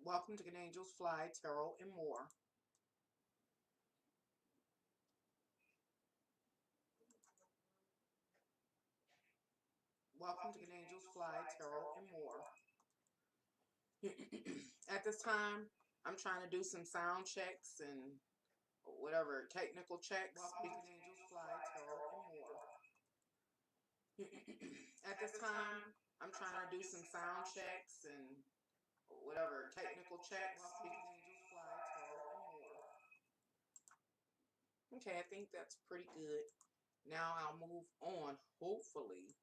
Welcome to Good Angels Fly, Tarot, and more. Welcome to Good Angels Fly, Tarot, and more. At this time, I'm trying to do some sound checks and whatever technical checks. Welcome to Good Angels Fly, Tarot, and more. At this time, I'm trying to do some sound checks and whatever technical checks. Welcome to Good Angels Fly, Tarot, and more. Okay, I think that's pretty good. Now I'll move on, hopefully,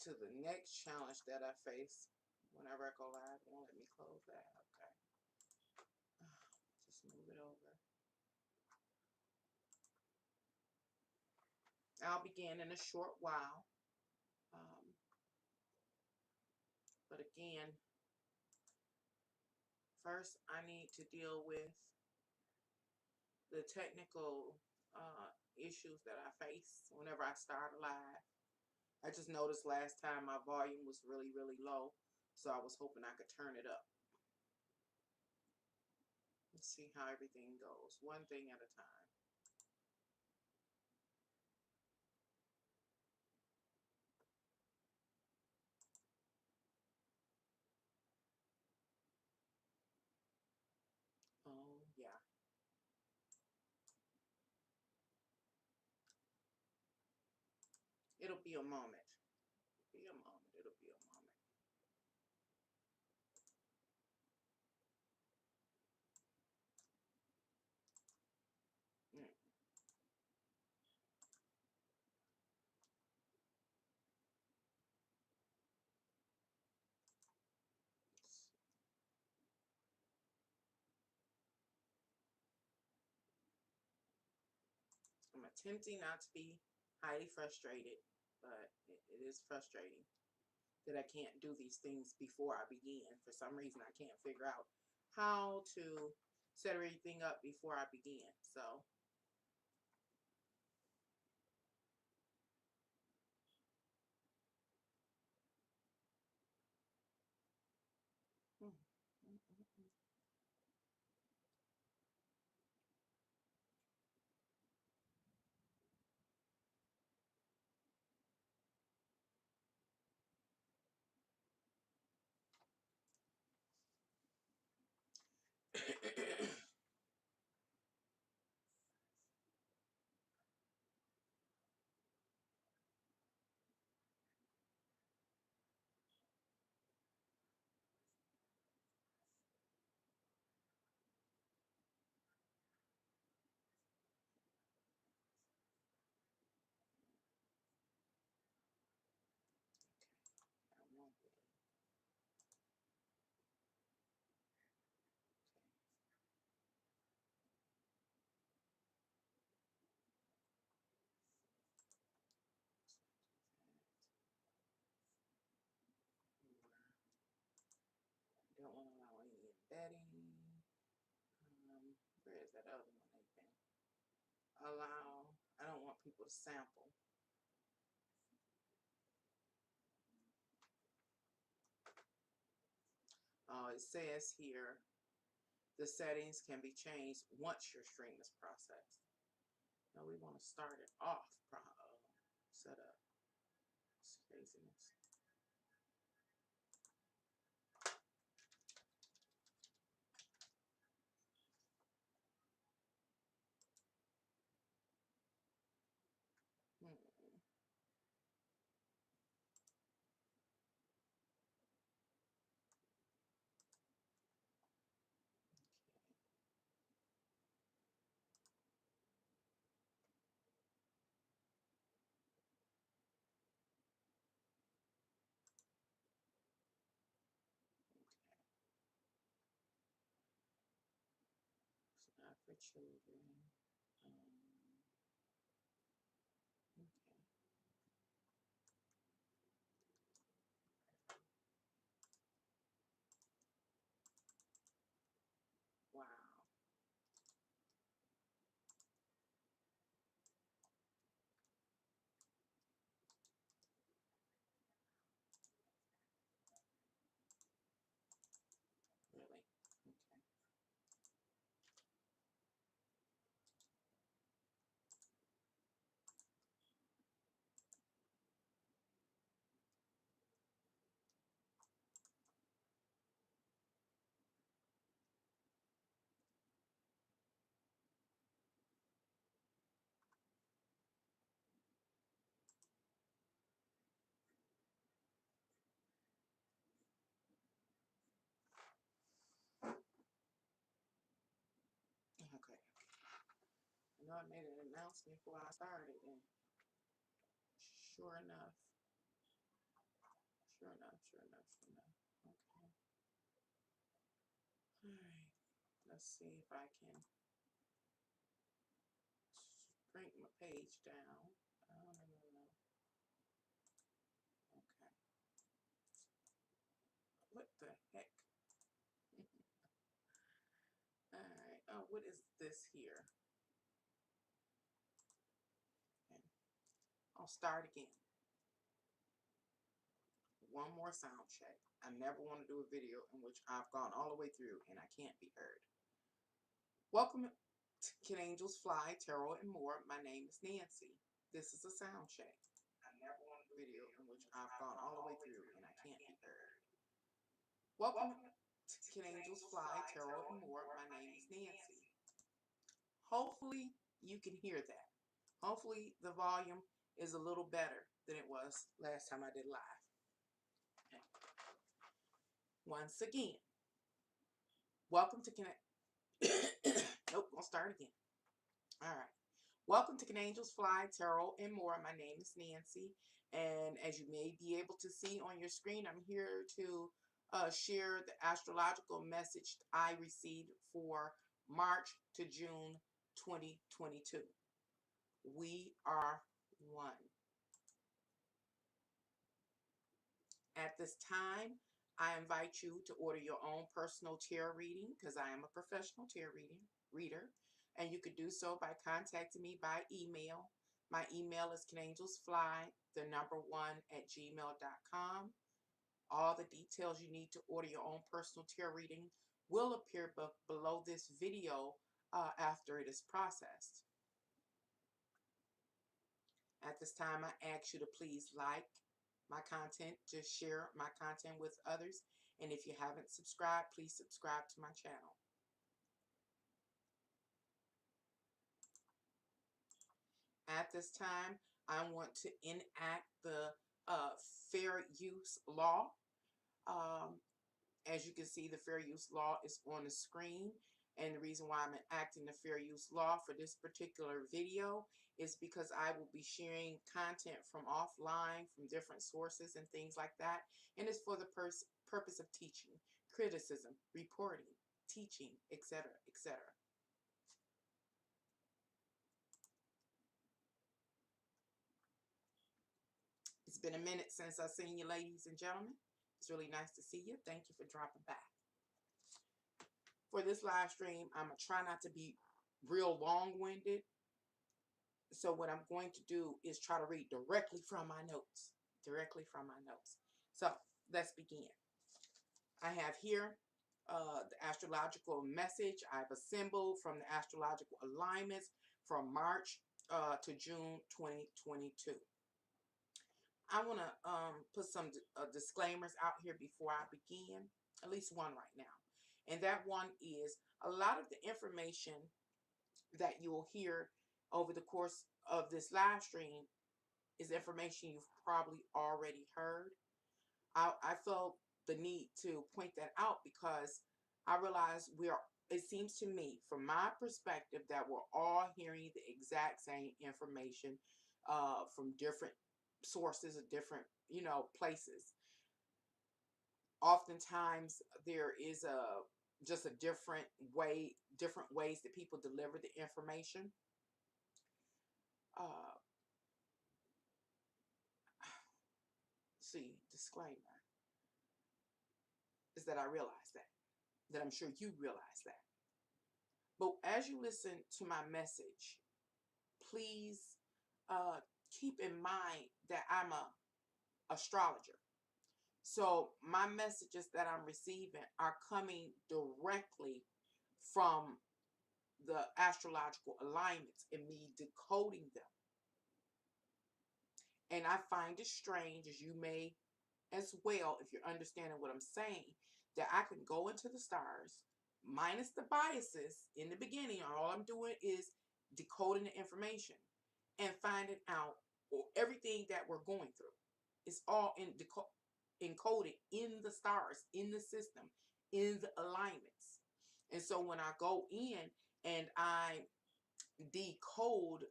to the next challenge that I face. Whenever I go live, it won't let me close that. Okay. Just move it over. I'll begin in a short while. But again, first I need to deal with the technical issues that I face whenever I start live. I just noticed last time my volume was really, really low, so I was hoping I could turn it up. Let's see how everything goes, one thing at a time. Oh, yeah. It'll be a moment. It'll be a moment. It'll be a moment. I'm attempting not to be highly frustrated, but it is frustrating that I can't do these things before I begin. For some reason, I can't figure out how to set everything up before I begin. So, I won't be. Okay. I don't want to allow any embedding. Where is that other one they've been? Allow. I don't want people to sample. It says here, the settings can be changed once your stream is processed. Now we want to start it off. Set up. It's craziness. for children. Okay. Wow. Really? Okay. Okay. I know I made an announcement before I started, and sure enough, sure enough, sure enough, sure enough. Okay. All right. Let's see if I can shrink my page down. Oh, no, no, no. Okay. What the heck? All right. Oh, what is this here? Okay. I'll start again. One more sound check. I never want to do a video in which I've gone all the way through and I can't be heard. Welcome to Can Angels Fly, Tarot, and More. My name is Nancy. This is a sound check. I never want to do a video in which I've gone all the way through and I can't be heard. Welcome to Can Angels Fly, Tarot, and More. My name is Nancy. Hopefully you can hear that. Hopefully the volume is a little better than it was last time I did live. Okay. Once again, welcome to Nope, I'll start again. All right. Welcome to Can Angels Fly, Tarot, and More. My name is Nancy, and as you may be able to see on your screen, I'm here to share the astrological message I received for March to June 2022. We are one. At this time, I invite you to order your own personal tarot reading because I am a professional tarot reader, and you could do so by contacting me by email. My email is canangelsfly1@gmail.com. All the details you need to order your own personal tarot reading will appear below this video after it is processed. At this time, I ask you to please like my content, just share my content with others. And if you haven't subscribed, please subscribe to my channel. At this time, I want to enact the fair use law. As you can see, the fair use law is on the screen. And the reason why I'm enacting the fair use law for this particular video is because I will be sharing content from offline, from different sources and things like that. And it's for the purpose of teaching, criticism, reporting, teaching, etc., etc. It's been a minute since I've seen you, ladies and gentlemen. It's really nice to see you. Thank you for dropping by. For this live stream, I'm going to try not to be real long-winded. So what I'm going to do is try to read directly from my notes. Directly from my notes. So let's begin. I have here the astrological message I've assembled from the astrological alignments from March to June 2022. I want to put some disclaimers out here before I begin, at least one right now. And that one is a lot of the information that you will hear over the course of this live stream is information you've probably already heard. I felt the need to point that out because I realize it seems to me, from my perspective, that we're all hearing the exact same information from different sources of different, places. Oftentimes there is a just a different way, different ways that people deliver the information. Uh, see, disclaimer is that I realize that I'm sure you realize that. But as you listen to my message, please keep in mind that I'm a astrologer. So my messages that I'm receiving are coming directly from the astrological alignments and me decoding them. And I find it strange, as you may as well, if you're understanding what I'm saying, that I can go into the stars, minus the biases in the beginning. All I'm doing is decoding the information and finding out everything that we're going through. It's all encoded in the stars, in the system, in the alignments. And so when I go in and I decode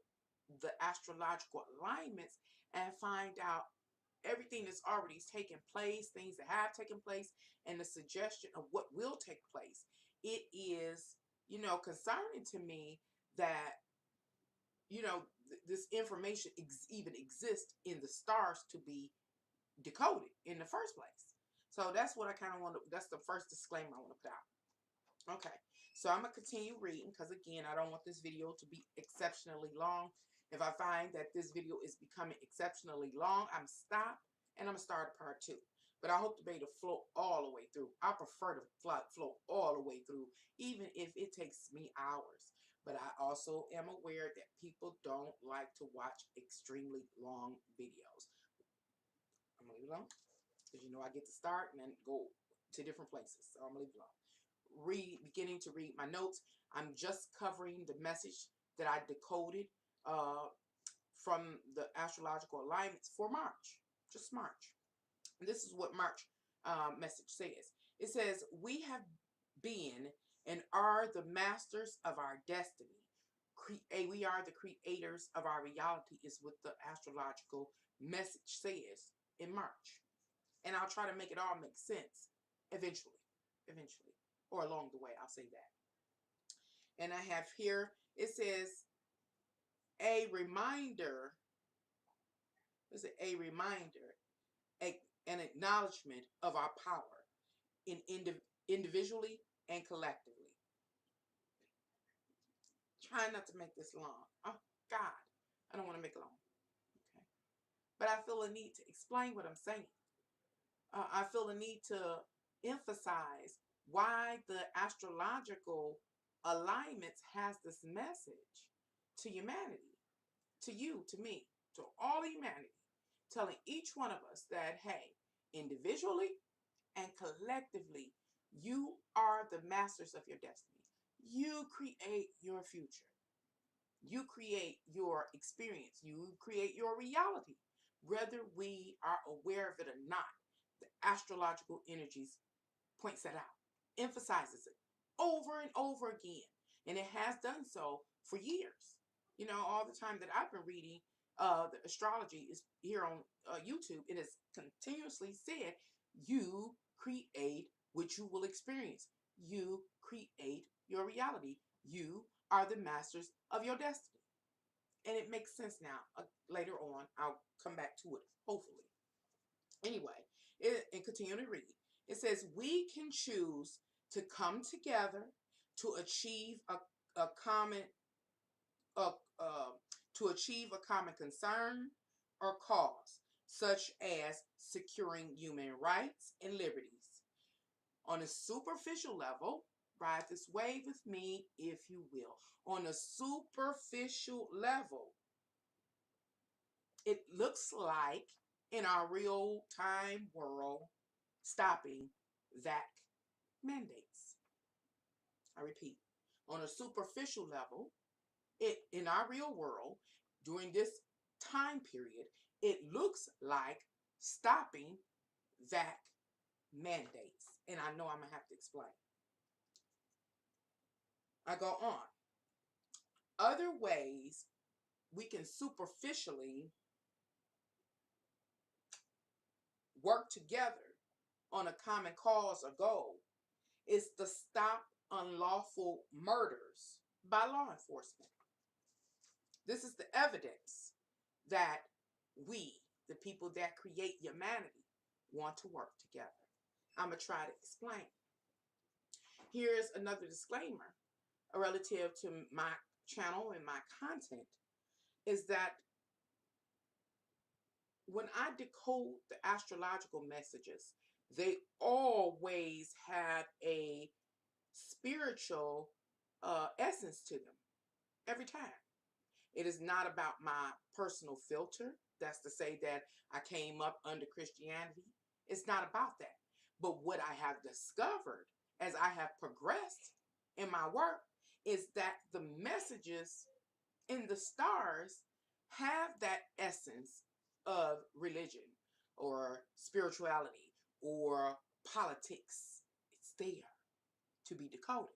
the astrological alignments and find out everything that's already taken place, things that have taken place, and the suggestion of what will take place, it is, concerning to me that, this information even exists in the stars to be decoded in the first place. So that's what I kind of want to, that's the first disclaimer I want to put out. Okay, so I'm going to continue reading because, again, I don't want this video to be exceptionally long. If I find that this video is becoming exceptionally long, I'm stop and I'm going to start a part 2. But I hope to be able to flow all the way through. I prefer to flow all the way through, even if it takes me hours. But I also am aware that people don't like to watch extremely long videos. I'm going to leave it alone because, I get to start and then go to different places. So I'm going to leave it alone. Beginning to read my notes. I'm just covering the message that I decoded from the astrological alignments for March, just March. And this is what March message says. It says, we have been and are the masters of our destiny. We are the creators of our reality is what the astrological message says in March. And I'll try to make it all make sense eventually, or along the way, I'll say that. And I have here, it says, a reminder, an acknowledgement of our power individually and collectively. Try not to make this long. Oh, God, I don't want to make it long. Okay. But I feel a need to explain what I'm saying. I feel a need to emphasize why the astrological alignments has this message to humanity, to you, to me, to all humanity, telling each one of us that, hey, individually and collectively, you are the masters of your destiny. You create your future. You create your experience. You create your reality. Whether we are aware of it or not, the astrological energies points that out, emphasizes it over and over again. And it has done so for years. All the time that I've been reading the astrology is here on YouTube. It has continuously said, you create what you will experience. You create your reality. You are the masters of your destiny. And it makes sense now. Later on, I'll come back to it, hopefully. Anyway, and continue to read. It says, we can choose to come together to achieve a common concern or cause, such as securing human rights and liberties. On a superficial level, ride this wave with me, if you will. On a superficial level, it looks like in our real-time world, stopping VAC mandates. I repeat, on a superficial level, in our real world, during this time period, it looks like stopping VAC mandates. And I know I'm going to have to explain. I go on. Other ways we can superficially work together on a common cause or goal is to stop unlawful murders by law enforcement. This is the evidence that we, the people that create humanity, want to work together. I'm going to try to explain. Here's another disclaimer relative to my channel and my content, is that when I decode the astrological messages, they always have a spiritual essence to them every time. It is not about my personal filter. That's to say that I came up under Christianity. It's not about that. But what I have discovered as I have progressed in my work is that the messages in the stars have that essence of religion or spirituality or politics. It's there to be decoded.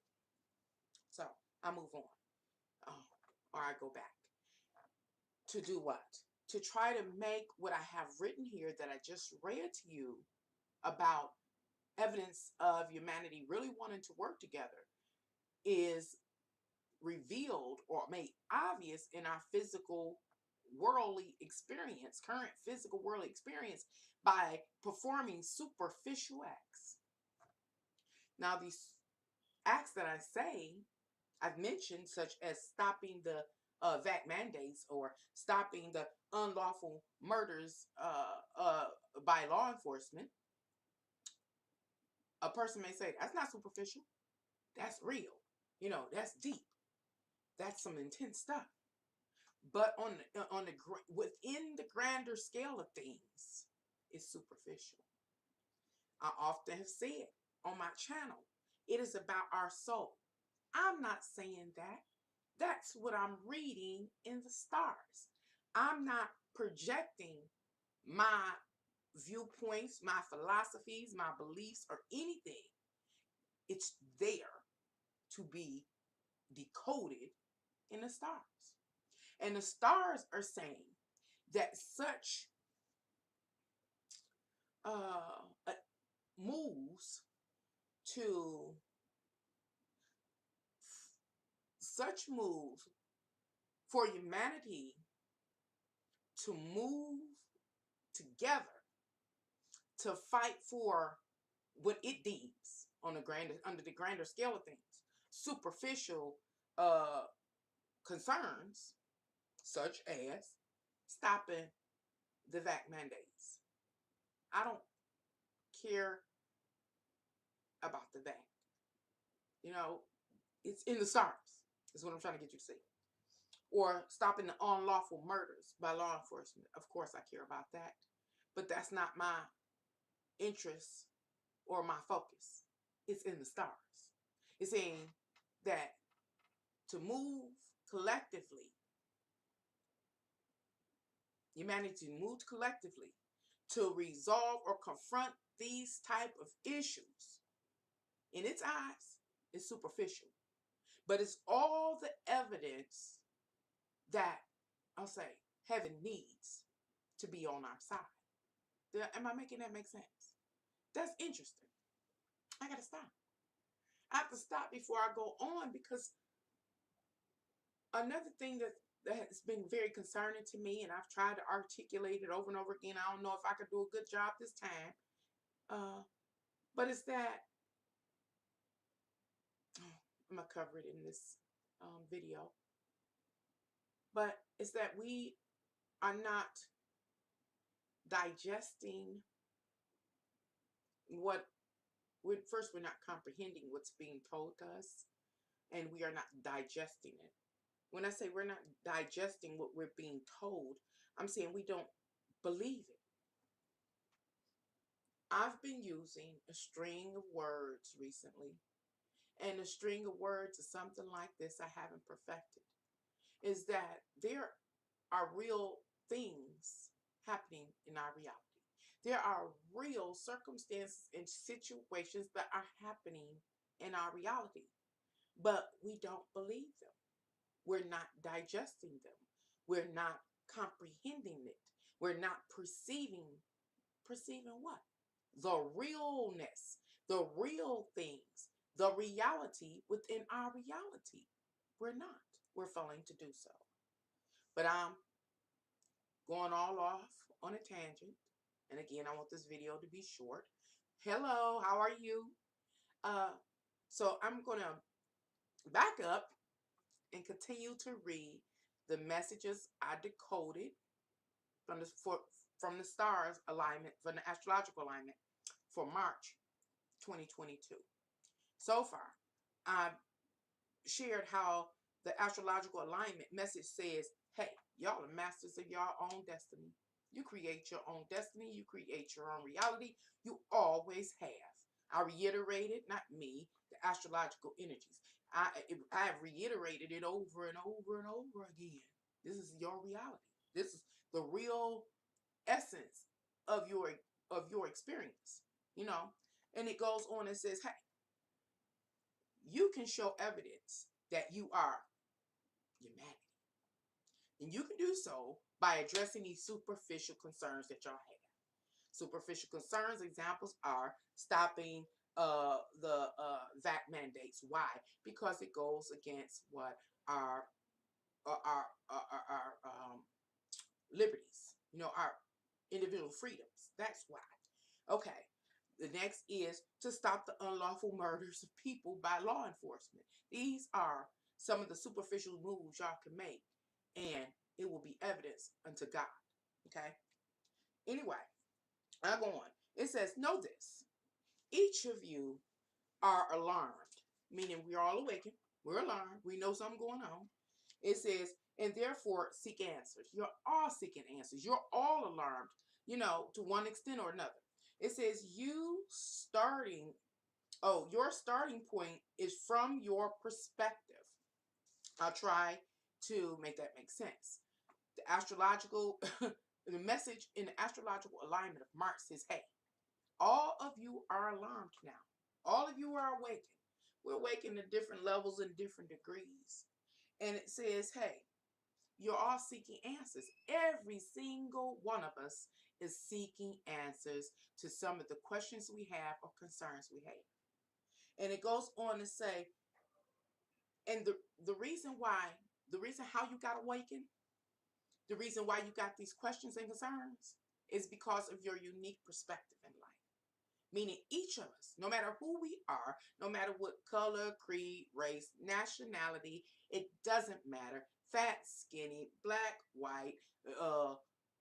So I move on. Or I go back. To do what? To try to make what I have written here that I just read to you about evidence of humanity really wanting to work together is revealed or made obvious in our physical worldly experience, current physical worldly experience, by performing superficial acts. Now, these acts that I say, I've mentioned, such as stopping the vac mandates or stopping the unlawful murders by law enforcement. A person may say, that's not superficial. That's real. You know, that's deep. That's some intense stuff. But within the grander scale of things, it's superficial. I often have said on my channel, it is about our soul. I'm not saying that. That's what I'm reading in the stars. I'm not projecting my viewpoints, my philosophies, my beliefs, or anything. It's there to be decoded in the stars. And the stars are saying that such moves to such moves for humanity to move together to fight for what it deems on the grander, under the grander scale of things, superficial concerns, such as stopping the vac mandates. I don't care about the vac. You know, it's in the stars, is what I'm trying to get you to see. Or stopping the unlawful murders by law enforcement. Of course I care about that. But that's not my interest or my focus. It's in the stars. It's saying that to move collectively, humanity moved collectively to resolve or confront these type of issues, in its eyes, is superficial. But it's all the evidence that, I'll say, heaven needs to be on our side. Am I making that make sense? That's interesting. I gotta stop. I have to stop before I go on, because another thing that has been very concerning to me, and I've tried to articulate it over and over again. I don't know if I could do a good job this time. But it's that, I'm going to cover it in this video. But it's that we are not digesting what, first, we're not comprehending what's being told to us, and we are not digesting it. When I say we're not digesting what we're being told, I'm saying we don't believe it. I've been using a string of words recently, and a string of words is something like this I haven't perfected. Is that there are real things happening in our reality. There are real circumstances and situations that are happening in our reality, but we don't believe them. We're not digesting them. We're not comprehending it. We're not perceiving what? The realness, the real things the reality within our reality. We're not. We're failing to do so. But I'm going all off on a tangent. And again, I want this video to be short. Hello, how are you? So I'm going to back up and continue to read the messages I decoded from the stars alignment, from the astrological alignment for March 2022. So far, I've shared how the astrological alignment message says, hey, y'all are masters of your own destiny. You create your own destiny. You create your own reality. You always have. I reiterated, not me, the astrological energies. I've reiterated it over and over and over again. This is your reality. This is the real essence of your experience, you know. And it goes on and says, hey, you can show evidence that you are humanity. And you can do so by addressing these superficial concerns that y'all have. Superficial concerns, examples are stopping the vac mandates. Why? Because it goes against what our liberties, you know, our individual freedoms. That's why. Okay. The next is to stop the unlawful murders of people by law enforcement. These are some of the superficial moves y'all can make, and it will be evidence unto God. Okay. Anyway, I go on. It says, know this. Each of you are alarmed, meaning we're all awakened. We're alarmed. We know something going on. It says, and therefore seek answers. You're all seeking answers. You're all alarmed, you know, to one extent or another. It says your starting point is from your perspective. I'll try to make that make sense. The astrological, the message in the astrological alignment of March says, hey, all of you are alarmed now. All of you are awakened. We're awakened at different levels and different degrees. And it says, hey, you're all seeking answers. Every single one of us is seeking answers to some of the questions we have or concerns we have. And it goes on to say, and the reason how you got awakened, the reason why you got these questions and concerns is because of your unique perspective in life. Meaning each of us, no matter who we are, no matter what color, creed, race, nationality, it doesn't matter. Fat, skinny, black, white,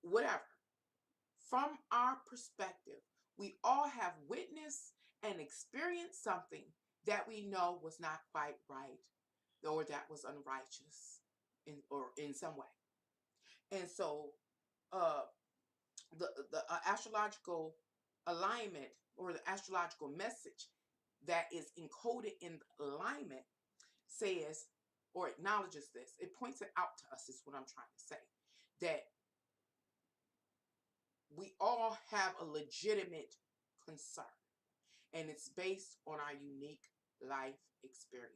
whatever. From our perspective, we all have witnessed and experienced something that we know was not quite right or that was unrighteous in some way. And so the astrological alignment or the astrological message that is encoded in the alignment says or acknowledges this. It points it out to us is what I'm trying to say. That we all have a legitimate concern. And it's based on our unique life experience.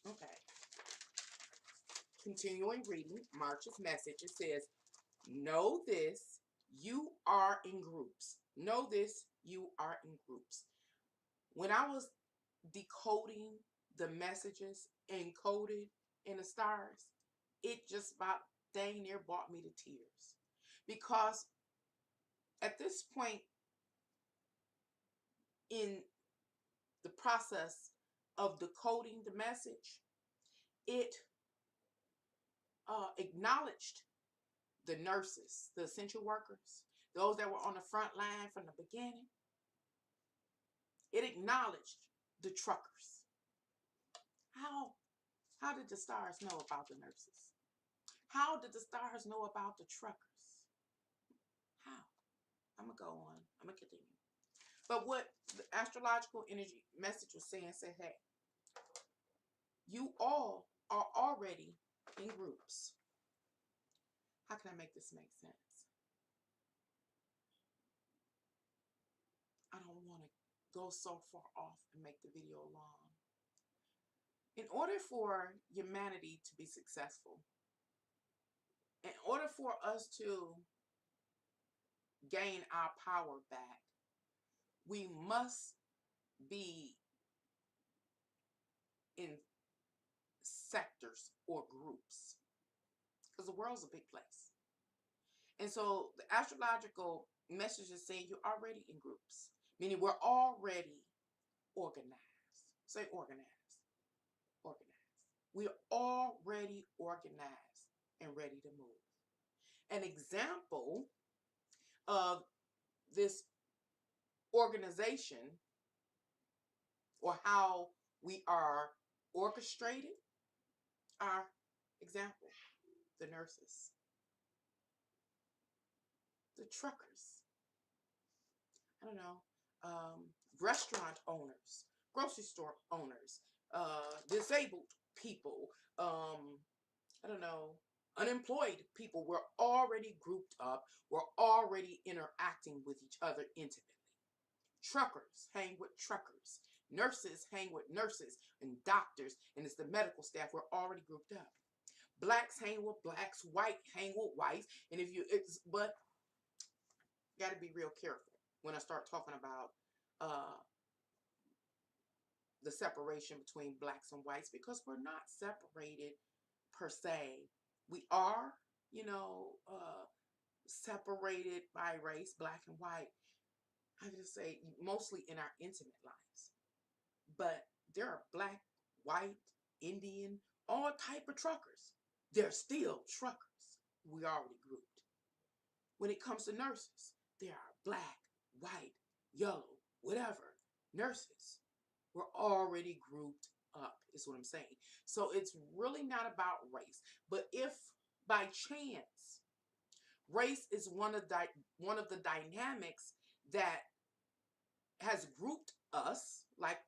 Okay. Continuing reading March's message, it says, know this, you are in groups. Know this, you are in groups. When I was decoding the messages encoded in the stars, it just about dang near brought me to tears. Because at this point in the process of decoding the message, it acknowledged the nurses, the essential workers, those that were on the front line from the beginning. It acknowledged the truckers. How did the stars know about the nurses? How did the stars know about the truckers? How? I'm going to go on. I'm going to continue. But what the astrological energy message was saying said, hey, you all are already in groups. How can I make this make sense? I don't want to go so far off and make the video long. In order for humanity to be successful, in order for us to gain our power back, we must be clusters or groups, because the world's a big place. And so the astrological message is saying you're already in groups, meaning we're already organized. Say organized, organized. We're already organized and ready to move. An example of this organization, or how we are orchestrated, are example, the nurses, the truckers, I don't know, restaurant owners, grocery store owners, disabled people, I don't know, unemployed people. We're already grouped up. We're already interacting with each other intimately. Truckers hang with truckers. Nurses hang with nurses, and doctors, and it's the medical staff. We're already grouped up. Blacks hang with blacks. White hang with whites. And if you, but got to be real careful when I start talking about the separation between blacks and whites, because we're not separated per se. We are, you know, separated by race, black and white. I just say mostly in our intimate lives. But there are black, white, Indian, all type of truckers. They're still truckers. We already grouped. When it comes to nurses, there are black, white, yellow, whatever nurses. We're already grouped up, is what I'm saying. So it's really not about race. But if by chance race is one of the dynamics that has grouped us, like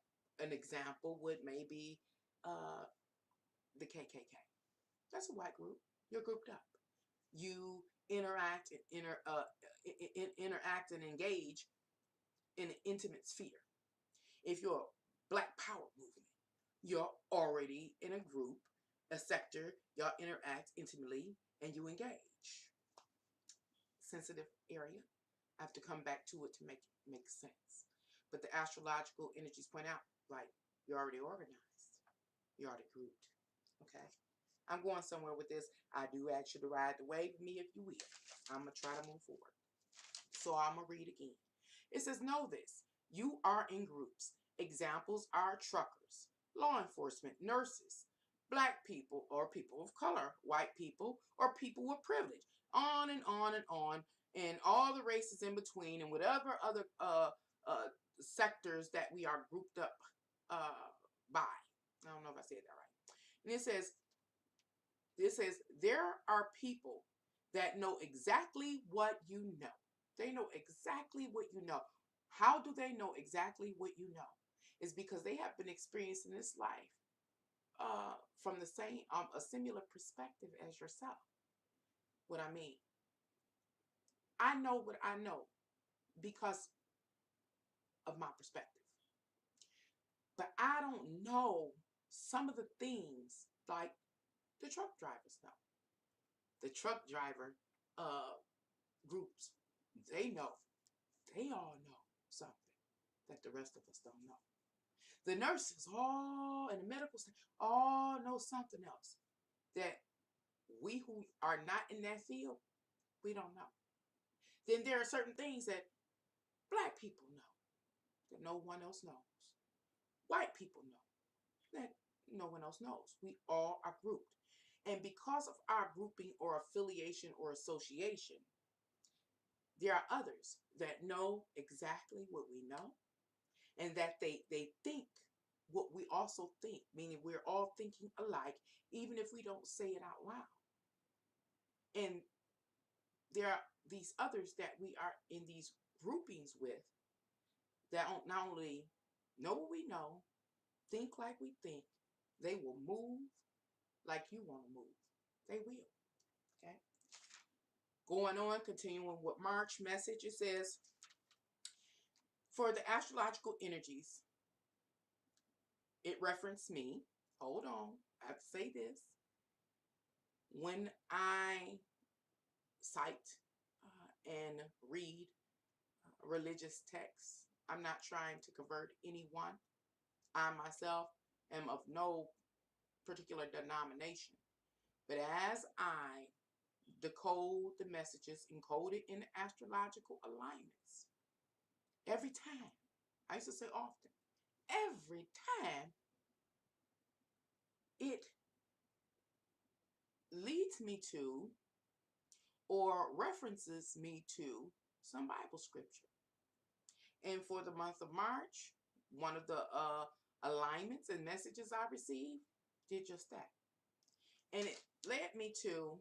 an example would maybe the KKK. That's a white group. You're grouped up. You interact and interact and engage in an intimate sphere. If you're a Black Power movement, you're already in a group, a sector. Y'all interact intimately and you engage. Sensitive area. I have to come back to it to make sense. But the astrological energies point out, like, you're already organized. You're already grouped. Okay? I'm going somewhere with this. I do ask you to ride the wave with me if you will. I'm going to try to move forward. So I'm going to read again. It says, know this. You are in groups. Examples are truckers, law enforcement, nurses, black people or people of color, white people or people with privilege, on and on and on, and all the races in between, and whatever other sectors that we are grouped up by. I don't know if I said that right. And it says there are people that know exactly what you know. They know exactly what you know. How do they know exactly what you know? It's because they have been experiencing this life from the same a similar perspective as yourself. What I mean, I know what I know because of my perspective, but I don't know some of the things like the truck drivers know. The truck driver groups, they know. They all know something that the rest of us don't know. The nurses all and the medical staff all know something else that we who are not in that field, we don't know. Then there are certain things that black people know that no one else knows. White people know that no one else knows. We all are grouped. And because of our grouping or affiliation or association, there are others that know exactly what we know, and that they think what we also think, meaning we're all thinking alike, even if we don't say it out loud. And there are these others that we are in these groupings with that not only know what we know, think like we think, they will move like you want to move. They will. Okay. Going on, continuing with March message, it says, for the astrological energies, it referenced me. Hold on. I have to say this. When I cite and read religious texts, I'm not trying to convert anyone. I myself am of no particular denomination. But as I decode the messages encoded in the astrological alignments, every time, I used to say often, every time it leads me to or references me to some Bible scripture. And for the month of March, one of the alignments and messages I received did just that. And it led me to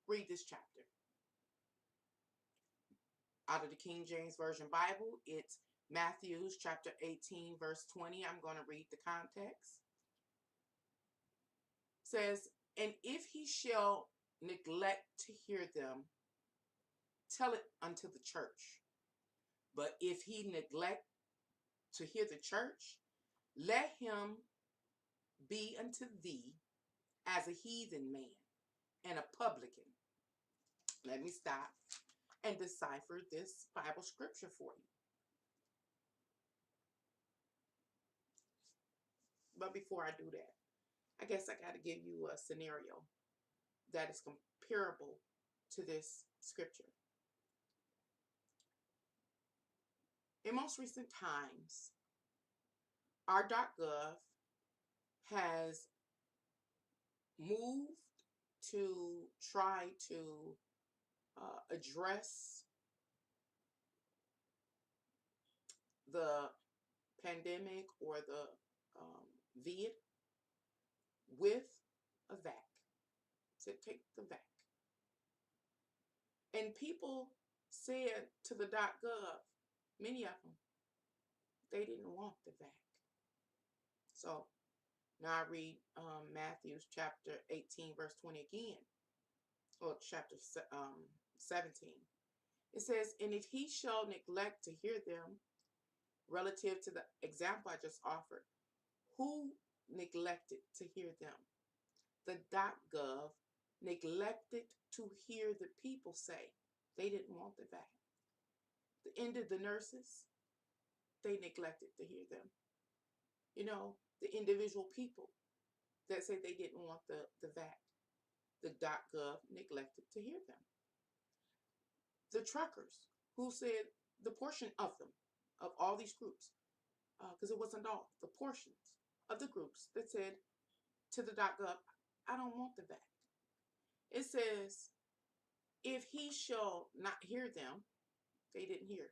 read this chapter. Out of the King James Version Bible, it's Matthew chapter 18, verse 20. I'm going to read the context. It says, and if he shall neglect to hear them, tell it unto the church. But if he neglect to hear the church, let him be unto thee as a heathen man and a publican. Let me stop and decipher this Bible scripture for you. But before I do that, I guess I got to give you a scenario that is comparable to this scripture. In most recent times, our.gov has moved to try to address the pandemic or the vid with a vac. Said take the vac. And people said to the .gov, many of them, they didn't want the vac. So now I read Matthew chapter 18, verse 20 again, or chapter 17. It says, and if he shall neglect to hear them, relative to the example I just offered, who neglected to hear them? The .gov neglected to hear the people say they didn't want the vac. The end of the nurses, they neglected to hear them. You know, the individual people that said they didn't want the vac. The .gov neglected to hear them. The truckers who said the portion of them, of all these groups, because it wasn't all, the portions of the groups that said to the .gov, I don't want the vac. It says, if he shall not hear them, they didn't hear.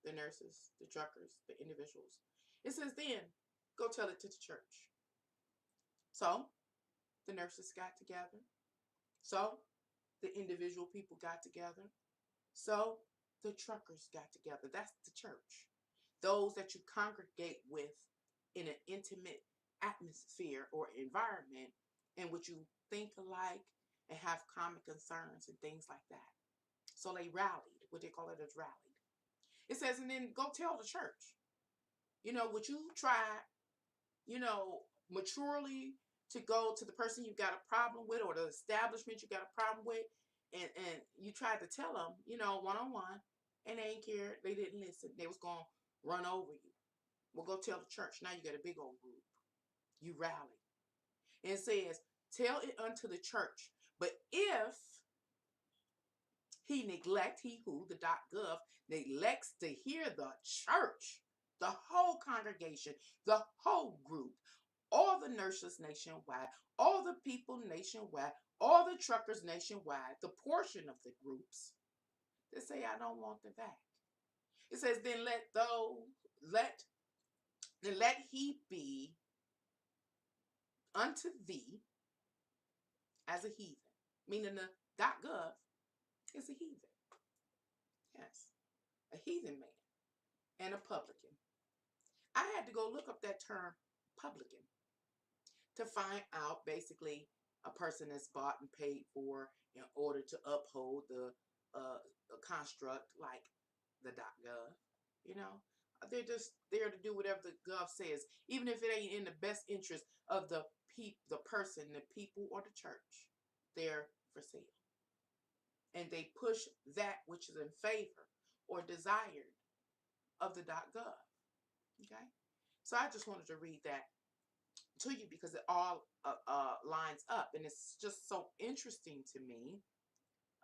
The nurses, the truckers, the individuals. It says then, go tell it to the church. So, the nurses got together. So, the individual people got together. So, the truckers got together. That's the church. Those that you congregate with in an intimate atmosphere or environment in which you think alike and have common concerns and things like that. So they rallied, what they call it as rallied. It says, and then go tell the church, you know, what you try, you know, maturely to go to the person you got a problem with or the establishment you got a problem with, and you tried to tell them, you know, one-on-one, and they ain't cared. They didn't listen. They was going to run over you. Well, go tell the church. Now you got a big old group. You rally. And it says, tell it unto the church. But if he who, the .gov, neglects to hear the church, the whole congregation, the whole group, all the nurses nationwide, all the people nationwide, all the truckers nationwide, the portion of the groups that say, I don't want the vac. It says, then let he be unto thee as a heathen. Meaning the .gov is a heathen. Yes, a heathen man and a publican. I had to go look up that term publican to find out basically a person that's bought and paid for in order to uphold the construct like the .gov. You know, they're just there to do whatever the gov says, even if it ain't in the best interest of the person, the people, or the church. They're for sale, and they push that which is in favor or desired of the .gov. Okay. So I just wanted to read that to you because it all lines up, and it's just so interesting to me.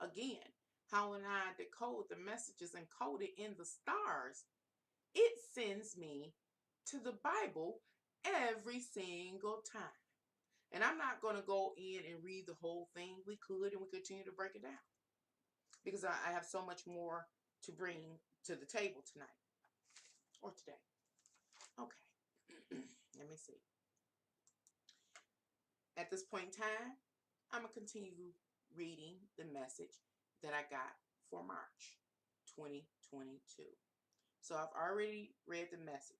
Again, how when I decode the messages encoded in the stars, it sends me to the Bible every single time. And I'm not going to go in and read the whole thing. We could, and we continue to break it down because I have so much more to bring to the table tonight or today. Okay, let me see. At this point in time, I'm going to continue reading the message that I got for March 2022. So I've already read the message.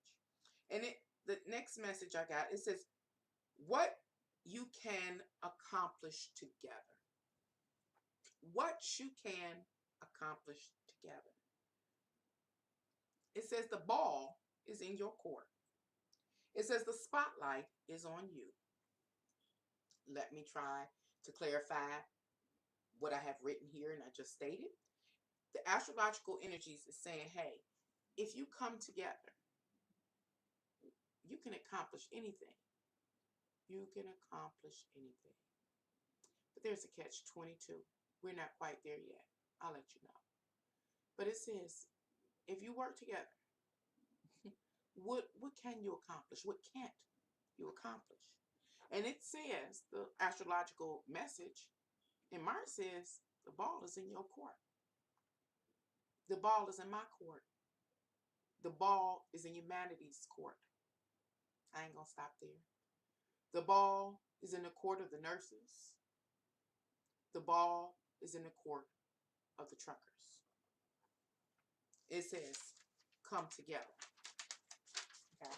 And the next message I got, it says, what you can accomplish together. What you can accomplish together. It says the ball is in your court. It says the spotlight is on you. Let me try to clarify what I have written here and I just stated. The astrological energies is saying, hey, if you come together, you can accomplish anything. You can accomplish anything. But there's a catch-22. We're not quite there yet. I'll let you know. But it says, if you work together, what can you accomplish? What can't you accomplish? And it says, the astrological message in March says, the ball is in your court. The ball is in my court. The ball is in humanity's court. I ain't going to stop there. The ball is in the court of the nurses. The ball is in the court of the truckers. It says, come together. Okay.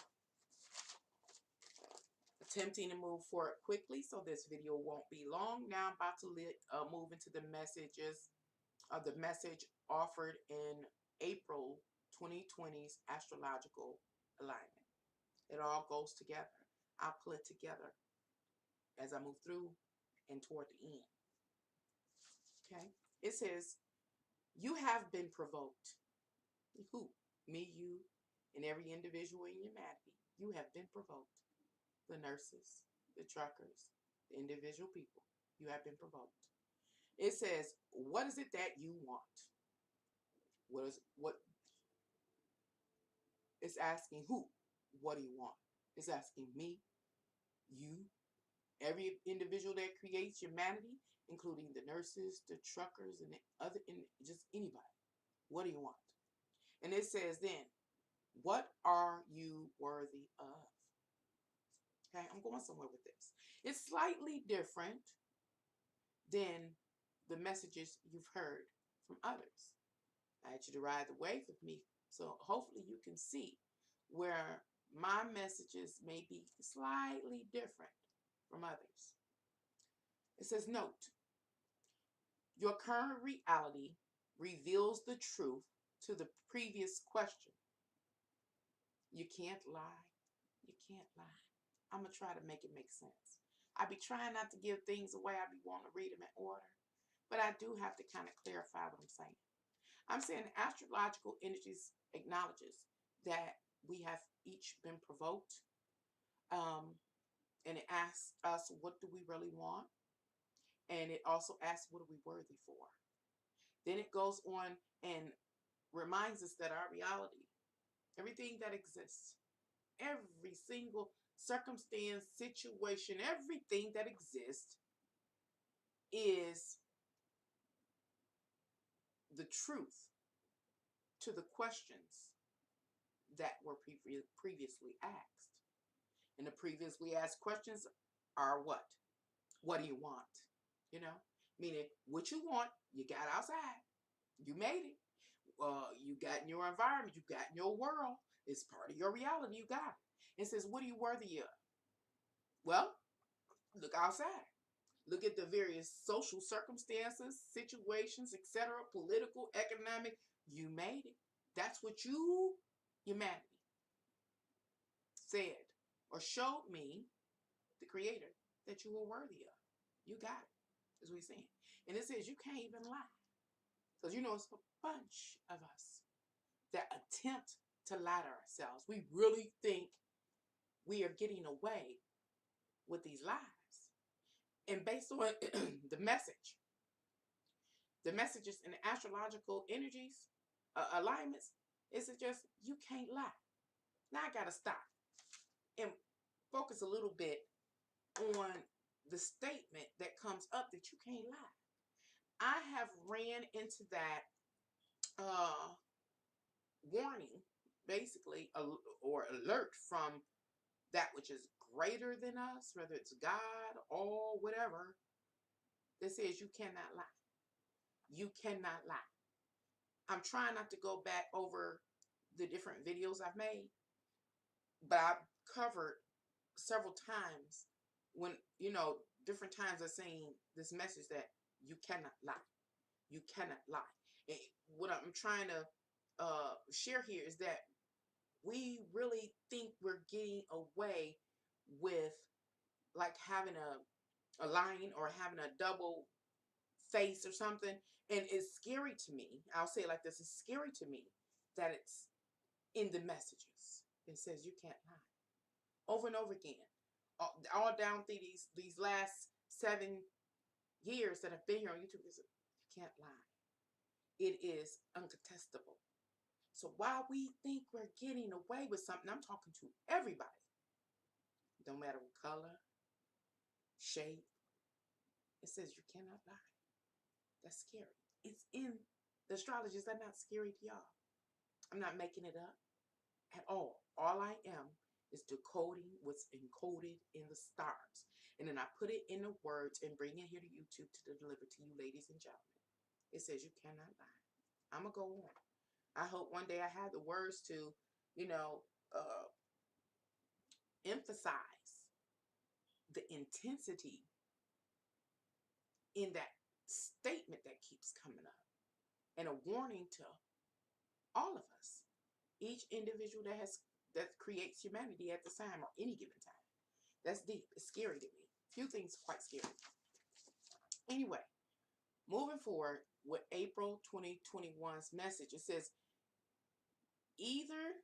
Attempting to move forward quickly, so this video won't be long. Now I'm about to move into the messages of the message offered in April 2020's astrological alignment. It all goes together. I'll pull it together as I move through and toward the end. Okay. It says, you have been provoked. Who? Me, you, and every individual in humanity. You have been provoked. The nurses, the truckers, the individual people. You have been provoked. It says, what is it that you want? What? It's asking who? What do you want? It's asking me, you, every individual that creates humanity, including the nurses, the truckers, and the other, and just anybody. What do you want? And it says then, what are you worthy of? Okay, I'm going somewhere with this. It's slightly different than the messages you've heard from others. I had you to ride the wave with me, so hopefully you can see where my messages may be slightly different from others. It says, note, your current reality reveals the truth to the previous question. You can't lie. You can't lie. I'm going to try to make it make sense. I be trying not to give things away. I be wanting to read them in order. But I do have to kind of clarify what I'm saying. I'm saying astrological energies acknowledges that we have each been provoked. And it asks us, what do we really want? And it also asks, what are we worthy for? Then it goes on and reminds us that our reality, everything that exists, every single circumstance, situation, everything that exists is the truth to the questions that were previously asked. And the previously asked questions are what? What do you want? You know, meaning what you want, you got outside. You made it. You got in your environment. You got in your world. It's part of your reality. You got it. It says, what are you worthy of? Well, look outside. Look at the various social circumstances, situations, etc., political, economic. You made it. That's what you, humanity, said or showed me, the creator, that you were worthy of. You got it, is what he's saying. And it says you can't even lie. Because you know it's a bunch of us that attempt to lie to ourselves. We really think we are getting away with these lies. And based on the messages in the astrological energies, alignments, it suggests you can't lie. Now I got to stop and focus a little bit on the statement that comes up that you can't lie. I have ran into that warning, basically, or alert from that which is greater than us, whether it's God or whatever, that says you cannot lie. You cannot lie. I'm trying not to go back over the different videos I've made, but I've covered several times when, different times I've seen this message that you cannot lie. You cannot lie. And what I'm trying to share here is that we really think we're getting away with like having a line or having a double face or something. And it's scary to me. I'll say it like this. It's scary to me that it's in the messages. It says you can't lie. Over and over again. All down through these last 7 years that I've been here on YouTube, you can't lie. It is uncontestable. So while we think we're getting away with something, I'm talking to everybody. Don't matter what color, shape. It says you cannot lie. That's scary. It's in the astrologies. That's not scary to y'all. I'm not making it up at all. All I am is decoding what's encoded in the stars. And then I put it in the words and bring it here to YouTube to deliver to you, ladies and gentlemen. It says you cannot lie. I'm going to go on. I hope one day I have the words to, emphasize the intensity in that statement that keeps coming up, and a warning to all of us, each individual that creates humanity at the time or any given time. That's deep. It's scary to me. Few things quite scary. Anyway, moving forward with April 2021's message, it says either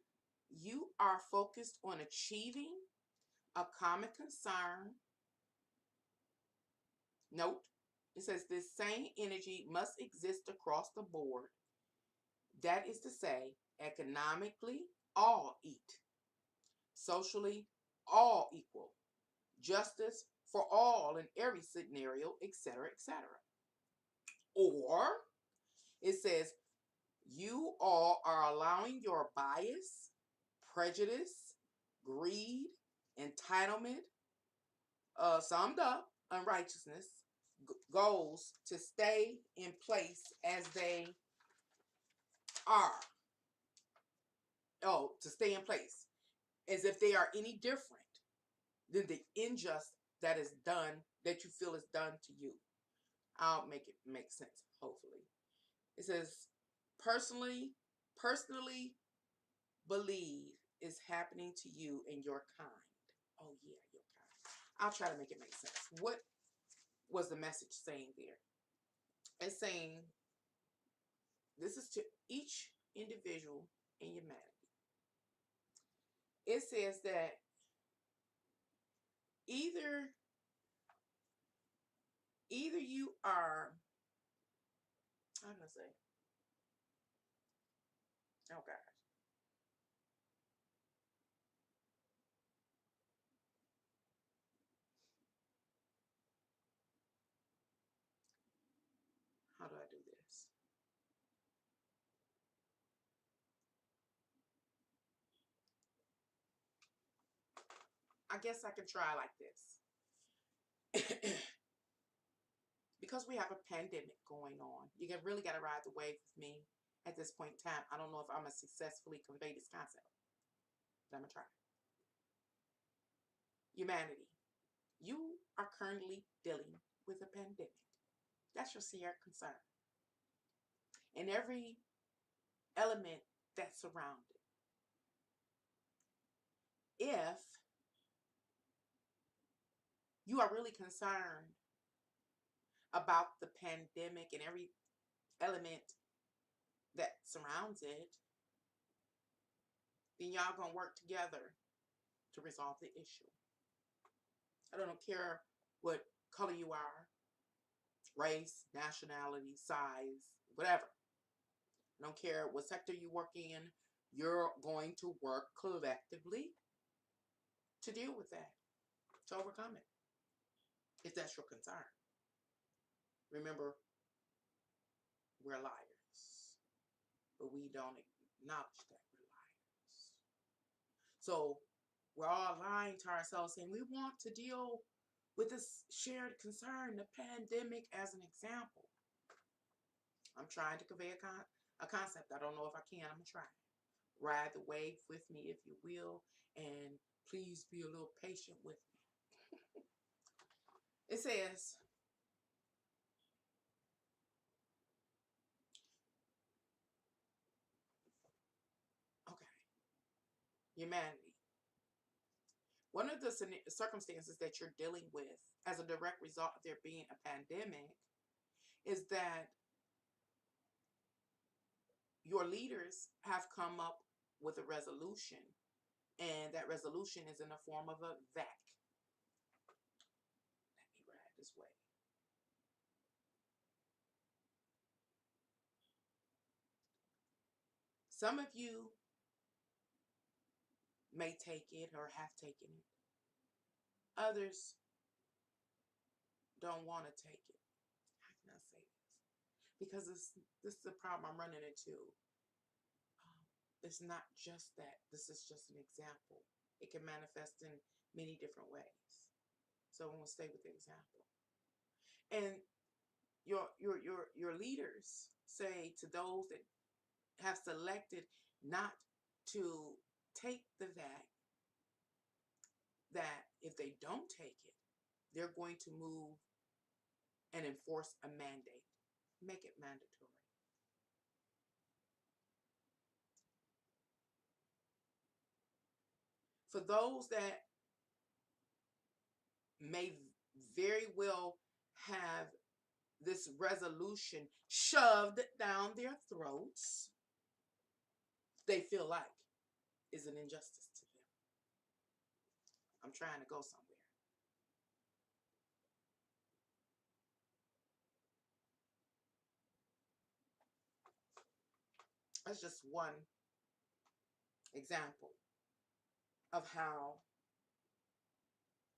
you are focused on achieving a common concern. Note, it says this same energy must exist across the board. That is to say, economically, all eat. Socially, all equal. Justice for all in every scenario, etc., etc. Or it says you all are allowing your bias, prejudice, greed, entitlement, summed up, unrighteousness, goals to stay in place as they are. Oh, to stay in place. As if they are any different than the injustice that is done, that you feel is done to you. I'll make it make sense, hopefully. It says, personally believe is happening to you and your kind. Oh yeah, your kind. I'll try to make it make sense. What was the message saying there? It's saying, this is to each individual in humanity. It says that either you are, I'm gonna say, oh gosh. How do I do this? I guess I could try like this. Because we have a pandemic going on, you really got to ride the wave with me at this point in time. I don't know if I'm going to successfully convey this concept, but I'm going to try. Humanity, you are currently dealing with a pandemic. That's your severe concern. And every element that's around it. If you are really concerned about the pandemic and every element that surrounds it, then y'all gonna work together to resolve the issue. I don't care what color you are, race, nationality, size, whatever. I don't care what sector you work in. You're going to work collectively to deal with that, to overcome it, if that's your concern. Remember, we're liars, but we don't acknowledge that we're liars. So we're all lying to ourselves saying we want to deal with this shared concern, the pandemic, as an example. I'm trying to convey a concept. I don't know if I can. I'm going to try. Ride the wave with me, if you will, and please be a little patient with me. It says, okay, humanity. One of the circumstances that you're dealing with as a direct result of there being a pandemic is that your leaders have come up with a resolution, and that resolution is in the form of a vac. Let me ride this way. Some of you may take it or have taken it. Others don't want to take it. How can I say this? Because this is the problem I'm running into. It's not just that. This is just an example. It can manifest in many different ways. So I'm going to stay with the example. And your leaders say to those that have selected not to take the vac, that if they don't take it, they're going to move and enforce a mandate. Make it mandatory. For those that may very well have this resolution shoved down their throats, they feel like is an injustice to them. I'm trying to go somewhere. That's just one example of how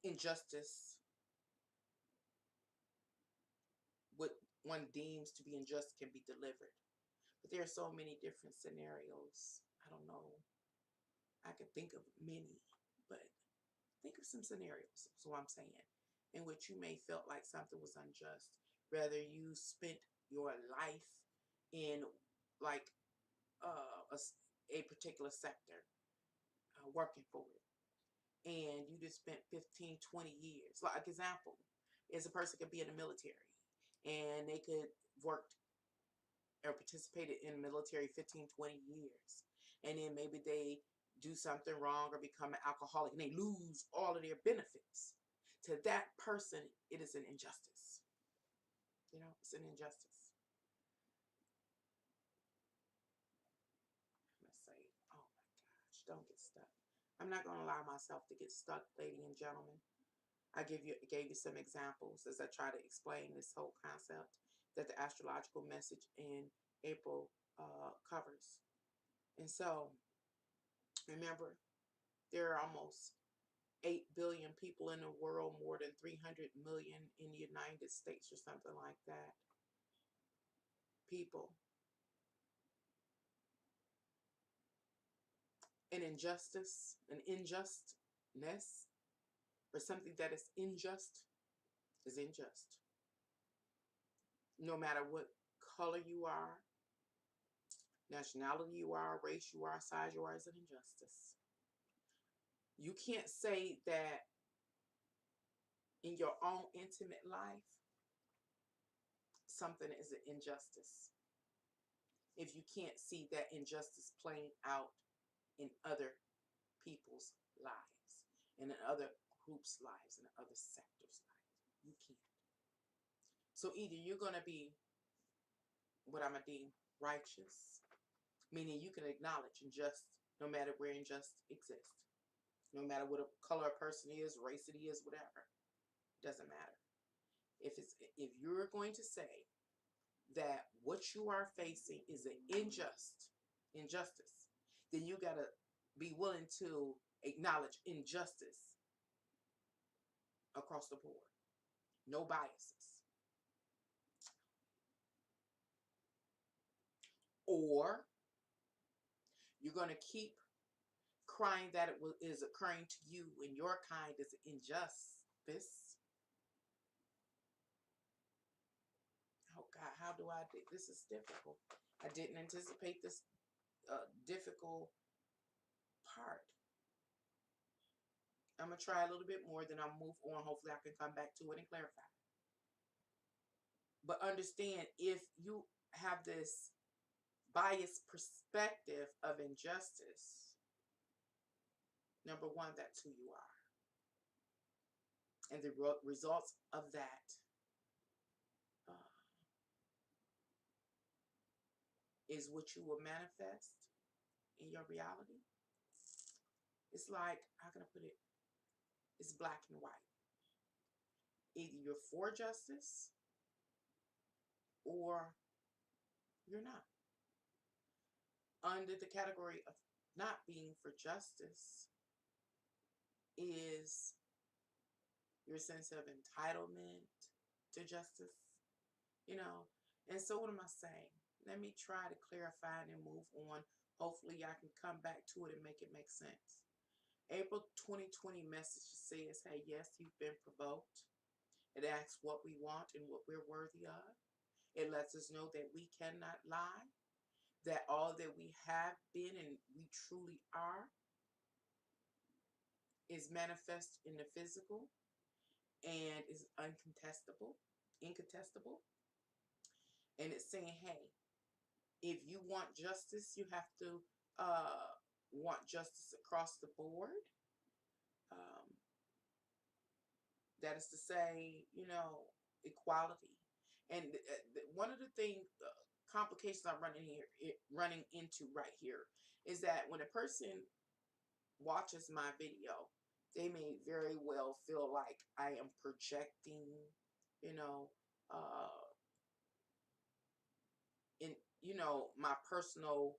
injustice, what one deems to be unjust, can be delivered. But there are so many different scenarios. I don't know. I could think of many, but think of some scenarios, is what I'm saying, in which you may felt like something was unjust. Whether you spent your life in like a particular sector, working for it, and you just spent 15, 20 years. Like example, is a person could be in the military, and they could worked or participated in the military 15, 20 years, and then maybe they do something wrong or become an alcoholic and they lose all of their benefits. To that person, it is an injustice. You know, it's an injustice. I'm gonna say, oh my gosh, don't get stuck. I'm not gonna allow myself to get stuck, ladies and gentlemen. I gave you some examples as I try to explain this whole concept that the astrological message in April covers. And so, remember, there are almost 8 billion people in the world, more than 300 million in the United States or something like that. People. An injustice, an injustness, or something that is unjust is unjust. No matter what color you are, nationality you are, race you are, size you are, is an injustice. You can't say that in your own intimate life something is an injustice if you can't see that injustice playing out in other people's lives and in other groups' lives and in other sectors' lives. You can't. So either you're going to be what I'm going to deem righteous, meaning you can acknowledge injustice no matter where injustice exists. No matter what a color a person is, race it is, whatever. Doesn't matter. If you're going to say that what you are facing is an injustice, then you got to be willing to acknowledge injustice across the board. No biases. Or you're going to keep crying that is occurring to you and your kind is injustice. Oh God, how do I do this? Is difficult. I didn't anticipate this difficult part. I'm going to try a little bit more, then I'll move on. Hopefully I can come back to it and clarify. But understand, if you have this biased perspective of injustice, number one, that's who you are. And the results of that is what you will manifest in your reality. It's like, how can I put it? It's black and white. Either you're for justice or you're not. Under the category of not being for justice is your sense of entitlement to justice, you know. And so what am I saying? Let me try to clarify and move on. Hopefully I can come back to it and make it make sense. April 2020 message says, hey, yes, you've been provoked. It asks what we want and what we're worthy of. It lets us know that we cannot lie, that all that we have been and we truly are is manifest in the physical and is incontestable. And it's saying, hey, if you want justice, you have to want justice across the board. That is to say, you know, equality. And one of the things, complications I'm running into right here is that when a person watches my video, they may very well feel like I am projecting, you know, in my personal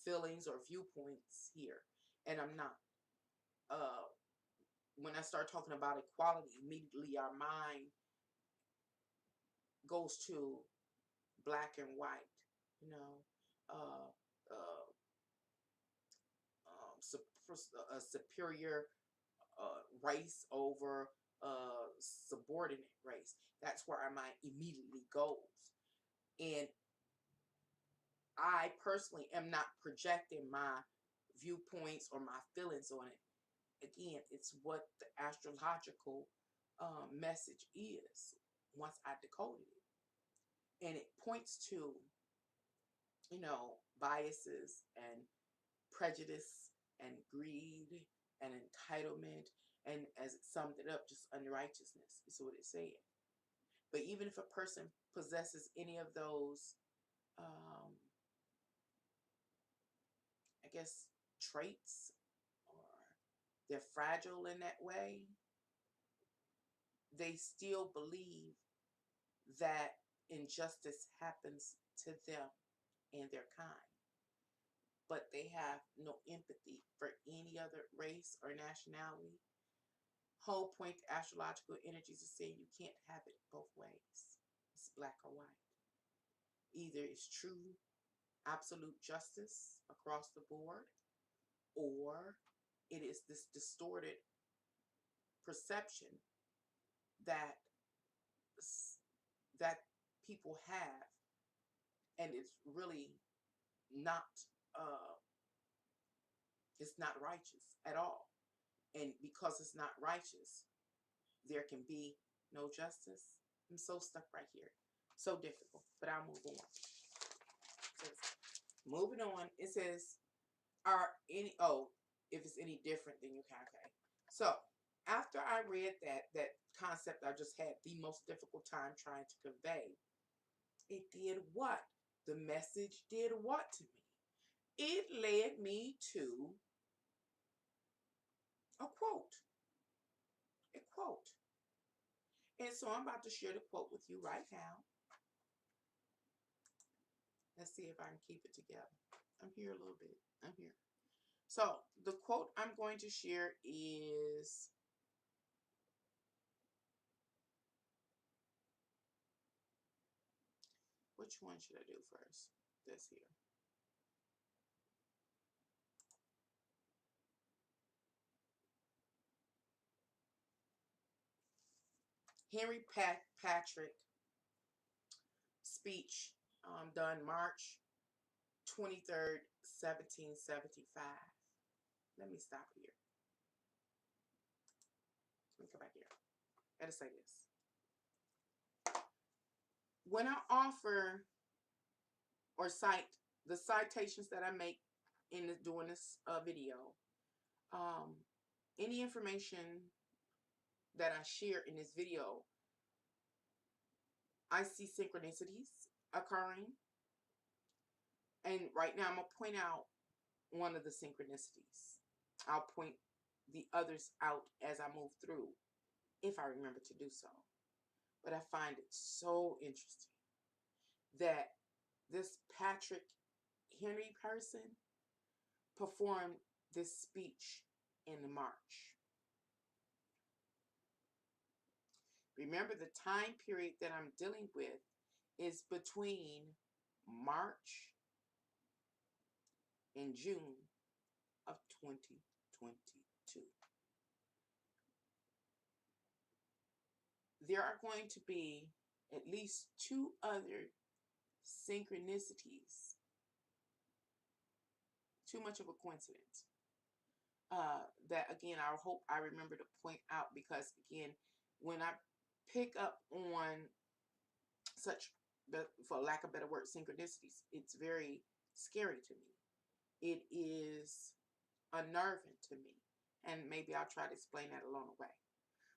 feelings or viewpoints here, and I'm not. When I start talking about equality, immediately our mind goes to black and white, you know, uh, uh, a superior race over a subordinate race. That's where our mind immediately goes. And I personally am not projecting my viewpoints or my feelings on it. Again, it's what the astrological message is once I decoded it. And it points to, you know, biases and prejudice and greed and entitlement, and as it summed it up, just unrighteousness is what it's saying. But even if a person possesses any of those, I guess, traits, or they're fragile in that way, they still believe that injustice happens to them and their kind. But they have no empathy for any other race or nationality. Whole point, astrological energies are saying you can't have it both ways. It's black or white. Either it's true, absolute justice across the board, or it is this distorted perception that that people have, and it's really not it's not righteous at all. And because it's not righteous, there can be no justice. I'm so stuck right here. So difficult, but I'll move on. So moving on, it says, if it's any different, then you can, okay. So after I read that concept I just had the most difficult time trying to convey, it did what? The message did what to me? It led me to And so I'm about to share the quote with you right now. Let's see if I can keep it together. I'm here a little bit. I'm here. So the quote I'm going to share is, which one should I do first? This here. Henry Patrick speech, done March 23rd, 1775. Let me stop here. Let me come back here. I gotta say this. When I offer or cite the citations that I make in doing this video, any information that I share in this video, I see synchronicities occurring. And right now I'm going to point out one of the synchronicities. I'll point the others out as I move through, if I remember to do so. But I find it so interesting that this Patrick Henry person performed this speech in March. Remember, the time period that I'm dealing with is between March and June of 2022. There are going to be at least 2 other synchronicities. Too much of a coincidence. That again, I hope I remember to point out, because again, when I pick up on such, for lack of a better word, synchronicities, it's very scary to me. It is unnerving to me. And maybe I'll try to explain that along the way.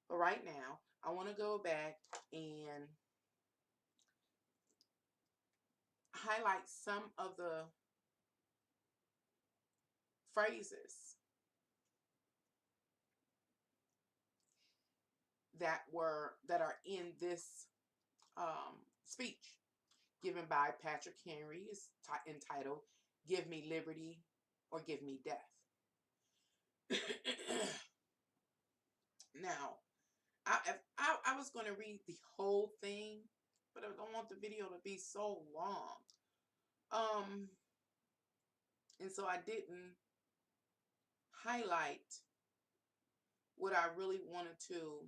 But right now, I want to go back and highlight some of the phrases that are in this speech given by Patrick Henry. Is entitled "Give Me Liberty or Give Me Death." Now, I was going to read the whole thing, but I don't want the video to be so long. And so I didn't highlight what I really wanted to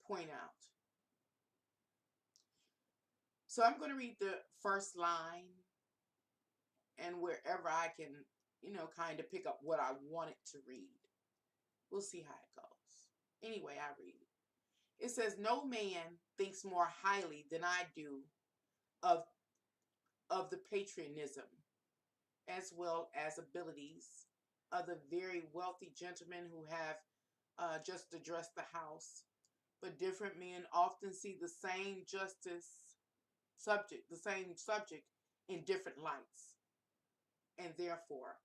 point out. So I'm going to read the first line, and wherever I can, kind of pick up what I wanted to read. We'll see how it goes. Anyway, I read it. It says, "No man thinks more highly than I do of the patriotism as well as abilities of the very wealthy gentlemen who have just addressed the House. But different men often see the same subject in different lights. And therefore,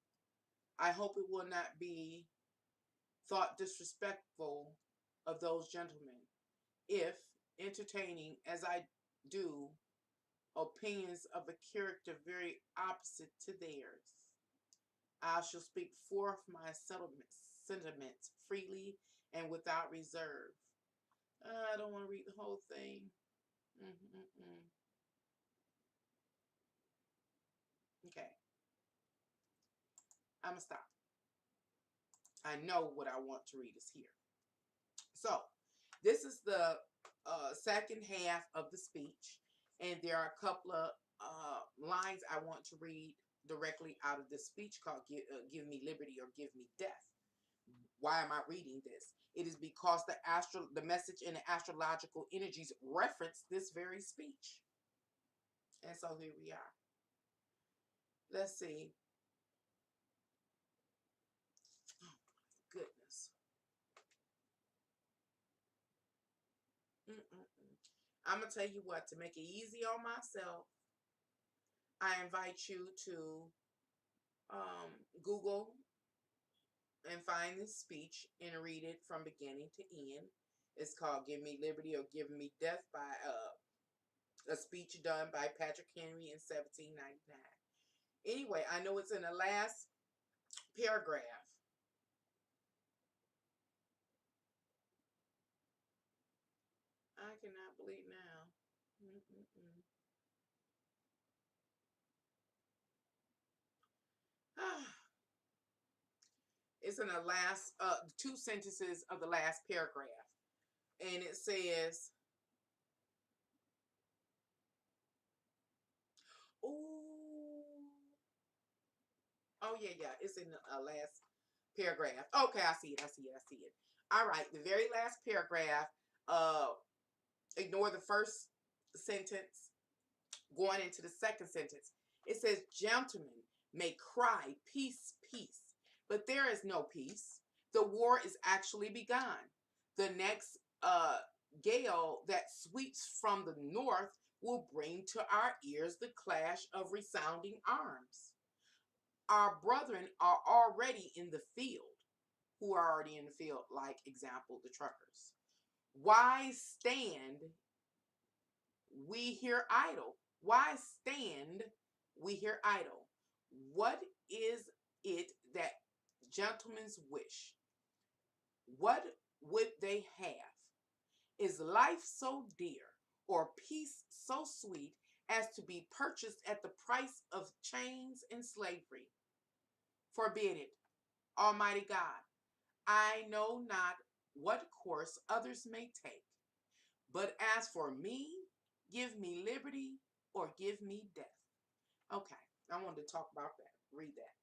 I hope it will not be thought disrespectful of those gentlemen if, entertaining as I do opinions of a character very opposite to theirs, I shall speak forth my sentiments freely and without reserve." I don't want to read the whole thing. Okay. I'm going to stop. I know what I want to read is here. So, this is the second half of the speech, and there are a couple of lines I want to read directly out of this speech called "Give Me Liberty or Give Me Death." Why am I reading this? It is because the message in the astrological energies reference this very speech. And so here we are. Let's see. Oh my goodness. I'm going to tell you what, to make it easy on myself, I invite you to Google and find this speech and read it from beginning to end. It's called Give Me Liberty or Give Me Death by a speech done by Patrick Henry in 1799. Anyway, I know it's in the last paragraph. I cannot believe now. It's in the last two sentences of the last paragraph. And it says, oh yeah, it's in the last paragraph. Okay, I see it. All right, the very last paragraph, ignore the first sentence, going into the second sentence. It says, gentlemen may cry, peace, peace, but there is no peace. The war is actually begun. The next gale that sweeps from the north will bring to our ears the clash of resounding arms. Our brethren are already in the field. Who are already in the field? Like example, the truckers. Why stand we here idle? Why stand we here idle? What is it that gentlemen's wish? What would they have? Is life so dear, or peace so sweet, as to be purchased at the price of chains and slavery? Forbid it, Almighty God. I know not what course others may take, but as for me, give me liberty or give me death. Okay, I wanted to talk about that. Read that.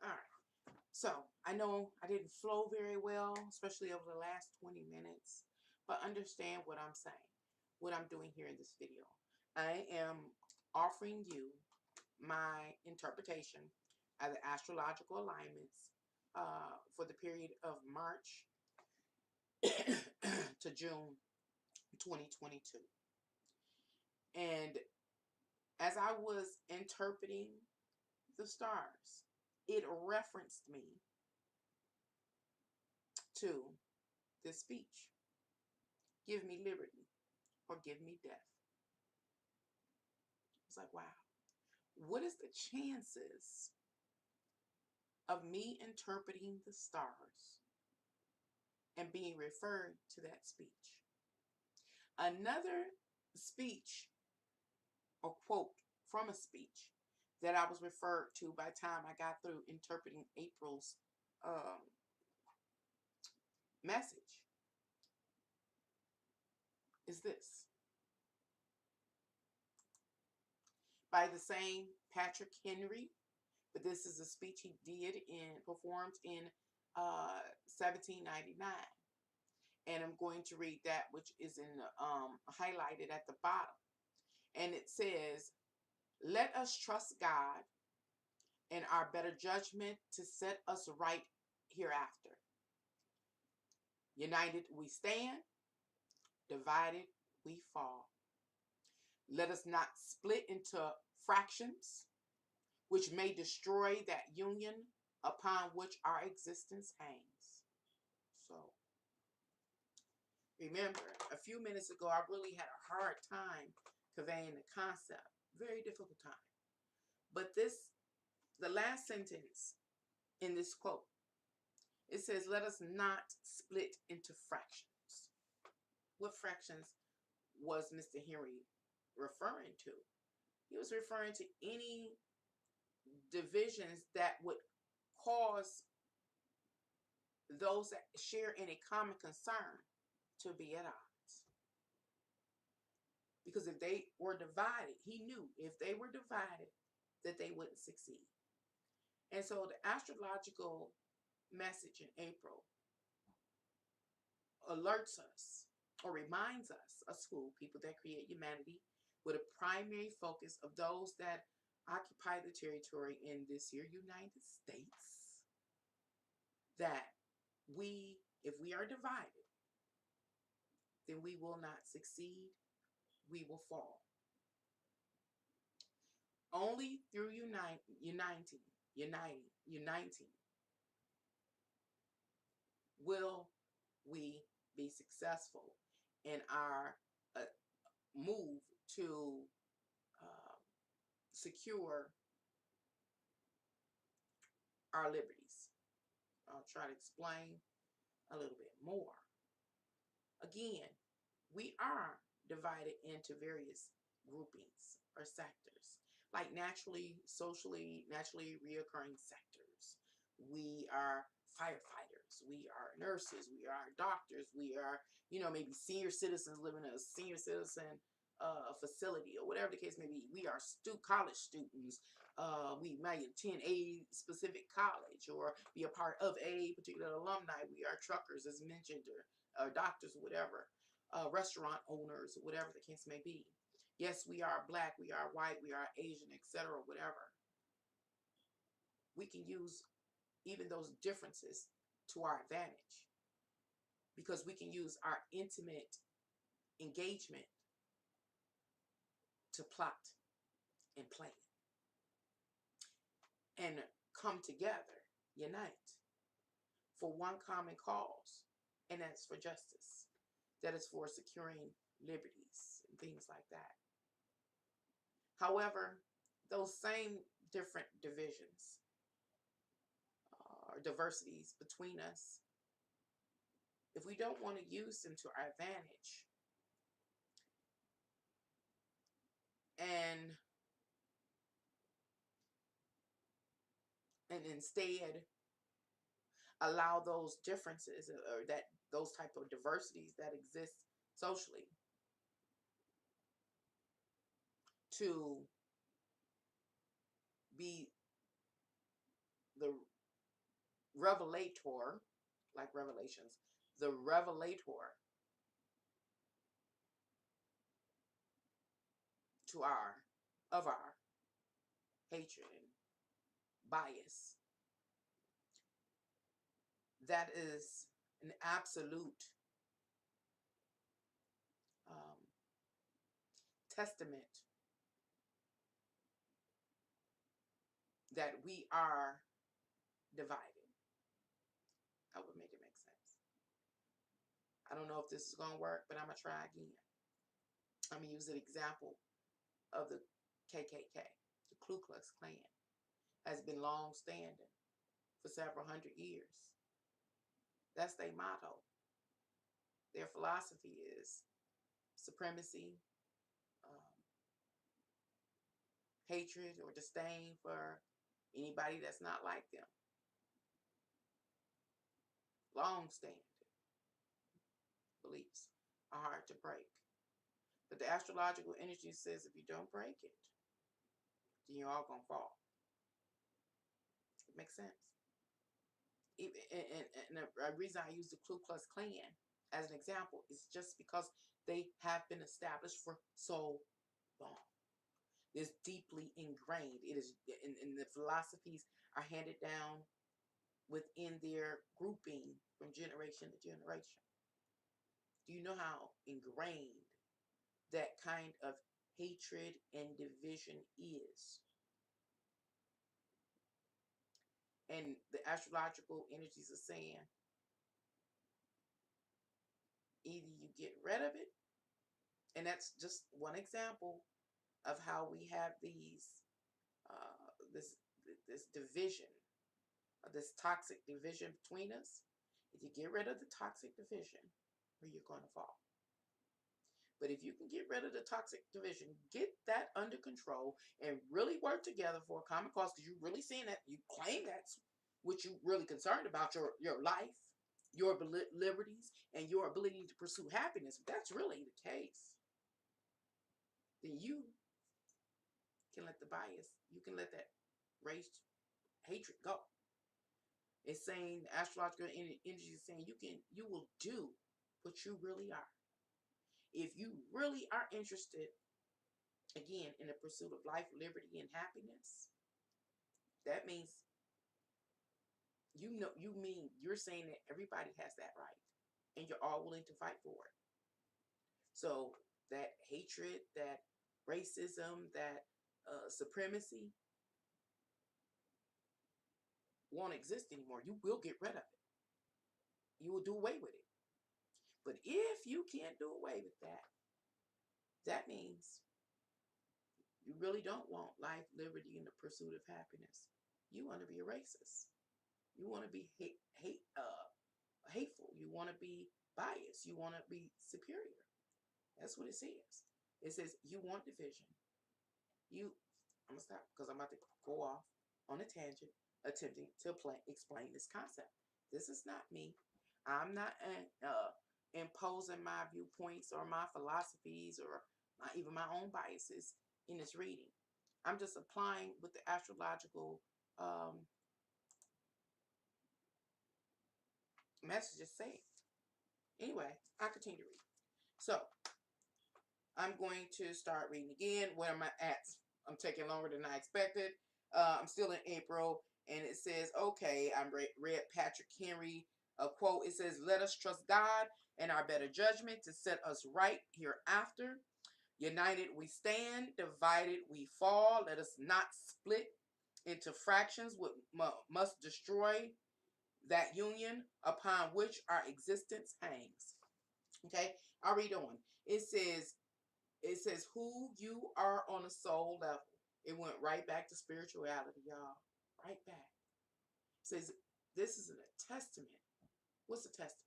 All right. So I know I didn't flow very well, especially over the last 20 minutes, but understand what I'm saying, what I'm doing here in this video. I am offering you my interpretation of the astrological alignments for the period of March to June 2022. And as I was interpreting the stars, it referenced me to this speech. Give me liberty or give me death. It's like, wow, what is the chances of me interpreting the stars and being referred to that speech? Another speech or quote from a speech that I was referred to by the time I got through interpreting April's message is this. By the same Patrick Henry, but this is a speech he did and performed in 1799. And I'm going to read that, which is in highlighted at the bottom. And it says, let us trust God and our better judgment to set us right hereafter. United we stand, divided we fall. Let us not split into fractions, which may destroy that union upon which our existence hangs. So, remember, a few minutes ago, I really had a hard time conveying the concept. Very difficult time. But the last sentence in this quote, it says, let us not split into fractions. What fractions was Mr. Henry referring to? He was referring to any divisions that would cause those that share in a common concern to be at odds. Because if they were divided, he knew if they were divided that they wouldn't succeed. And so the astrological message in April alerts us or reminds us who, people that create humanity, with a primary focus of those that occupy the territory in this here United States, that if we are divided, then we will not succeed, we will fall. Only through uniting will we be successful in our move to secure our liberties. I'll try to explain a little bit more. Again, we are divided into various groupings or sectors, like socially, naturally reoccurring sectors. We are firefighters, we are nurses, we are doctors, we are, maybe senior citizens living in a senior citizen facility, or whatever the case may be. We are college students. We might attend a specific college or be a part of a particular alumni. We are truckers, as mentioned, or doctors, or whatever. Restaurant owners, whatever the case may be. Yes, we are black, we are white, we are Asian, etc., whatever. We can use even those differences to our advantage, because we can use our intimate engagement to plot and plan and come together, unite for one common cause, and that's for justice. That is for securing liberties and things like that. However, those same different divisions or diversities between us, if we don't want to use them to our advantage and instead allow those differences or those type of diversities that exist socially to be the revelator, like Revelations, the revelator of our hatred and bias. That is an absolute testament that we are divided. I would make it make sense. I don't know if this is going to work, but I'm going to try again. I'm going to use an example of the KKK. The Ku Klux Klan has been long standing for several hundred years. That's their motto. Their philosophy is supremacy, hatred or disdain for anybody that's not like them. Long standing beliefs are hard to break. But the astrological energy says if you don't break it, then you're all going to fall. It makes sense. And the reason I use the Ku Klux Klan as an example is just because they have been established for so long. It's deeply ingrained. It is, and the philosophies are handed down within their grouping from generation to generation. Do you know how ingrained that kind of hatred and division is? And the astrological energies are saying either you get rid of it, and that's just one example of how we have these this division, this toxic division between us. If you get rid of the toxic division, where you're going to fall. But if you can get rid of the toxic division, get that under control, and really work together for a common cause, because you're really seeing that, you claim that's what you're really concerned about, your life, your liberties, and your ability to pursue happiness. If that's really the case, then you can let the bias, you can let that race hatred go. It's saying, astrological energy is saying you will do what you really are. If you really are interested, again, in the pursuit of life, liberty, and happiness, that means you're saying that everybody has that right, and you're all willing to fight for it. So that hatred, that racism, that supremacy won't exist anymore. You will get rid of it. You will do away with it. But if you can't do away with that, that means you really don't want life, liberty, and the pursuit of happiness. You want to be a racist. You want to be hateful. You want to be biased. You want to be superior. That's what it says. It says you want division. I'm going to stop because I'm about to go off on a tangent attempting to explain this concept. This is not me. I'm not imposing my viewpoints or my philosophies or even my own biases in this reading. I'm just applying what the astrological messages say. Anyway, I continue to read. So, I'm going to start reading again. Where am I at? I'm taking longer than I expected. I'm still in April, and it says, okay, I read Patrick Henry a quote. It says, let us trust God and our better judgment to set us right hereafter. United we stand, divided we fall. Let us not split into fractions, which must destroy that union upon which our existence hangs. Okay, I'll read on. It says who you are on a soul level. It went right back to spirituality, y'all. Right back. It says this is a testament. What's a testament?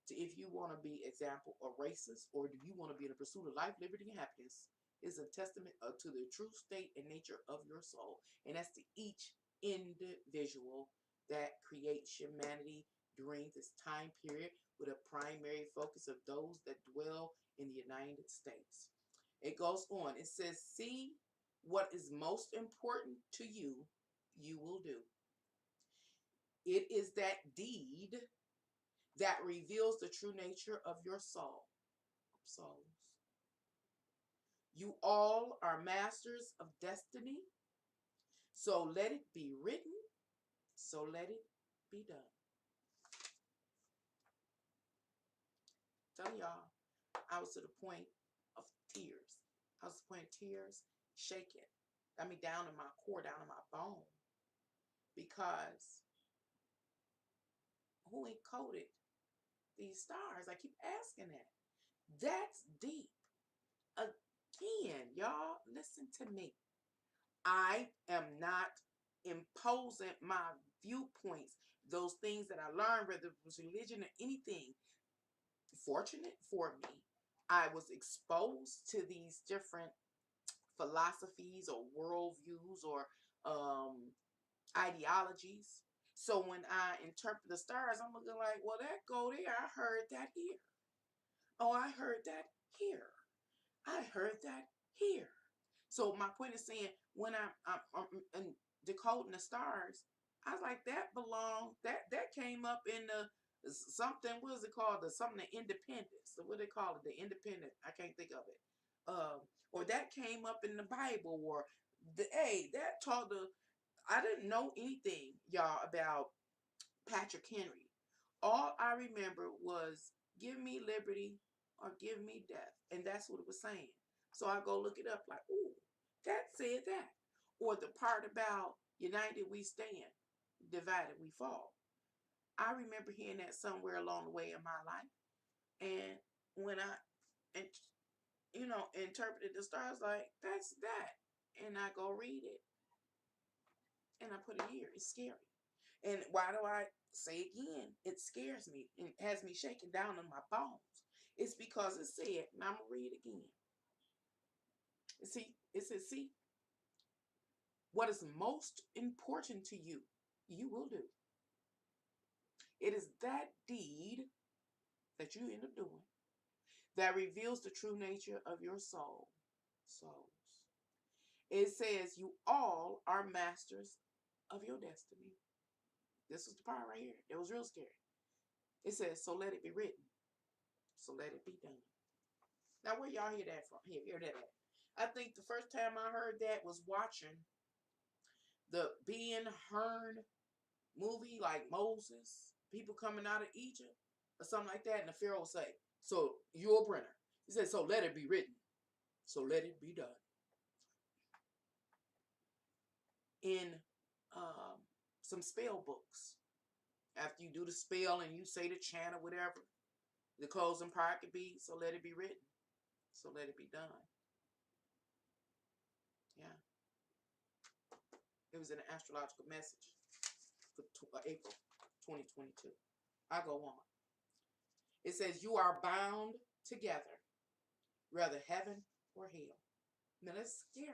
To if you want to be example a racist, or do you want to be in the pursuit of life, liberty, and happiness, is a testament to the true state and nature of your soul. And that's to each individual that creates humanity during this time period, with a primary focus of those that dwell in the United States. It goes on. It says, see what is most important to you, you will do. It is that deed that reveals the true nature of your souls. You all are masters of destiny, so let it be written, so let it be done. Tell y'all, I was to the point of tears. I was to the point of tears, shaking. I mean, down in my core, down in my bone. Because who encoded these stars? I keep asking that. That's deep. Again, y'all, listen to me. I am not imposing my viewpoints, those things that I learned, whether it was religion or anything. Fortunate for me, I was exposed to these different philosophies or worldviews or ideologies. So when I interpret the stars, I'm looking like, well, that go there. I heard that here. Oh, I heard that here. I heard that here. So my point is saying, when I'm decoding the stars, I was like, that belonged, that came up in the something, what is it called? The independence. So what they call it? The independent. I can't think of it. Or that came up in the Bible, or that taught I didn't know anything, y'all, about Patrick Henry. All I remember was give me liberty or give me death. And that's what it was saying. So I go look it up like, ooh, that said that. Or the part about united we stand, divided we fall. I remember hearing that somewhere along the way in my life. And when I, interpreted the stars, like, that's that. And I go read it. And I put it here. It's scary. And why do I say again? It scares me and has me shaking down in my bones. It's because it said, and I'm going to read it again. It says, see, what is most important to you, you will do. It is that deed that you end up doing that reveals the true nature of your souls. It says you all are masters of your destiny. This is the part right here. It was real scary. It says, so let it be written. So let it be done. Now, where y'all hear that from? Hear that at? I think the first time I heard that was watching the Ben Hur movie, like Moses, people coming out of Egypt, or something like that, and the Pharaoh will say, so you're a printer. He said, so let it be written. So let it be done. In some spell books, after you do the spell and you say the chant or whatever, The closing part could be, so let it be written. So let it be done. Yeah. It was an astrological message for April 2022. I go on. It says, you are bound together, whether heaven or hell. Now that's scary.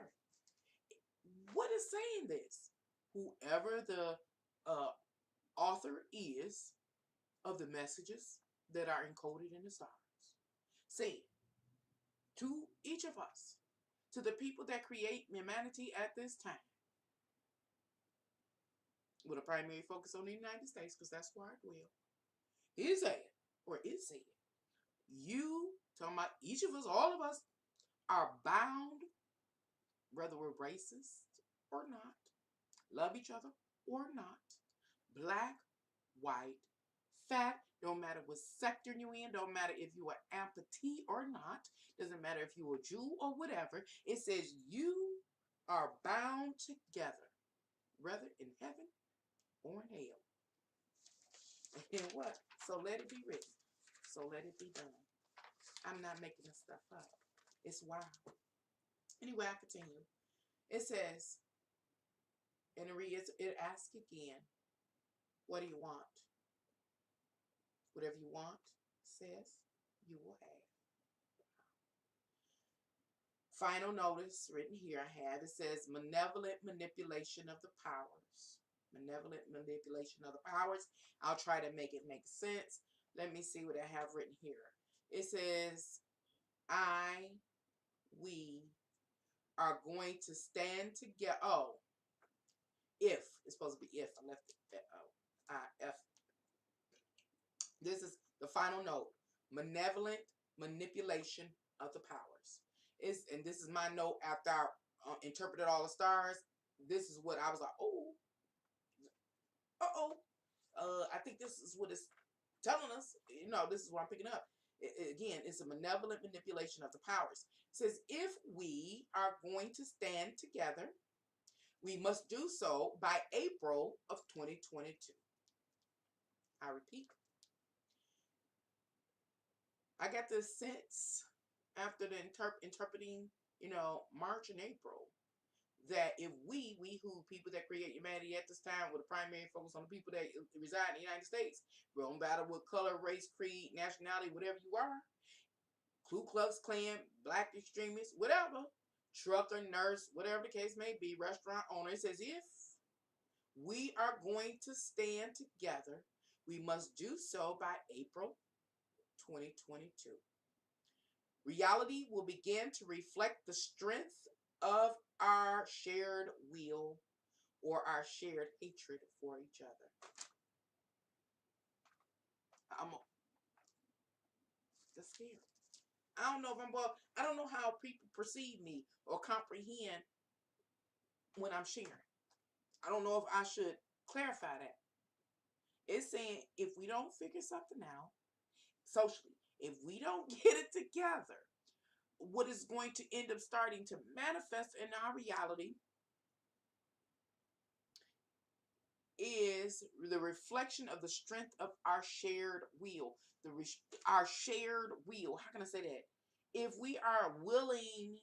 What is saying this? Whoever the author is of the messages that are encoded in the stars, say to each of us, to the people that create humanity at this time, with a primary focus on the United States, because that's where I dwell, is said, or is said, you, talking about each of us, all of us, are bound, whether we're racist or not, love each other or not, black, white, fat, don't matter what sector you're in, don't matter if you're an amputee or not, doesn't matter if you're a Jew or whatever. It says you are bound together, whether in heaven or in hell. And what? So let it be written. So let it be done. I'm not making this stuff up. It's wild. Anyway, I continue. It says, and it asks again, what do you want? Whatever you want, says, you will have. Final notice written here I have. It says, malevolent manipulation of the powers. Malevolent manipulation of the powers. I'll try to make it make sense. Let me see what I have written here. It says, we are going to stand together. Oh, if. It's supposed to be if. I left it. If. This is the final note. Malevolent manipulation of the powers. And this is my note after I interpreted all the stars. This is what I was like, oh, I think this is what it's telling us. You know, this is what I'm picking up. Again, it's a malevolent manipulation of the powers. It says, if we are going to stand together, we must do so by April of 2022. I repeat. I got this sense after the interpreting, March and April, that if we who people that create humanity at this time with a primary focus on the people that reside in the United States, we don't matter what color, race, creed, nationality, whatever you are, Ku Klux Klan, black extremists, whatever, trucker, nurse, whatever the case may be, restaurant owner, it says if we are going to stand together, we must do so by April 2022. Reality will begin to reflect the strength of our shared will or our shared hatred for each other. That's scary. I don't know if I don't know how people perceive me or comprehend when I'm sharing. I don't know if I should clarify that. It's saying if we don't figure something out socially, if we don't get it together, what is going to end up starting to manifest in our reality is the reflection of the strength of our shared will. Our shared will. How can I say that? If we are willing,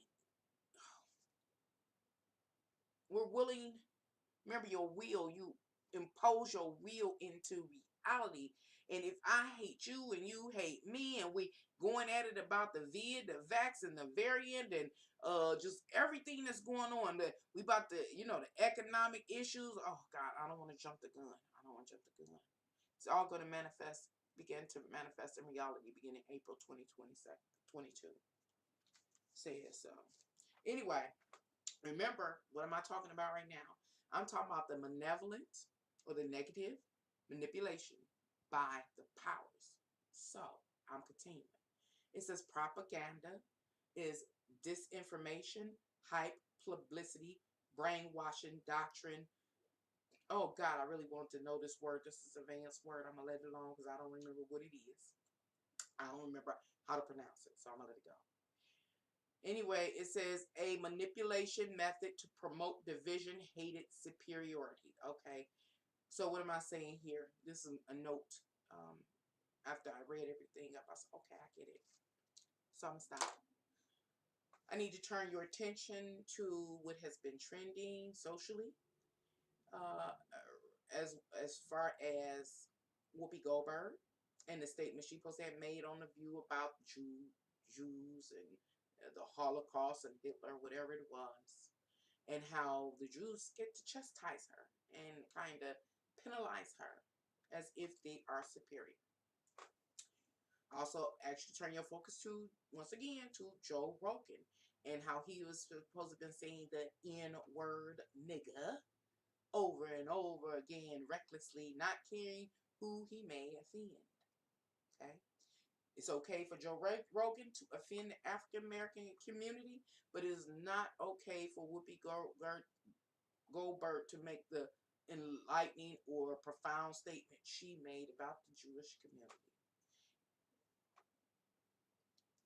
we're willing. Remember your will. You impose your will into reality. And if I hate you and you hate me, and we going at it about the the vax, and the variant, and just everything that's going on, that we about the the economic issues. Oh God, I don't want to jump the gun. I don't want to jump the gun. It's all going to begin to manifest in reality beginning April 2022. Says so. Anyway, remember, what am I talking about right now? I'm talking about the malevolent or the negative manipulation by the powers. So, I'm continuing. It says propaganda is disinformation, hype, publicity, brainwashing, doctrine. Oh, God, I really want to know this word. This is an advanced word. I'm going to let it alone because I don't remember what it is. I don't remember how to pronounce it, so I'm going to let it go. Anyway, it says a manipulation method to promote division, hated superiority. Okay, so what am I saying here? This is a note after I read everything up, I said, okay, I get it. So I'm stopped. I need to turn your attention to what has been trending socially, uh, as far as Whoopi Goldberg and the statement she supposed to have made on The View about Jews and the Holocaust and Hitler, whatever it was, and how the Jews get to chastise her and kind of penalize her as if they are superior. Also, actually turn your focus to, once again, to Joe Rogan and how he was supposed to have been saying the N-word nigga over and over again, recklessly, not caring who he may offend. Okay? It's okay for Joe Rogan to offend the African American community, but it is not okay for Whoopi Goldberg to make the enlightening or profound statement she made about the Jewish community.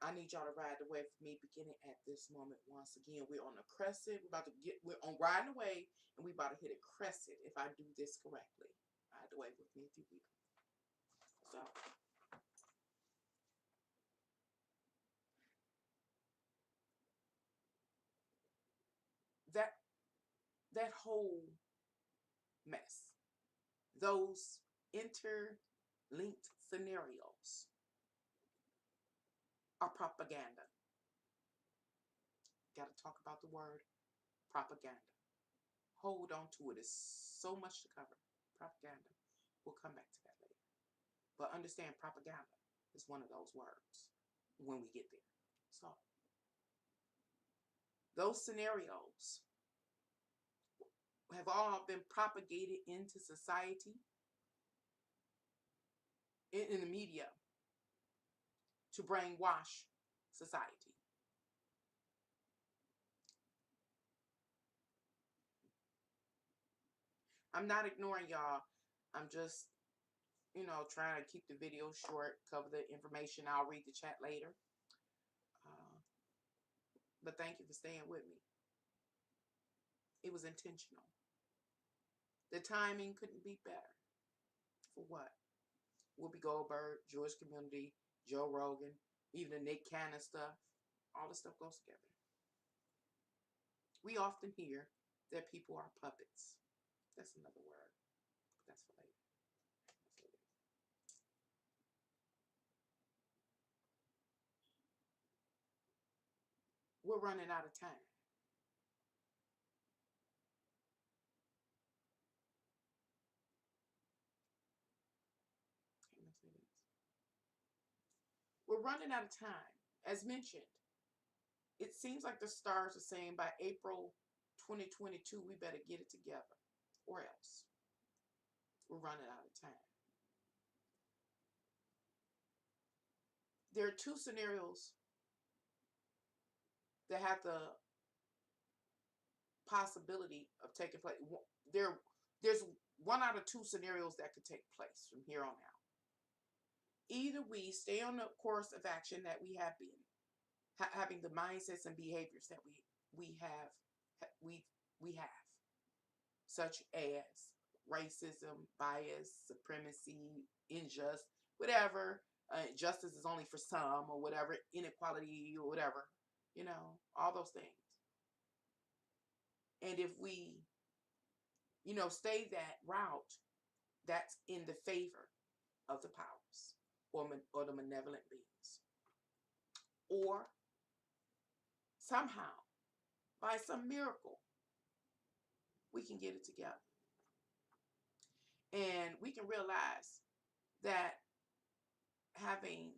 I need y'all to ride the wave with me beginning at this moment. Once again, we're on a crescent. We're on riding the wave, and we're about to hit a crescent if I do this correctly. Ride the wave with me if you will. So, that whole mess, those interlinked scenarios are propaganda. Got to talk about the word propaganda. Hold on to it. It's so much to cover. Propaganda. We'll come back to that later. But understand, propaganda is one of those words when we get there. So, those scenarios have all been propagated into society, in the media, to brainwash society. I'm not ignoring y'all. I'm just, trying to keep the video short, cover the information. I'll read the chat later. But thank you for staying with me. It was intentional. The timing couldn't be better. For what? Whoopi Goldberg, Jewish community, Joe Rogan, even the Nick Cannon stuff. All the stuff goes together. We often hear that people are puppets. That's another word. But that's for later. We're running out of time. Okay, let's say this. We're running out of time. As mentioned, it seems like the stars are saying by April 2022, we better get it together, or else we're running out of time. There are two scenarios that have the possibility of taking place. There's one out of two scenarios that could take place from here on out. Either we stay on the course of action that we have been, having the mindsets and behaviors that we have, such as racism, bias, supremacy, unjust, whatever. Justice is only for some, or whatever, inequality, or whatever, all those things. And if we, stay that route, that's in the favor of the powers or the malevolent beings. Or somehow, by some miracle, we can get it together. And we can realize that having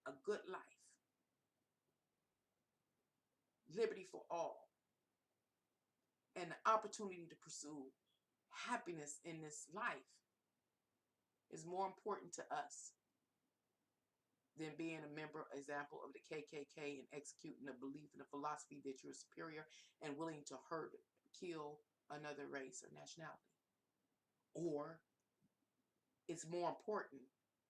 a good life, liberty for all, and the opportunity to pursue happiness in this life is more important to us than being a member, example, of the KKK and executing the belief in the philosophy that you're superior and willing to hurt, kill another race or nationality. Or it's more important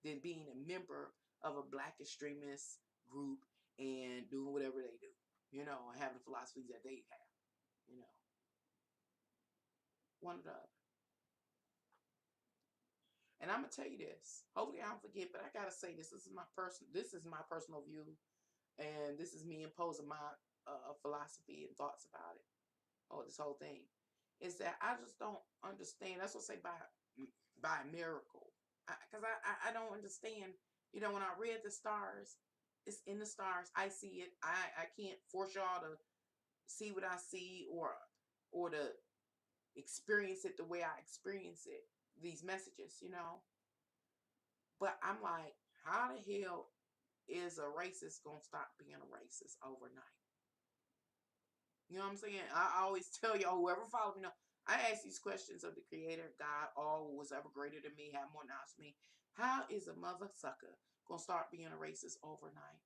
than being a member of a black extremist group and doing whatever they do, and having the philosophies that they have, one or the other. And I'm gonna tell you this. Hopefully I don't forget, but I gotta say this. This is my personal view, and this is me imposing my philosophy and thoughts about it. Oh, this whole thing is that I just don't understand. That's what I say by a miracle, because I don't understand. You know, when I read the stars, it's in the stars. I see it. I can't force y'all to see what I see or to experience it the way I experience it. These messages, you know. But I'm like, how the hell is a racist gonna stop being a racist overnight? You know what I'm saying? I always tell y'all, whoever follow me know, I ask these questions of the Creator, God, all who was ever greater than me, have more knowledge than me. How is a mother sucker gonna start being a racist overnight?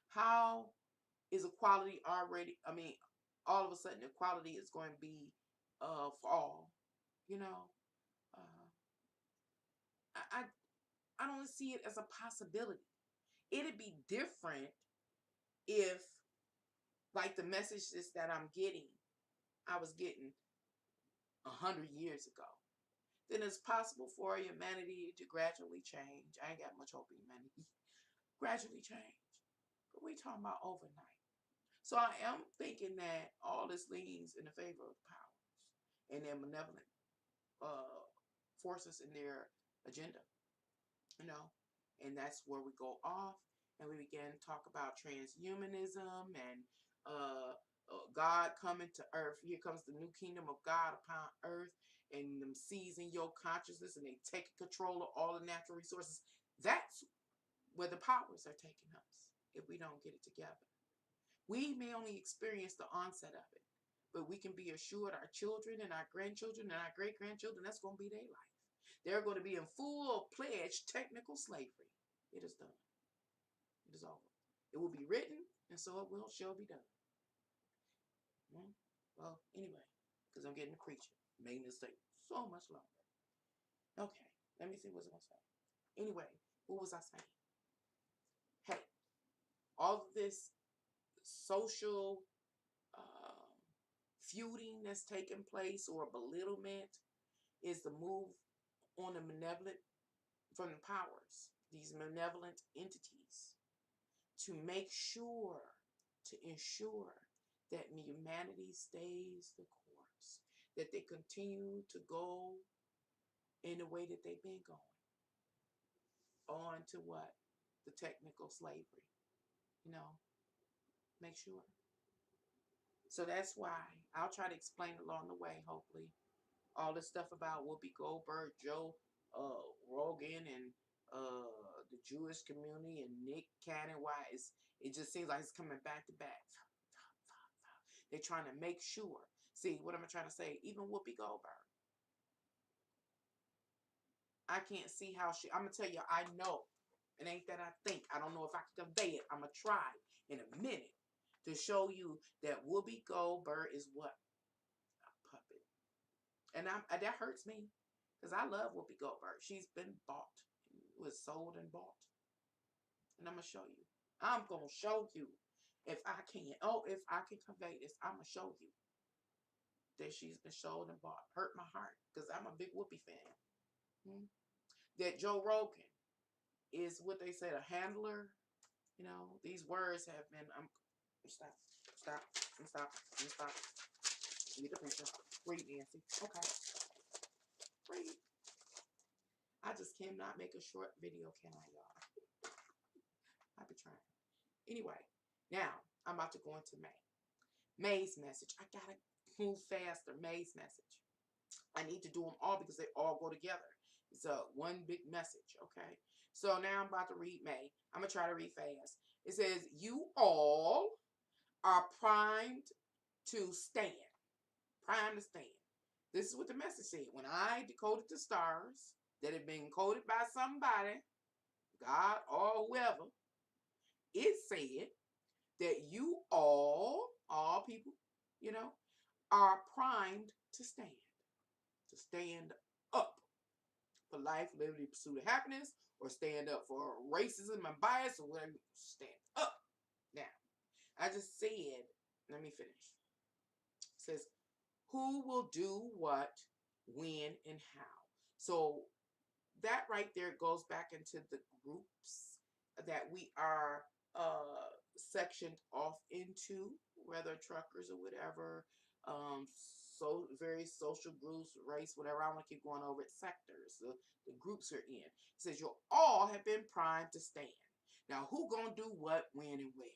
How is equality already? I mean, all of a sudden, equality is going to be for all. You know, uh, I I don't see it as a possibility. It'd be different if, like the messages that I'm getting, I was getting 100 years ago. Then it's possible for humanity to gradually change. I ain't got much hope in humanity. Gradually change. But we talking about overnight. So I am thinking that all this leans in the favor of the powers and their malevolent uh, forces in their agenda, you know, and that's where we go off and we begin to talk about transhumanism and God coming to earth. Here comes the new kingdom of God upon earth, and them seizing your consciousness and they taking control of all the natural resources. That's where the powers are taking us if we don't get it together. We may only experience the onset of it, but we can be assured our children and our grandchildren and our great-grandchildren, that's going to be their life. They're going to be in full-pledged technical slavery. It is done. It is over. It will be written, and so it shall be done. Well, anyway, because I'm getting to preaching, making this take so much longer. Okay, let me see what I was going to say. Anyway, what was I saying? Hey, all of this social feuding that's taking place or belittlement is the move on the malevolent from the powers, these malevolent entities, to make sure, to ensure that humanity stays the course, that they continue to go in the way that they've been going, on to what? The technical slavery, you know, make sure. So that's why I'll try to explain along the way, hopefully. All this stuff about Whoopi Goldberg, Joe Rogan, and the Jewish community, and Nick Cannon. Why it just seems like it's coming back to back. They're trying to make sure. See, what am I trying to say? Even Whoopi Goldberg. I can't see how I'm going to tell you, I know. It ain't that I think. I don't know if I can convey it. I'm going to try in a minute to show you that Whoopi Goldberg is what? A puppet. And that hurts me because I love Whoopi Goldberg. She's been bought. Was sold and bought. And I'm going to show you. I'm going to show you if I can. Oh, if I can convey this, I'm going to show you that she's been sold and bought. Hurt my heart because I'm a big Whoopi fan. That Joe Rogan is what they said, a handler. You know, these words have been, stop. Read the picture. Read, Nancy. Okay. Read. I just cannot make a short video, can I, y'all? I'll be trying. Anyway, now I'm about to go into May. May's message. I gotta move faster. May's message. I need to do them all because they all go together. It's a one big message, okay? So now I'm about to read May. I'm gonna try to read fast. It says, you all are primed to stand. Primed to stand. This is what the message said. When I decoded the stars that had been coded by somebody, God or whoever, it said that you all people, you know, are primed to stand up for life, liberty, pursuit of happiness, or stand up for racism and bias, or whatever. Stand up. Now, I just said, let me finish. It says, who will do what, when, and how? So that right there goes back into the groups that we are sectioned off into, whether truckers or whatever, so various social groups, race, whatever. I want to keep going over it. Sectors, the groups are in. It says you all have been primed to stand. Now, who gonna do what, when, and where?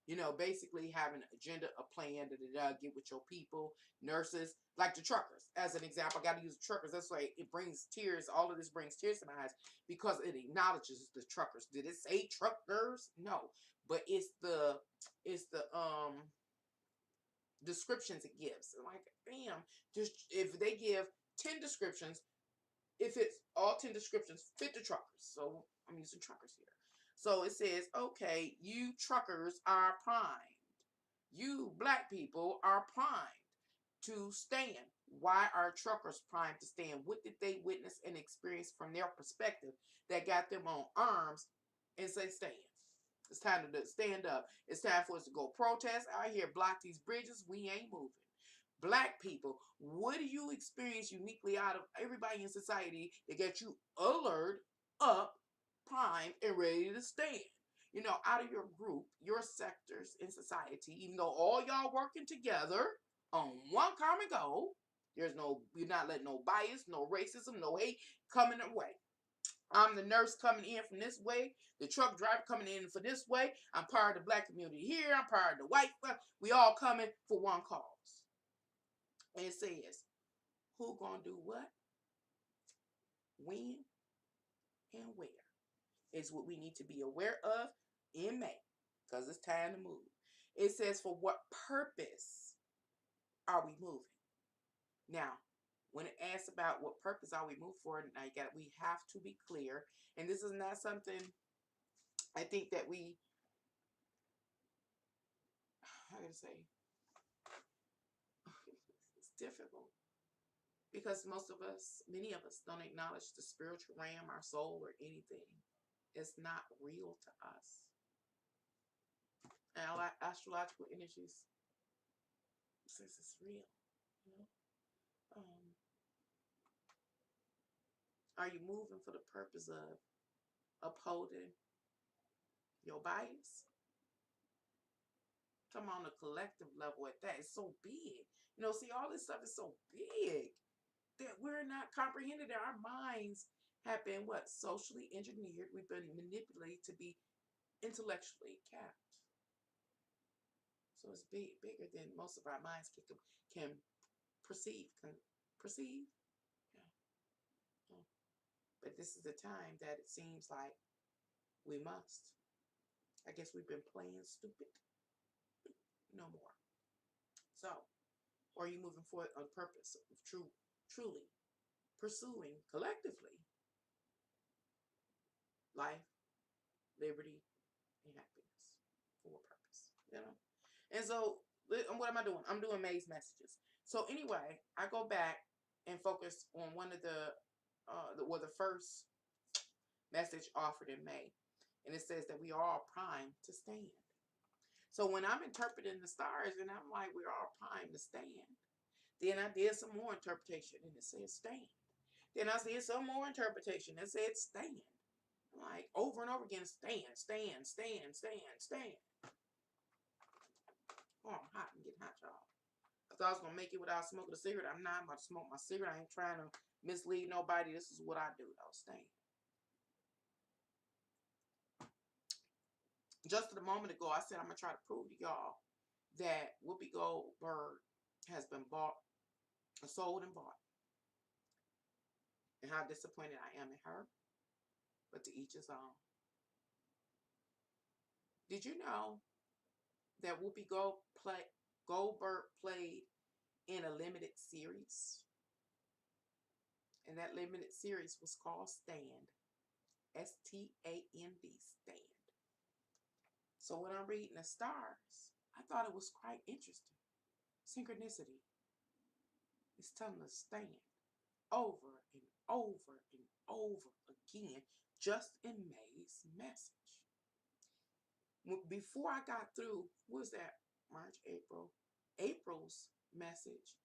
You know, basically having an agenda, a plan, get with your people, nurses, like the truckers. As an example, I got to use the truckers. That's why it brings tears. All of this brings tears to my eyes because it acknowledges the truckers. Did it say truckers? No, but it's the descriptions it gives. Like, bam, just if they give 10 descriptions, if it's all 10 descriptions fit the truckers. So I'm using truckers here. So it says, okay, you truckers are primed. You black people are primed to stand. Why are truckers primed to stand? What did they witness and experience from their perspective that got them on arms and say stand? It's time to stand up. It's time for us to go protest out here, block these bridges. We ain't moving. Black people, what do you experience uniquely out of everybody in society that gets you alert, up, primed, and ready to stand? You know, out of your group, your sectors in society, even though all y'all working together on one common goal, you're not letting no bias, no racism, no hate coming away. I'm the nurse coming in from this way, the truck driver coming in for this way. I'm part of the black community here. I'm part of the white. We all coming for one cause. And it says, who gonna do what, when, and where is what we need to be aware of in May, because it's time to move. It says, for what purpose are we moving? Now, when it asks about what purpose are we moving for, we have to be clear. And this is not something I think that we, how can I say, it's difficult because many of us don't acknowledge the spiritual realm, our soul, or anything. It's not real to us. And astrological energies says it's real. You know, are you moving for the purpose of upholding your bias? Come on a collective level at that. It's so big. You know, see, all this stuff is so big that we're not comprehending that our minds have been socially engineered. We've been manipulated to be intellectually capped. So it's bigger than most of our minds can perceive. Perceive? Yeah. But this is the time that it seems like we must. I guess we've been playing stupid. No more. So, or are you moving forward on purpose of truly pursuing collectively life, liberty, and happiness for a purpose? You know? And so, what am I doing? I'm doing May's messages. So anyway, I go back and focus on one of the first message offered in May. And it says that we are all primed to stand. So when I'm interpreting the stars and I'm like, we're all primed to stand, then I did some more interpretation and it said stand. Then I did some more interpretation and said stand. I'm like, over and over again, stand, stand, stand, stand, stand. Oh, I'm hot. I'm getting hot, y'all. I thought I was going to make it without smoking a cigarette. I'm not about to smoke my cigarette. I ain't trying to mislead nobody. This is what I do, though. Stand. Just a moment ago, I said I'm going to try to prove to y'all that Whoopi Goldberg has been sold and bought. And how disappointed I am in her. But to each his own. Did you know that Whoopi Goldberg played in a limited series? And that limited series was called Stand. S-T-A-N-D, Stand. So when I'm reading the stars, I thought it was quite interesting. Synchronicity is telling us stand over and over and over again, just in May's message. Before I got through, what was that? March, April. April's message,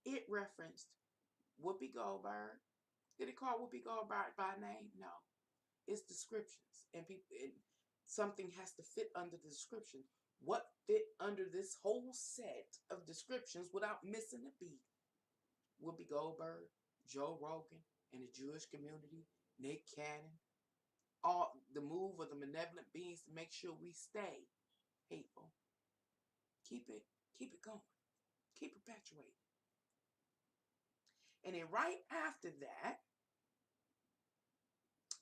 it referenced Whoopi Goldberg. Did it call Whoopi Goldberg by name? No. It's descriptions. And something has to fit under the description. What fit under this whole set of descriptions without missing a beat? Whoopi Goldberg, Joe Rogan, and the Jewish community, Nick Cannon, all the move of the malevolent beings to make sure we stay hateful. Keep it going. Keep perpetuating. And then right after that,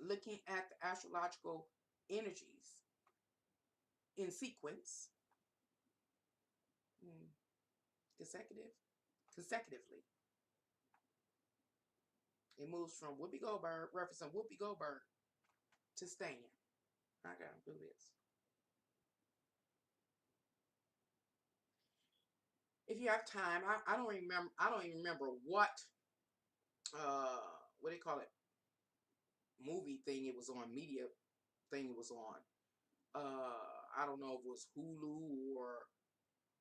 looking at the astrological energies in sequence, consecutively, it moves from Whoopi Goldberg, referencing Whoopi Goldberg, to Stan. I gotta do this. If you have time, I don't even remember what do you call it, movie thing it was on, media thing it was on. I don't know if it was Hulu, or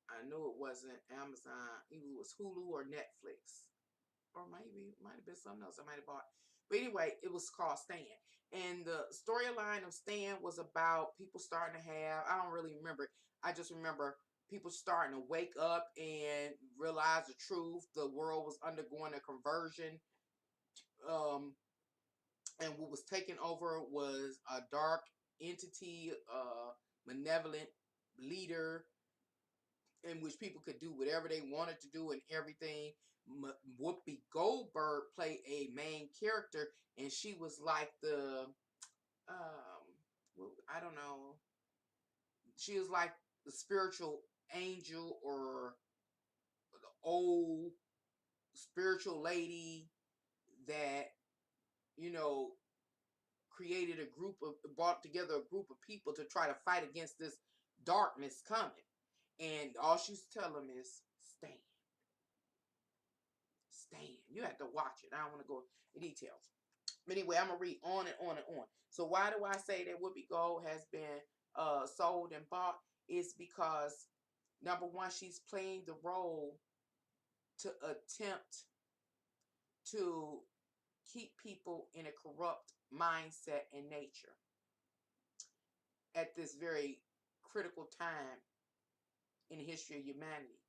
I know it wasn't Amazon. Either it was Hulu or Netflix, or maybe it might have been something else I might have bought. But anyway, it was called Stan. And the storyline of Stan was about people starting to have, I don't really remember. I just remember people starting to wake up and realize the truth. The world was undergoing a conversion. And what was taken over was a dark entity, malevolent leader, in which people could do whatever they wanted to do and everything. Whoopi Goldberg played a main character, and she was like the, I don't know, she was like the spiritual angel, or the old spiritual lady that, you know, created a group of, brought together a group of people to try to fight against this darkness coming. And all she's telling them is stand. Stand. You have to watch it. I don't want to go into details. But anyway, I'm going to read on and on and on. So why do I say that Whoopi Gold has been sold and bought? Is because, number one, she's playing the role to attempt to keep people in a corrupt mindset and nature at this very critical time in the history of humanity.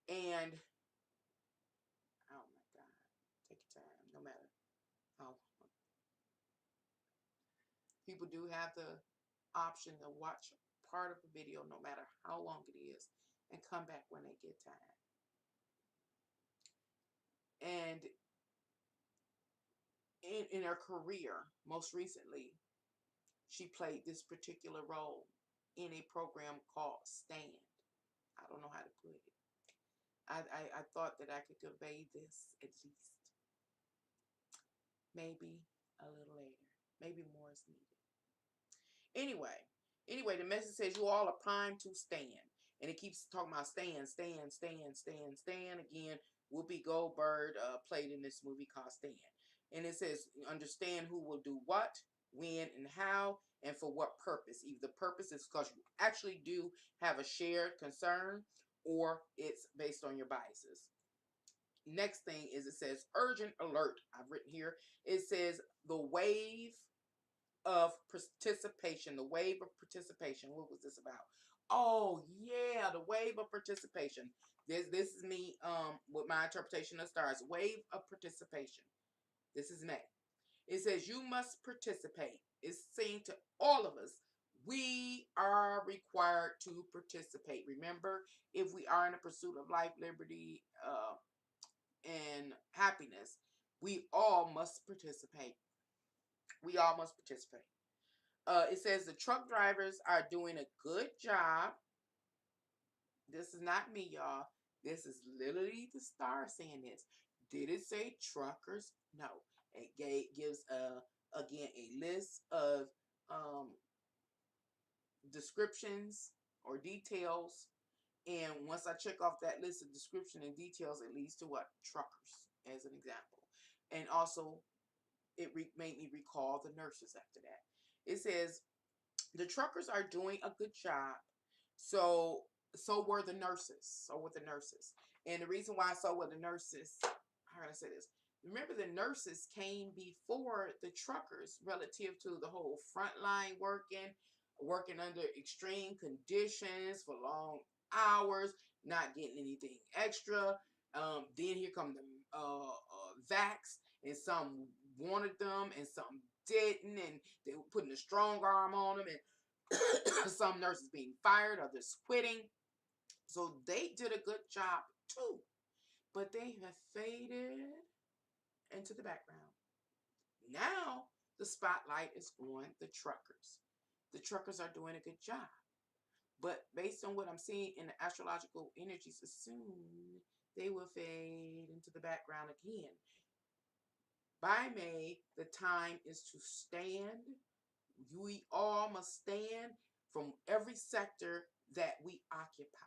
And, oh my God, take your time, no matter how. People do have the option to watch part of the video, no matter how long it is, and come back when they get time. And in her career, most recently, she played this particular role in a program called Stand. I don't know how to put it. I thought that I could convey this at least. Maybe a little later. Maybe more is needed. Anyway, the message says you all are primed to stand. And it keeps talking about stand. Again, Whoopi Goldberg played in this movie called Stand. And it says, understand who will do what, when, and how, and for what purpose. Either the purpose is because you actually do have a shared concern, or it's based on your biases. Next thing is, it says urgent alert. I've written here. It says the wave of participation. The wave of participation. What was this about? Oh yeah, the wave of participation. This is me with my interpretation of stars. Wave of participation. This is May. It says you must participate. It's saying to all of us, we are required to participate. Remember, if we are in a pursuit of life, liberty, and happiness, we all must participate. We all must participate. It says the truck drivers are doing a good job. This is not me, y'all. This is literally the star saying this. Did it say truckers? No. It gives again a list of descriptions or details. And once I check off that list of description and details, it leads to what? Truckers, as an example. And also, it made me recall the nurses after that. It says, the truckers are doing a good job. So were the nurses. So were the nurses. And the reason why so were the nurses, how can I say this? Remember, the nurses came before the truckers relative to the whole frontline working under extreme conditions for long hours, not getting anything extra. Then here come the vax, and some wanted them and some didn't, and they were putting a strong arm on them, and some nurses being fired, others quitting. So they did a good job too, but they have faded into the background. Now the spotlight is on the truckers. The truckers are doing a good job. But based on what I'm seeing in the astrological energies, soon they will fade into the background again. By May, the time is to stand. We all must stand from every sector that we occupy.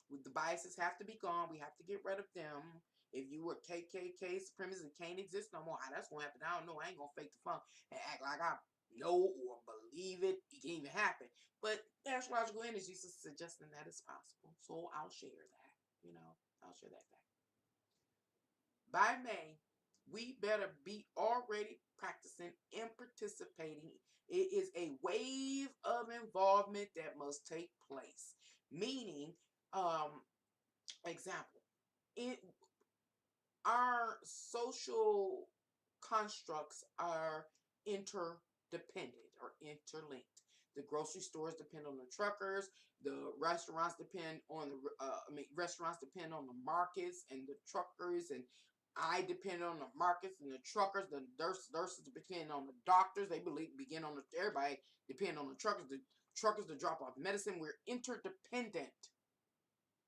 The biases have to be gone. We have to get rid of them. If you were KKK supremacists and can't exist no more, how that's going to happen, I don't know. I ain't going to fake the funk and act like I know or believe it. It can even happen. But astrological energy is suggesting that it's possible. So I'll share that. I'll share that fact. By May, we better be already practicing and participating. It is a wave of involvement that must take place. Meaning, example, our social constructs are interdependent or interlinked. The grocery stores depend on the truckers. The restaurants depend on restaurants depend on the markets and the truckers, and I depend on the markets and the truckers. The nurses depend on the doctors. They begin on everybody depend on the truckers. The truckers to drop off medicine. We're interdependent.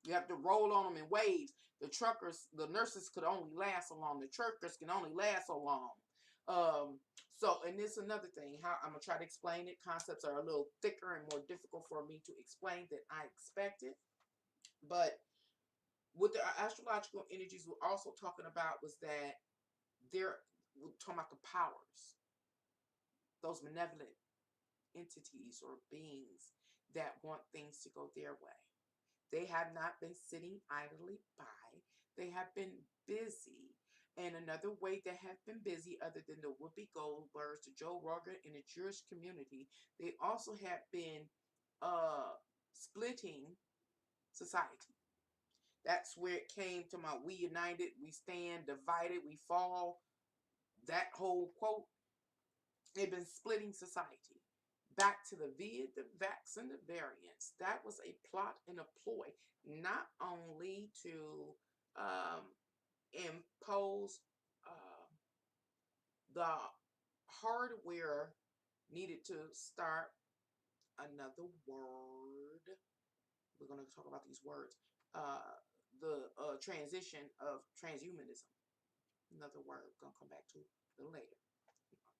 You have to roll on them in waves. The nurses could only last so long. The truckers can only last so long. And this is another thing. How I'm gonna try to explain it. Concepts are a little thicker and more difficult for me to explain than I expected. But what the astrological energies we're also talking about was that we're talking about the powers, those malevolent entities or beings that want things to go their way. They have not been sitting idly by. They have been busy. And another way they have been busy, other than the Whoopi Goldbergs, the Joe Rogan, and the Jewish community, they also have been splitting society. That's where it came to my "we united, we stand, divided, we fall." That whole quote, they've been splitting society. Back to the vid, the vax, and the variants. That was a plot and a ploy, not only to impose the hardware needed to start another word. We're going to talk about these words. The transition of transhumanism. Another word we're going to come back to a little later.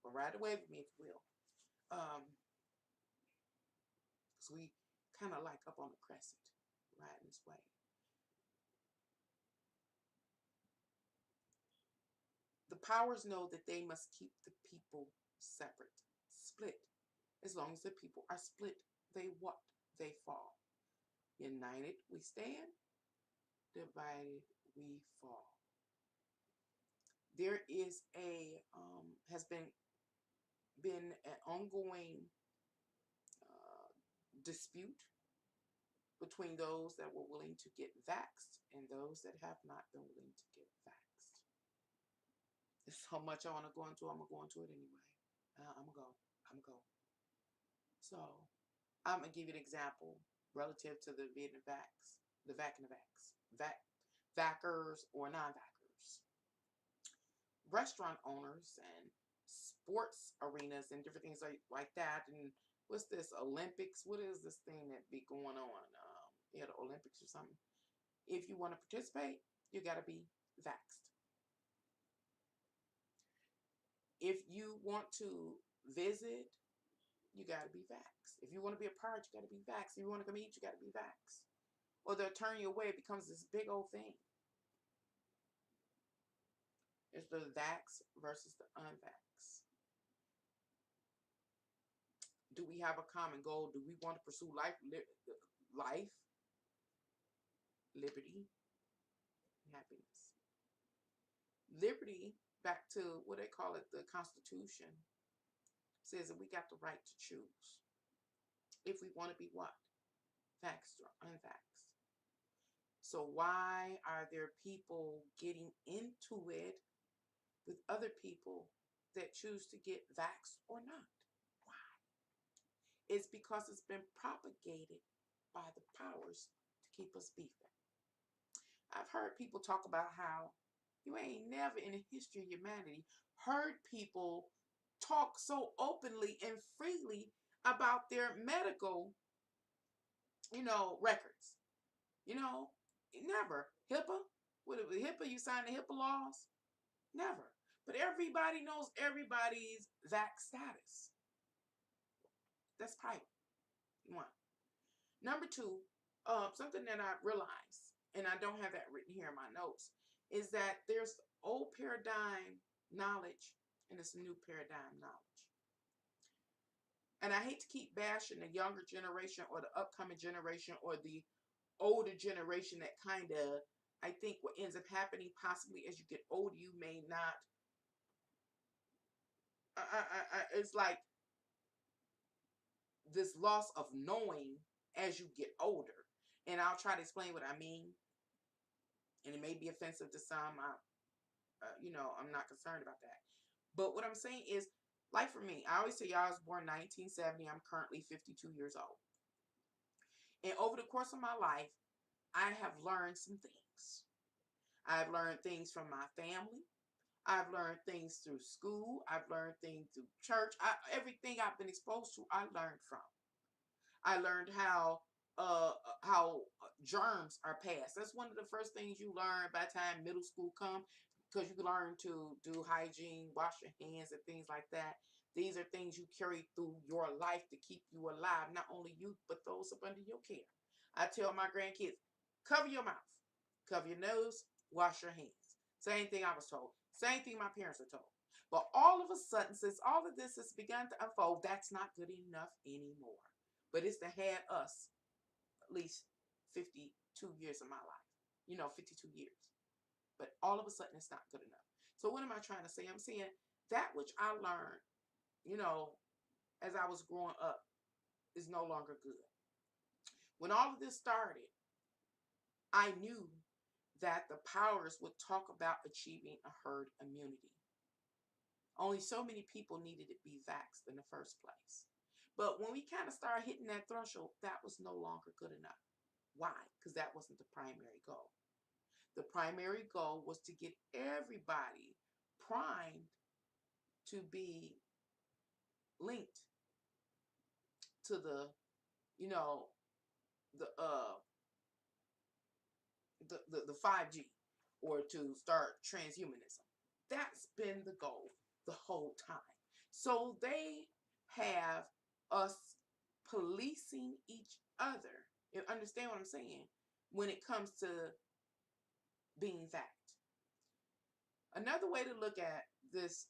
But ride away with me if you will. Because we kind of like up on the crescent, riding this way. The powers know that they must keep the people separate, split. As long as the people are split, they what? They fall. United, we stand. Divided, we fall. There is has been an ongoing dispute between those that were willing to get vaxxed and those that have not been willing to get vaxxed. There's so much I want to go into. I'm going to go into it anyway. I'm going to go. So, I'm going to give you an example relative to the vid and vax, the vac and the vax. Vackers or non-vackers. Restaurant owners and sports arenas and different things like that. And what's this, Olympics? What is this thing that be going on? The Olympics or something. If you want to participate, you got to be vaxxed. If you want to visit, you got to be vaxxed. If you want to be a part, you got to be vaxxed. If you want to come eat, you got to be vaxxed. Or they'll turn you away. It becomes this big old thing. It's the vax versus the unvax. Do we have a common goal? Do we want to pursue life, liberty, happiness. Liberty, back to what they call it, the Constitution, says that we got the right to choose if we want to be what? Vaxxed or unvaxxed. So why are there people getting into it with other people that choose to get vaxxed or not? Why? It's because it's been propagated by the powers to keep us beefing. I've heard people talk about how you ain't never in the history of humanity heard people talk so openly and freely about their medical, records. Never. HIPAA? What HIPAA? You signed the HIPAA laws? Never. But everybody knows everybody's vax status. That's pipe. One. Number two, something that I realized, and I don't have that written here in my notes, is that there's old paradigm knowledge and it's a new paradigm knowledge. And I hate to keep bashing the younger generation or the upcoming generation or the older generation that kind of, I think what ends up happening possibly as you get older, you may not, it's like this loss of knowing as you get older. And I'll try to explain what I mean. And it may be offensive to some. I'm not concerned about that. But what I'm saying is, like for me, I always say I was born 1970. I'm currently 52 years old. And over the course of my life, I have learned some things. I've learned things from my family. I've learned things through school. I've learned things through church. Everything I've been exposed to, I learned from. I learned how germs are passed. That's one of the first things you learn by the time middle school comes, because you learn to do hygiene, wash your hands, and things like that. These are things you carry through your life to keep you alive, not only you, but those up under your care. I tell my grandkids, cover your mouth, cover your nose, wash your hands. Same thing I was told. Same thing my parents were told. But all of a sudden, since all of this has begun to unfold, that's not good enough anymore. But it's to had us at least 52 years of my life. 52 years. But all of a sudden, it's not good enough. So what am I trying to say? I'm saying that which I learned, as I was growing up is no longer good. When all of this started, I knew that the powers would talk about achieving a herd immunity. Only so many people needed to be vaxxed in the first place. But when we kind of started hitting that threshold, that was no longer good enough. Why? Because that wasn't the primary goal. The primary goal was to get everybody primed to be linked to the, the 5G, or to start transhumanism. That's been the goal the whole time. So they have us policing each other. You understand what I'm saying? When it comes to being vaxxed. Another way to look at this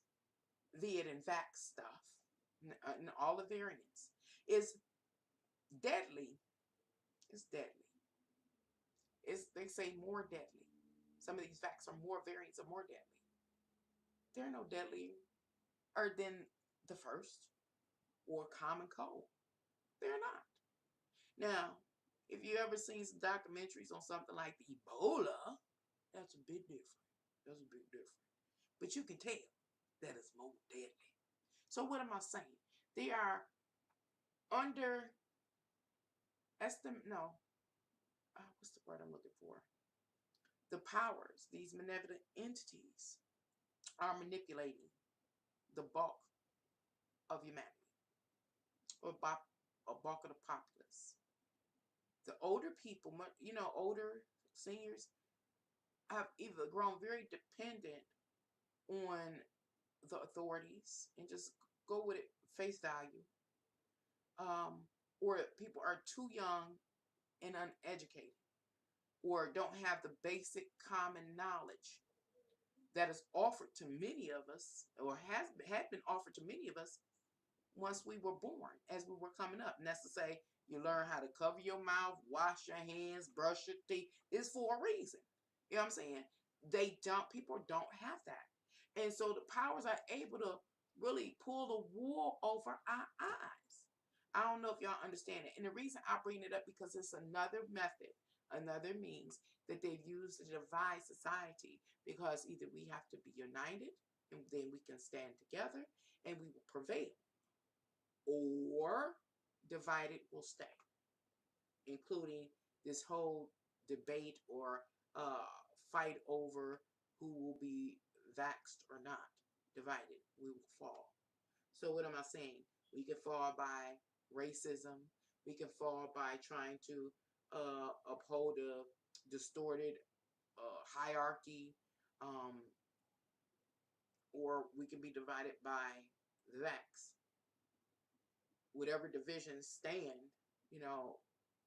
vid and vax stuff, and all the variants, is deadly. It's deadly. They say more deadly. Some of these vax are more variants are more deadly. They're no deadlier than the first or common cold. They're not. Now, if you ever seen some documentaries on something like the Ebola, that's a bit different. That's a bit different. But you can tell that it's more deadly. So what am I saying? They are what's the word I'm looking for? The powers, these malevolent entities, are manipulating the bulk of humanity, or bulk of the populace. The older people, older seniors, have either grown very dependent on the authorities and just go with it face value, or people are too young and uneducated, or don't have the basic common knowledge that is offered to many of us, or had been offered to many of us once we were born, as we were coming up. And that's to say, you learn how to cover your mouth, wash your hands, brush your teeth. It's for a reason. You know what I'm saying? People don't have that. And so the powers are able to really pull the wool over our eyes. I don't know if y'all understand it. And the reason I bring it up because it's another method, another means that they've used to divide society, because either we have to be united and then we can stand together and we will prevail, or divided will stay, including this whole debate or fight over who will be vaxxed or not. Divided, we will fall. So what am I saying? We can fall by racism. We can fall by trying to uphold a distorted hierarchy, um, or we can be divided by the vax. Whatever divisions stand,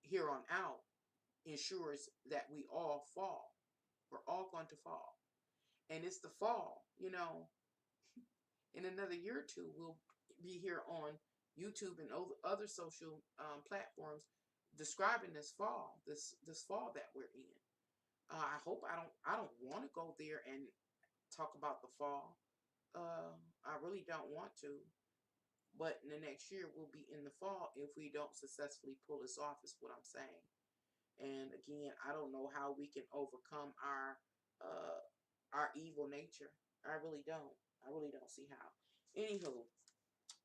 here on out, ensures that we all fall. We're all going to fall. And it's the fall, in another year or two, we'll be here on YouTube and other social platforms describing this fall, this fall that we're in. I hope I don't want to go there and talk about the fall. I really don't want to. But in the next year, we'll be in the fall if we don't successfully pull this off, is what I'm saying. And again, I don't know how we can overcome our evil nature. I really don't. I really don't see how. Anywho,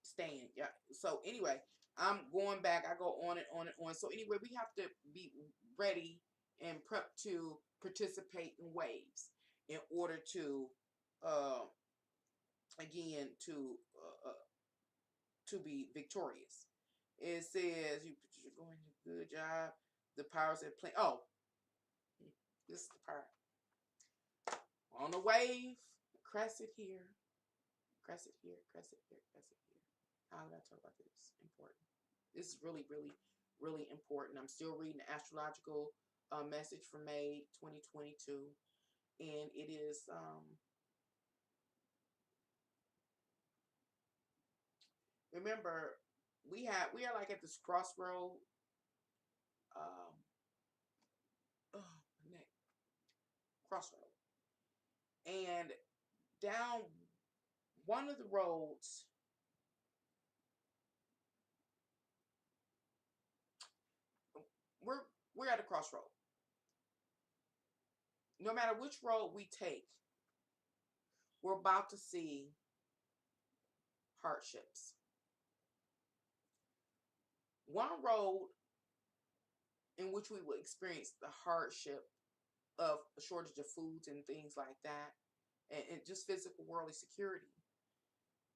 staying. Yeah. So anyway, I'm going back. I go on and on and on. So anyway, we have to be ready and prep to participate in waves in order to, again, to be victorious. It says you're going to good job. The powers that play. Oh, this is the part. On the wave, crest it here, crest it here, crest it here, crest it here. How did I talk about this? Important. This is really, really, really important. I'm still reading the astrological message for May 2022, and it is remember we are like at this crossroad. Um, oh, neck crossroad, and down one of the roads. We're at a crossroad. No matter which road we take, we're about to see hardships. One road in which we will experience the hardship of a shortage of foods and things like that, and just physical worldly security,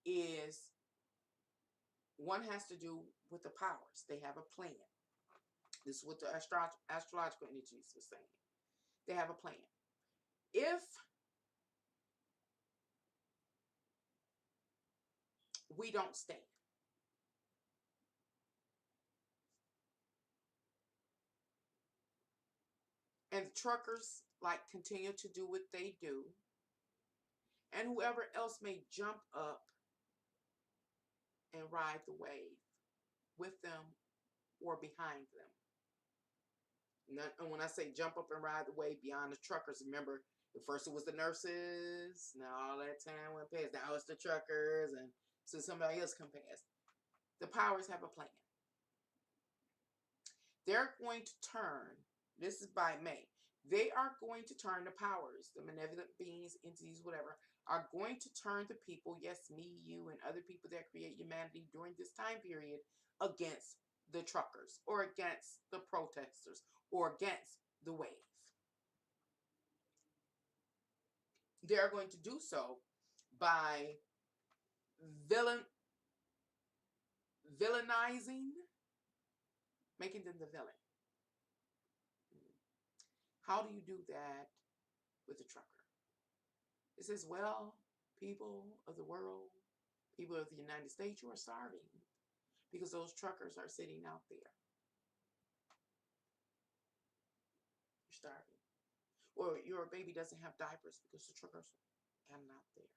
is one has to do with the powers. They have a plan. This is what the astrological energies are saying. They have a plan. If we don't stand, and the truckers continue to do what they do, and whoever else may jump up and ride the wave with them or behind them. And when I say jump up and ride the wave beyond the truckers, remember, at first it was the nurses, now all that time went past, now it's the truckers, and so somebody else come past. The powers have a plan. They're going to turn, this is by May, they are going to turn the powers, the malevolent beings, entities, whatever, are going to turn the people, yes, me, you, and other people that create humanity during this time period, against the truckers, or against the protesters, or against the wave. They're going to do so by villainizing, making them the villain. How do you do that with the trucker? It says, well, people of the world, people of the United States, you are starving because those truckers are sitting out there. You're starving. Or your baby doesn't have diapers because the truckers are not there.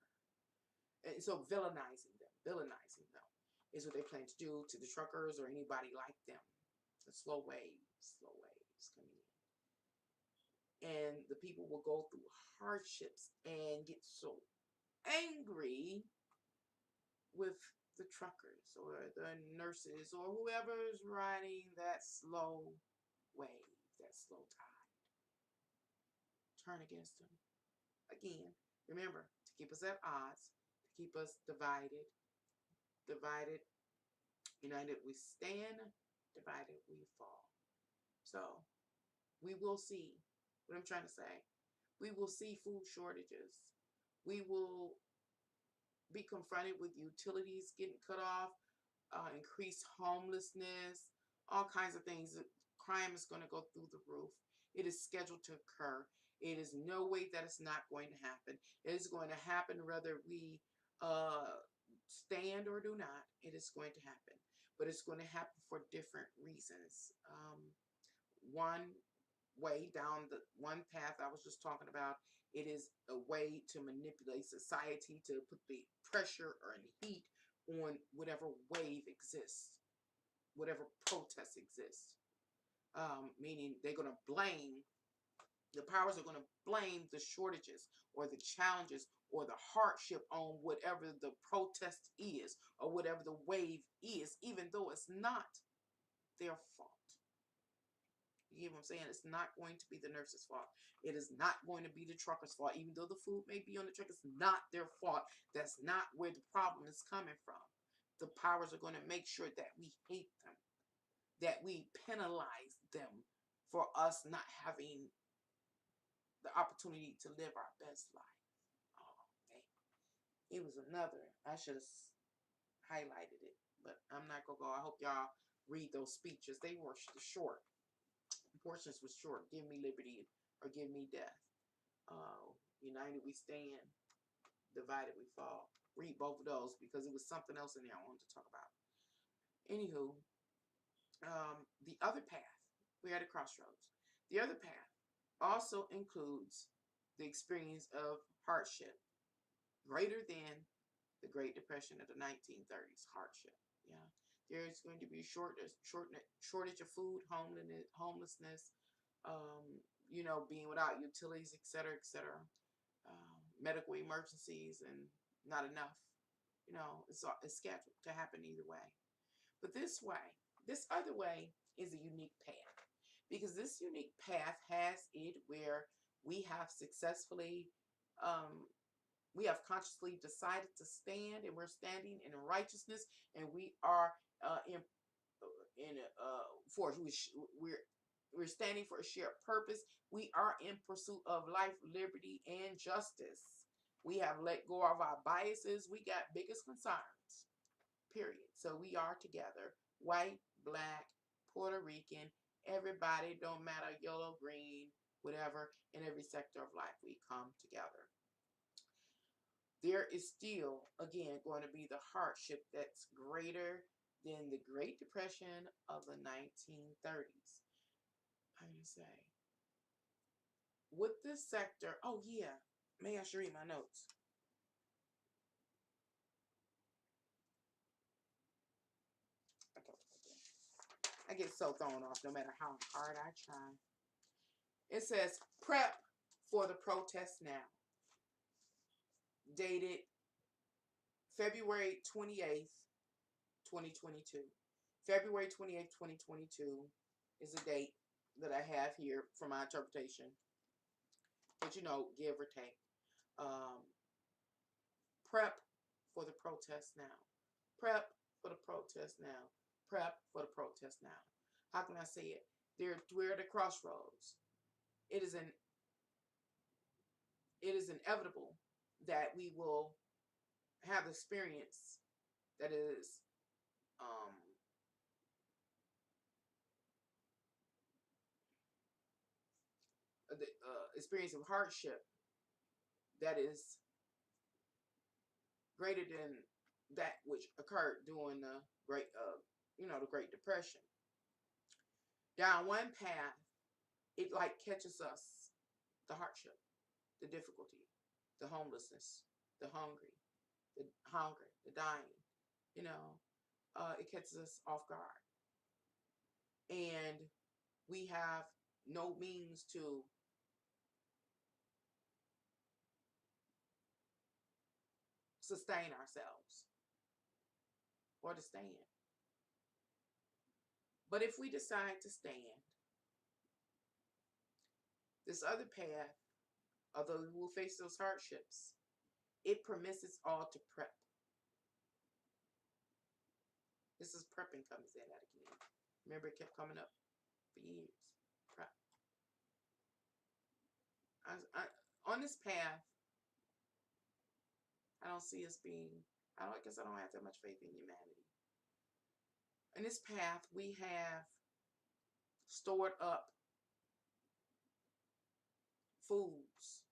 And so villainizing them is what they plan to do to the truckers or anybody like them. The slow waves coming in. And the people will go through hardships and get so angry with the truckers or the nurses or whoever's riding that slow wave, that slow tide. Turn against them. Again, remember, to keep us at odds, to keep us divided, united we stand, divided we fall. So we will see what I'm trying to say. We will see food shortages. We will be confronted with utilities getting cut off, increased homelessness, all kinds of things. Crime is going to go through the roof. It is scheduled to occur. It is no way that it's not going to happen. It is going to happen whether we stand or do not. It is going to happen. But it's going to happen for different reasons. One way down the one path I was just talking about, it is a way to manipulate society to put the pressure or heat on whatever wave exists, whatever protest exists. Meaning they're going to blame, the powers are going to blame the shortages or the challenges or the hardship on whatever the protest is or whatever the wave is, even though it's not their fault. You get what I'm saying? It's not going to be the nurse's fault. It is not going to be the trucker's fault. Even though the food may be on the truck, it's not their fault. That's not where the problem is coming from. The powers are going to make sure that we hate them, that we penalize them for us not having the opportunity to live our best life. Oh, man. It was another. I should have highlighted it, but I'm not going to go. I hope y'all read those speeches. They were short. Portions was short. Give me liberty or give me death. United we stand, divided we fall. Read both of those because it was something else in there I wanted to talk about. Anywho, the other path, we're at a crossroads. The other path also includes the experience of hardship greater than the Great Depression of the 1930s. Hardship. Yeah. There's going to be shortage of food, homelessness, being without utilities, etc., etc. Medical emergencies and not enough. It's scheduled to happen either way. But this other way is a unique path. Because this unique path has it where we have successfully, we have consciously decided to stand, and we're standing in righteousness, and we are we're standing for a shared purpose. We are in pursuit of life, liberty, and justice. We have let go of our biases. We got biggest concerns, period. So we are together, white, black, Puerto Rican, everybody, don't matter, yellow, green, whatever, in every sector of life, we come together. There is still, again, going to be the hardship that's greater than the Great Depression of the 1930s. I'm going to say, with this sector, oh yeah, maybe I should read my notes. I get so thrown off no matter how hard I try. It says, prep for the protest now. Dated February 28th, 2022. February 28th, 2022 is a date that I have here for my interpretation. But give or take. Prep for the protest now. Prep for the protest now. Prep for the protest now. How can I say it? We're at a crossroads. It is inevitable that we will have experience that is the experience of hardship that is greater than that which occurred during the the Great Depression. Down one path, it like catches us, the hardship, the difficulty, the homelessness, the hunger, the dying. It catches us off guard, and we have no means to sustain ourselves or to stand. But if we decide to stand, this other path, although we will face those hardships, it permits us all to prep. This is prepping comes in at a community. Remember, it kept coming up for years. Prep. On this path, I don't see us being, I guess I don't have that much faith in humanity. In this path, we have stored up foods,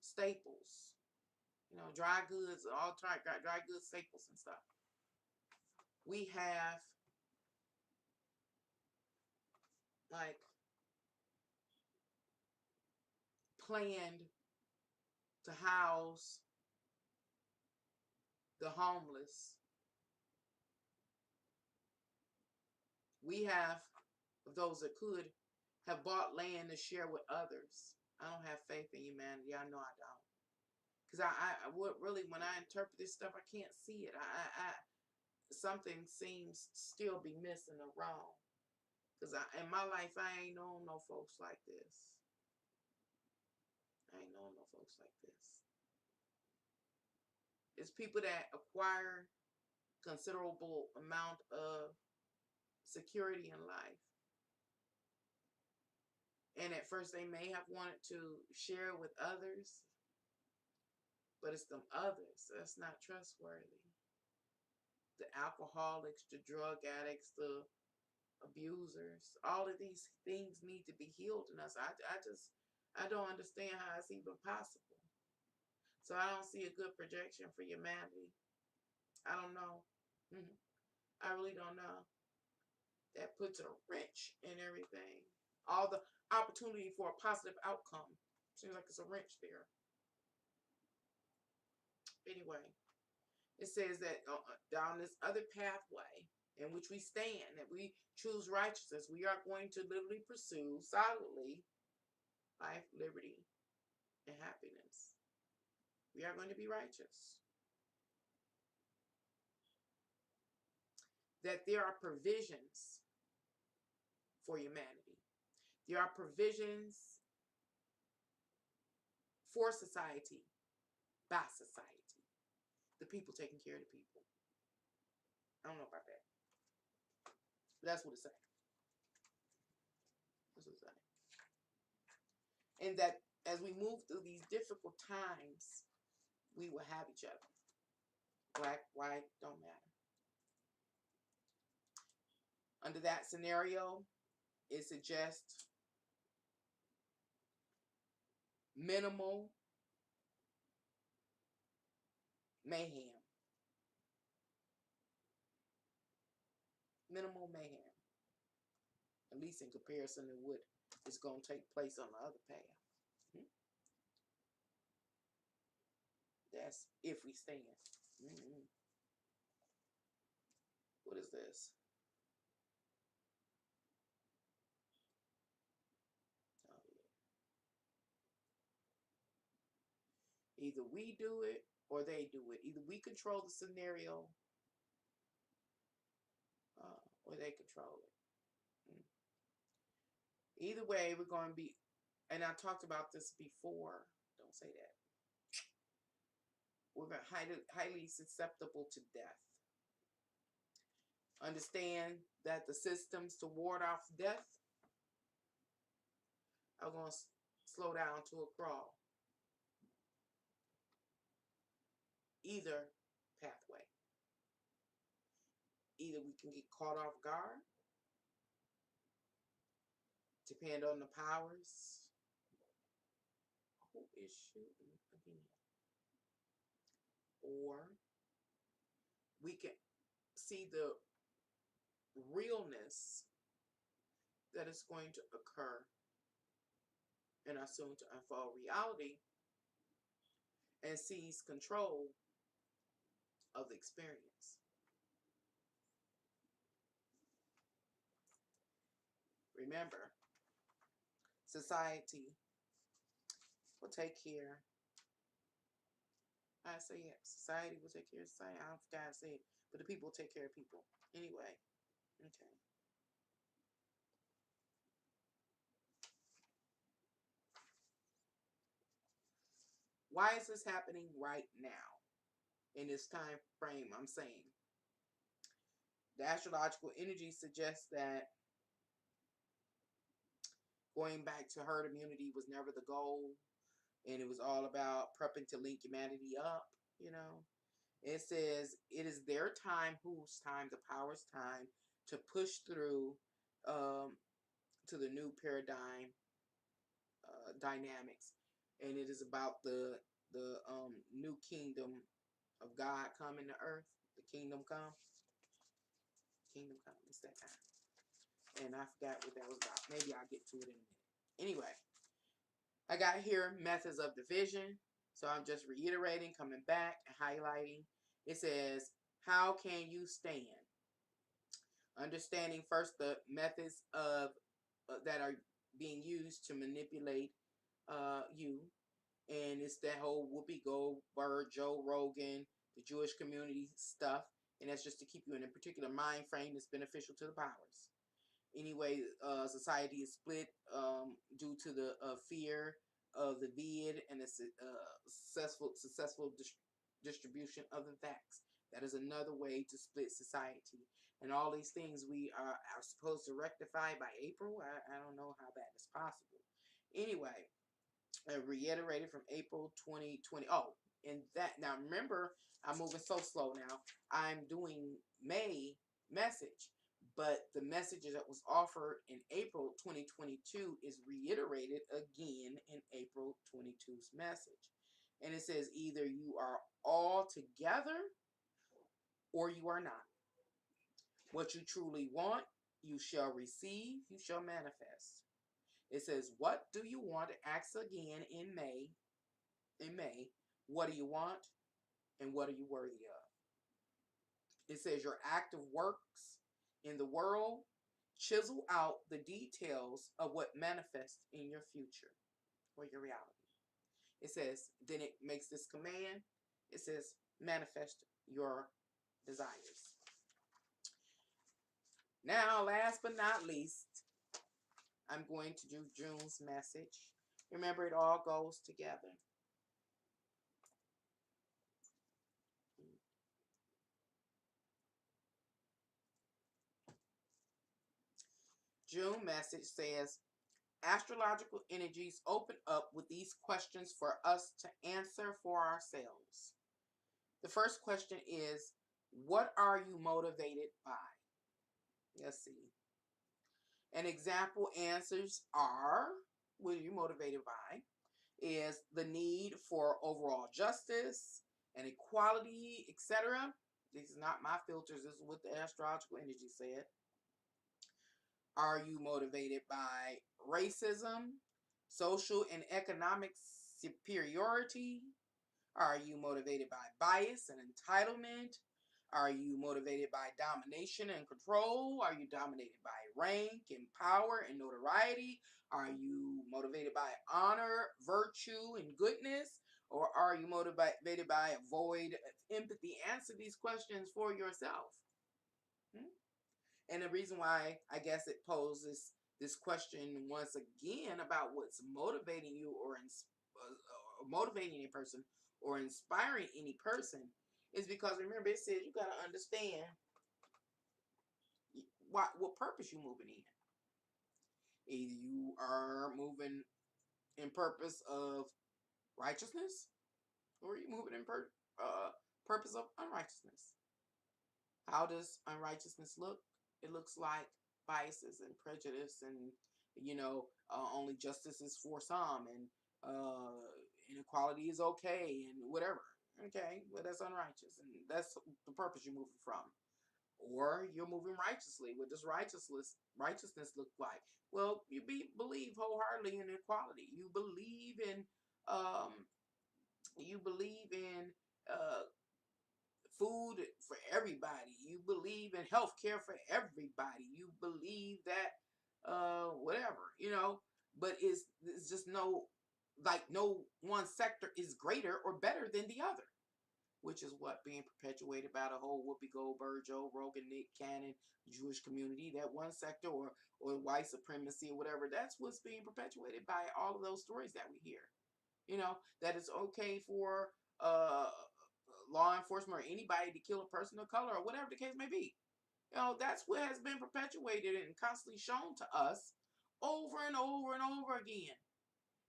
staples, dry goods, all dry goods, staples and stuff. We have like planned to house the homeless. We have, those that could, have bought land to share with others. I don't have faith in humanity. I know I don't. Because I would really, when I interpret this stuff, I can't see it. Something seems still be missing or wrong. Because in my life, I ain't known no folks like this. I ain't known no folks like this. It's people that acquire considerable amount of security in life. And at first they may have wanted to share with others, but it's them others that's not trustworthy. The alcoholics, the drug addicts, the abusers, all of these things need to be healed in us. I don't understand how it's even possible. So I don't see a good projection for humanity. I don't know. I really don't know. That puts a wrench in everything. All the opportunity for a positive outcome. Seems like it's a wrench there. Anyway, it says that down this other pathway in which we stand, that we choose righteousness, we are going to literally pursue solidly life, liberty, and happiness. We are going to be righteous. That there are provisions for humanity. There are provisions for society, by society. The people taking care of the people. I don't know about that. But that's what it's saying. That's what it's saying. And that as we move through these difficult times, we will have each other. Black, white, don't matter. Under that scenario, it suggests minimal mayhem. Minimal mayhem. At least in comparison to what is going to take place on the other path. That's if we stand. What is this? Oh, yeah. Either we do it or they do it. Either we control the scenario or they control it. Either way, we're going to be, and I talked about this before. Don't say that. We're highly susceptible to death. Understand that the systems to ward off death are going to slow down to a crawl. Either pathway. Either we can get caught off guard, depend on the powers. Who is shooting again? Or we can see the realness that is going to occur in our soon to unfold reality and seize control of the experience. Remember, society will take care I say it. Society will take care of society. I don't forget how to say it. But the people will take care of people. Anyway. Okay. Why is this happening right now? In this time frame, I'm saying. The astrological energy suggests that going back to herd immunity was never the goal. And it was all about prepping to link humanity up, you know. It says it is their time, whose time, the power's time, to push through to the new paradigm dynamics, and it is about the new kingdom of God coming to earth. The kingdom come. It's that time, and I forgot what that was about. Maybe I'll get to it in a minute. Anyway, I got here methods of division, so I'm just reiterating, coming back, and highlighting. It says, how can you stand? Understanding first the methods of that are being used to manipulate you, and it's that whole Whoopi Goldberg, Joe Rogan, the Jewish community stuff, and that's just to keep you in a particular mind frame that's beneficial to the powers. Anyway, society is split due to the fear of the vid and the successful distribution of the vax. That is another way to split society. And all these things we are supposed to rectify by April. I don't know how that is possible. Anyway, reiterated from April 2020. Oh, and that, now remember, I'm moving so slow now. I'm doing May message, but the message that was offered in April 2022 is reiterated again in April 22's message. And it says either you are all together or you are not. What you truly want, you shall receive, you shall manifest. It says, what do you want? Ask again in May. What do you want and what are you worthy of? It says your active works in the world chisel out the details of what manifests in your future or your reality. It says, then it makes this command. It says, manifest your desires. Now, last but not least, I'm going to do June's message. Remember, it all goes together. June message says, astrological energies open up with these questions for us to answer for ourselves. The first question is, what are you motivated by? Let's see. An example answers are, what are you motivated by? Is the need for overall justice and equality, etc. These are not my filters. This is what the astrological energy said. Are you motivated by racism, social and economic superiority? Are you motivated by bias and entitlement? Are you motivated by domination and control? Are you dominated by rank and power and notoriety? Are you motivated by honor, virtue, and goodness? Or are you motivated by a void of empathy? Answer these questions for yourself. And the reason why I guess it poses this question once again about what's motivating you or motivating a person or inspiring any person is because, remember, it says you got to understand what purpose you're moving in. Either you are moving in purpose of righteousness or you moving in purpose of unrighteousness. How does unrighteousness look? It looks like biases and prejudice and, only justice is for some and inequality is okay and whatever. Okay, well, that's unrighteous and that's the purpose you're moving from. Or you're moving righteously. What does righteousness look like? Well, you believe wholeheartedly in equality. You believe in um, uh, food for everybody. You believe in health care for everybody. You believe that whatever, but it's just no one sector is greater or better than the other. which is what being perpetuated by the whole Whoopi Goldberg, Joe Rogan, Nick Cannon, Jewish community, that one sector, or white supremacy or whatever. That's what's being perpetuated by all of those stories that we hear. You know, that it's okay for law enforcement or anybody to kill a person of color or whatever the case may be. You know, that's what has been perpetuated and constantly shown to us over and over and over again.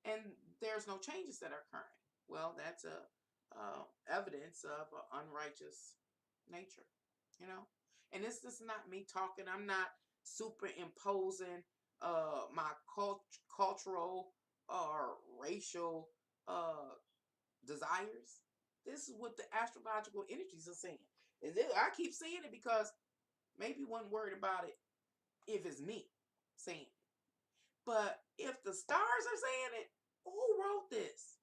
And there's no changes that are occurring. Well, that's a evidence of an unrighteous nature, you know. And this is not me talking. I'm not superimposing my cultural or racial desires. This is what the astrological energies are saying. And I keep saying it because maybe one word about it if it's me saying it. But if the stars are saying it, who wrote this?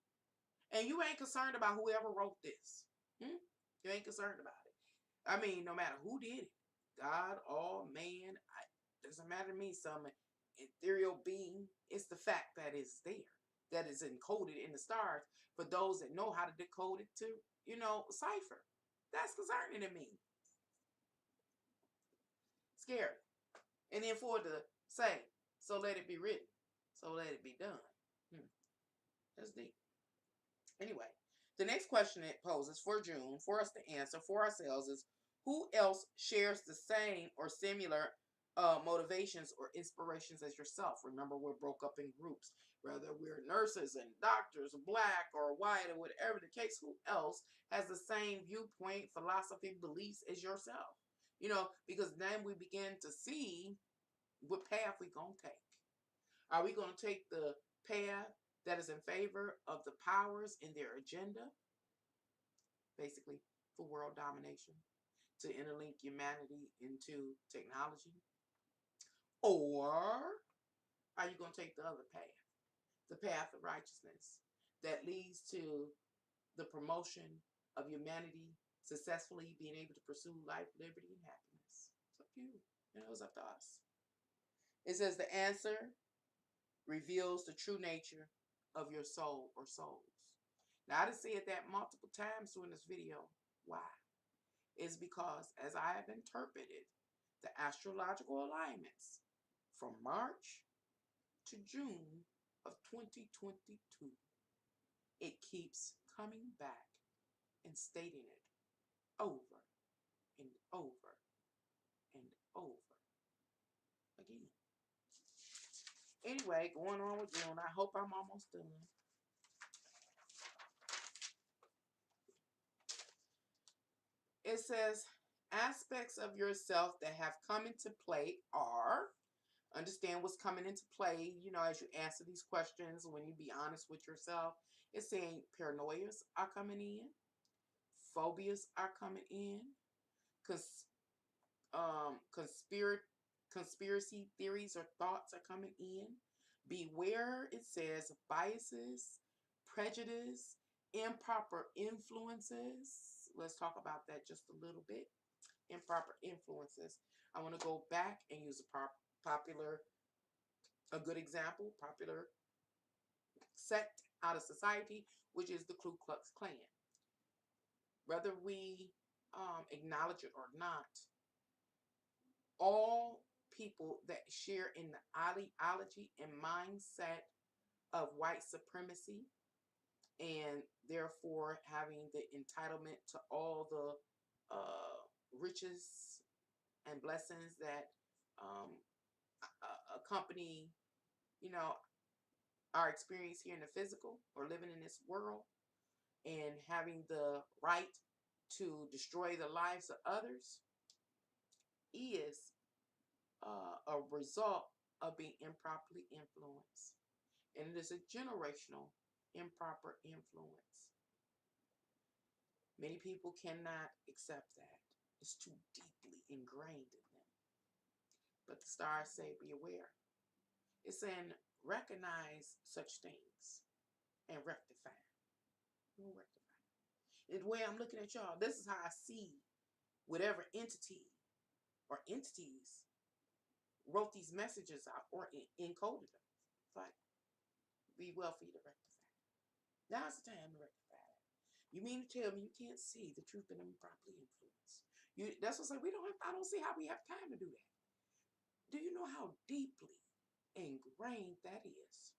And you ain't concerned about whoever wrote this. You ain't concerned about it. I mean, no matter who did it, God or man, doesn't matter to me, some ethereal being. It's the fact that it's there, that is encoded in the stars for those that know how to decode it to, you know, cipher. That's concerning to me. Scary. And then for it to say, so let it be written, so let it be done. That's deep. Anyway, the next question it poses for June, for us to answer for ourselves, is who else shares the same or similar motivations or inspirations as yourself? Remember, we're broke up in groups, whether we're nurses and doctors, black or white or whatever the case. Who else has the same viewpoint, philosophy, beliefs as yourself? You know, because then we begin to see what path we're going to take. Are we going to take the path that is in favor of the powers in their agenda, basically for world domination, to interlink humanity into technology? Or are you going to take the other path, the path of righteousness that leads to the promotion of humanity successfully being able to pursue life, liberty, and happiness? It's up to you. You know, it's up to us. It says the answer reveals the true nature of your soul or souls. Now, I done said that multiple times during this video. Why? It's because as I have interpreted the astrological alignments from March to June of 2022, it keeps coming back and stating it over and over and over again. Anyway, going on with June. I hope I'm almost done. It says aspects of yourself that have come into play are, understand what's coming into play, you know, as you answer these questions, when you be honest with yourself. It's saying paranoias are coming in, phobias are coming in, conspiracy theories or thoughts are coming in. Beware, it says, biases, prejudice, improper influences. Let's talk about that just a little bit. Improper influences. I want to go back and use a good example, popular sect out of society, which is the Ku Klux Klan. Whether we acknowledge it or not, all people that share in the ideology and mindset of white supremacy, and therefore having the entitlement to all the riches and blessings that accompany, you know, our experience here in the physical or living in this world, and having the right to destroy the lives of others, is a result of being improperly influenced. And it is a generational improper influence. Many people cannot accept that. It's too deeply ingrained in them. But the stars say, be aware. It's saying, recognize such things and rectify. We'll rectify. And the way I'm looking at y'all, this is how I see whatever entity or entities wrote these messages out or encoded them. It's like, be well for you to rectify. Now's the time to rectify that. You mean to tell me you can't see the truth and improperly influence? That's what I say. We don't have. I don't see how we have time to do that. Do you know how deeply ingrained that is?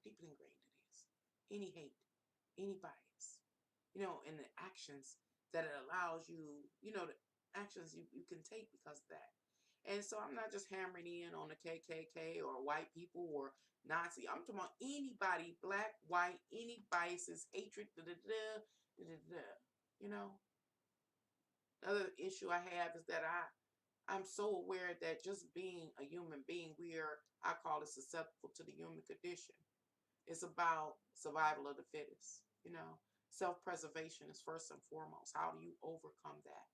Deeply ingrained it is. Any hate, any bias, and the actions that it allows you, the actions you can take because of that. And so I'm not just hammering in on the KKK or white people or Nazi. I'm talking about anybody, black, white, any biases, hatred, da da da da da da. You know, another issue I have is that I'm so aware that just being a human being, I call it susceptible to the human condition. It's about survival of the fittest. Self-preservation is first and foremost. How do you overcome that?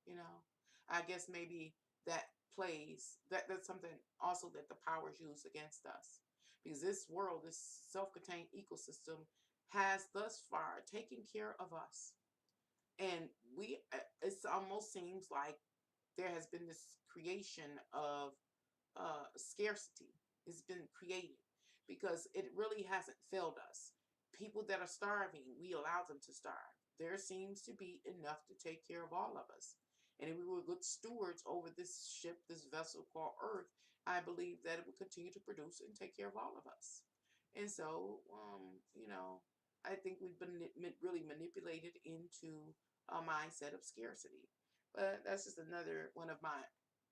You know, I guess maybe that's something also that the powers use against us, because this world, this self-contained ecosystem, has thus far taken care of us, and it almost seems like there has been this creation of scarcity has been created, because it really hasn't failed us. People that are starving, we allow them to starve. There seems to be enough to take care of all of us. And if we were good stewards over this ship, this vessel called Earth, I believe that it would continue to produce and take care of all of us. And so, I think we've been really manipulated into a mindset of scarcity. But that's just another one of my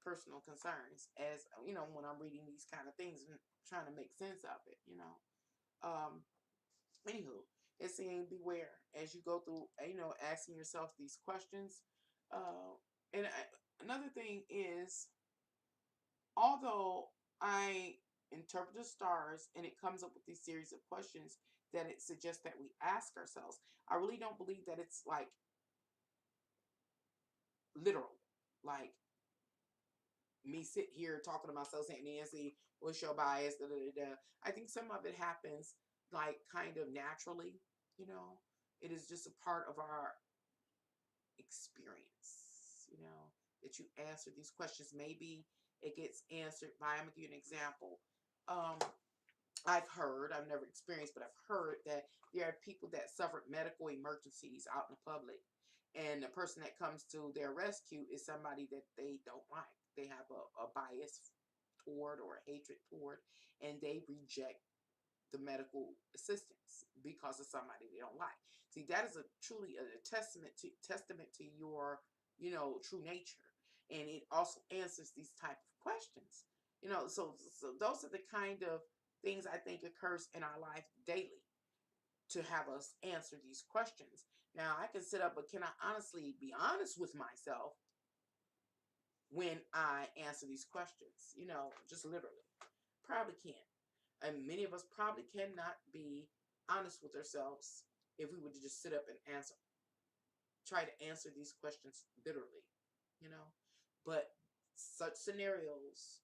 personal concerns, as when I'm reading these kind of things and trying to make sense of it. um Anywho, it's saying beware as you go through, asking yourself these questions. uh and another thing is, although I interpret the stars and it comes up with these series of questions that it suggests that we ask ourselves, I really don't believe that it's like literal, like me sit here talking to myself saying, Nancy, what's your bias? Da, da, da, da. I think some of it happens like kind of naturally, you know. It is just a part of our experience, that you answer these questions. Maybe it gets answered by, I'm gonna give you an example. Um, I've never experienced, but I've heard that there are people that suffered medical emergencies out in the public, and the person that comes to their rescue is somebody that they don't like. They have a bias toward or a hatred toward, and they reject the medical assistance because of somebody they don't like. See, that is truly a testament to your, true nature, and it also answers these type of questions. So those are the kind of things I think occurs in our life daily to have us answer these questions. Now, I can sit up, but can I honestly be honest with myself when I answer these questions? Just literally, probably can't. And many of us probably cannot be honest with ourselves if we were to just sit up and try to answer these questions literally, you know. But such scenarios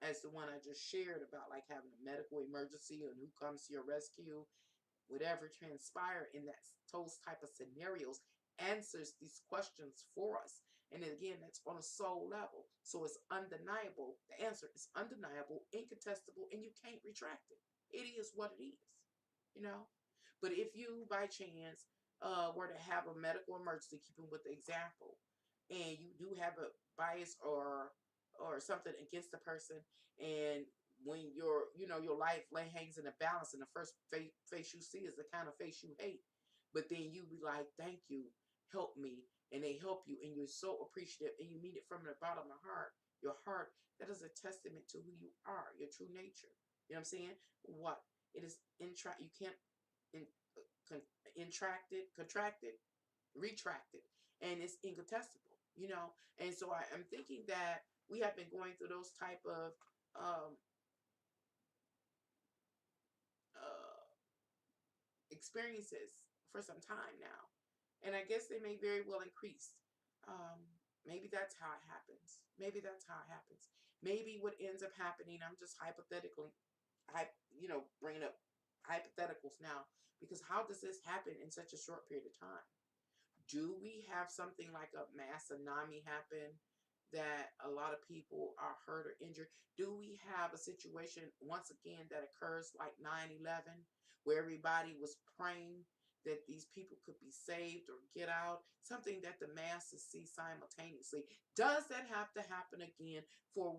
as the one I just shared about, like having a medical emergency and who comes to your rescue, whatever transpire in those type of scenarios, answers these questions for us. And again, that's on a soul level. So it's undeniable. The answer is undeniable, incontestable, and you can't retract it. It is what it is, you know. But if you, by chance, were to have a medical emergency, keeping with the example, and you do have a bias or something against the person, and when your life hangs in a balance, and the first face you see is the kind of face you hate, but then you be like, thank you, help me, and they help you, and you're so appreciative, and you mean it from the bottom of your heart. That is a testament to who you are, your true nature. You know what I'm saying? What it is, you can't in, con, contract it, retract it, and it's incontestable. And so I'm thinking that we have been going through those type of um, uh, experiences for some time now, and I guess they may very well increase. Um, Maybe that's how it happens. Maybe that's how it happens. Maybe what ends up happening, I'm just hypothetically, bringing up hypotheticals now, because how does this happen in such a short period of time? Do we have something like a mass tsunami happen that a lot of people are hurt or injured? Do we have a situation once again that occurs like 9/11, where everybody was praying that these people could be saved or get out, something that the masses see simultaneously. Does that have to happen again for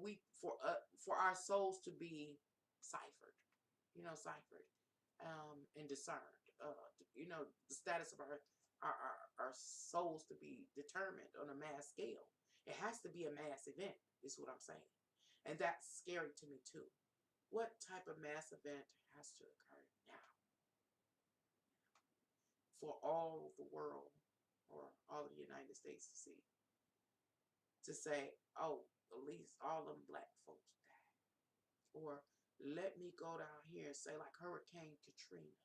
our souls to be ciphered? Ciphered, and discerned. The status of our souls to be determined on a mass scale. It has to be a mass event, is what I'm saying. And that's scary to me too. What type of mass event has to occur now for all the world or all of the United States to see? To say, oh, at least all them black folks died. Or let me go down here and say like Hurricane Katrina.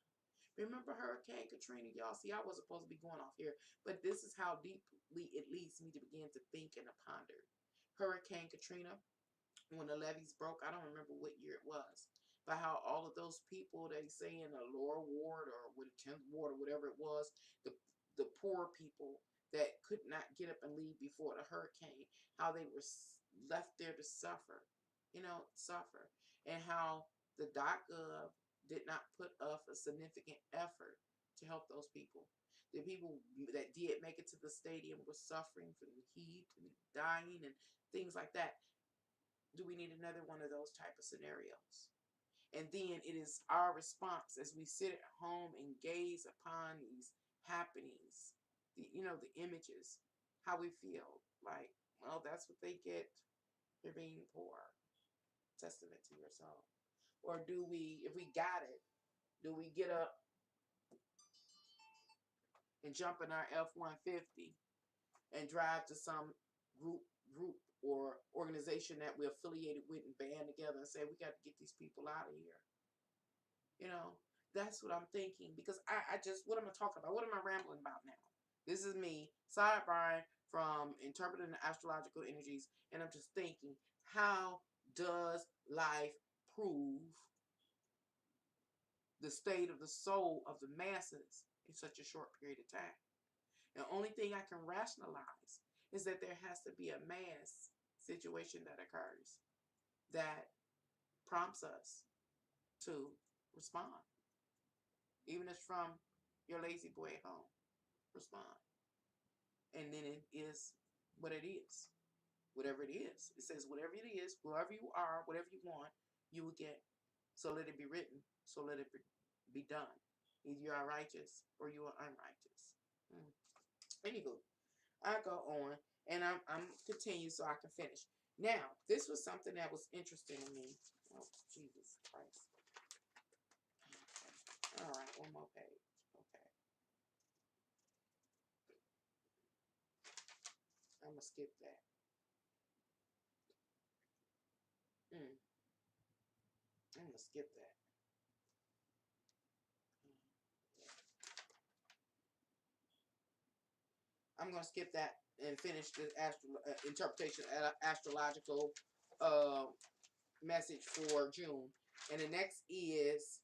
Remember Hurricane Katrina, y'all? See, I wasn't supposed to be going off here, but this is how deeply it leads me to begin to think and to ponder. Hurricane Katrina, when the levees broke, I don't remember what year it was, but how all of those people, they say in the lower ward or with the 10th ward or whatever it was, the poor people that could not get up and leave before the hurricane, how they were left there to suffer, suffer, and how the .gov did not put up a significant effort to help those people. The people that did make it to the stadium were suffering from the heat and dying and things like that. Do we need another one of those type of scenarios? And then it is our response as we sit at home and gaze upon these happenings, the images, how we feel like, well, that's what they get for being poor. Testament to yourself. Or do we, if we got it, do we get up and jump in our F-150 and drive to some group or organization that we're affiliated with and band together and say, we got to get these people out of here? That's what I'm thinking, because I just, what am I talking about? What am I rambling about now? This is me sidebarring from interpreting the astrological energies, and I'm just thinking, how does life prove the state of the soul of the masses in such a short period of time? The only thing I can rationalize is that there has to be a mass situation that occurs that prompts us to respond. Even if it's from your lazy boy at home, respond. And then it is what it is. Whatever it is. It says whatever it is, whoever you are, whatever you want, you will get. So let it be written. So let it be done. Either you are righteous or you are unrighteous. Anywho, I go on and I'm continue so I can finish. Now, this was something that was interesting to me. Oh, Jesus Christ. Okay. All right, one more page. Okay. I'm going to skip that. I'm going to skip that. I'm going to skip that and finish the interpretation astrological message for June. And the next is,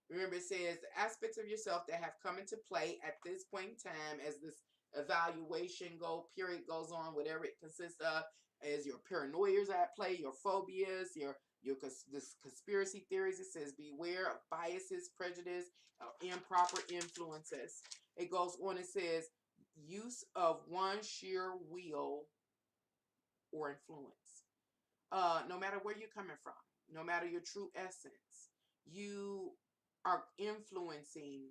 remember it says, the aspects of yourself that have come into play at this point in time as this evaluation period goes on, whatever it consists of, is your paranoias at play, your phobias, this conspiracy theories. It says beware of biases, prejudice, improper influences. It goes on, it says use of one sheer will or influence. No matter where you're coming from, no matter your true essence, you are influencing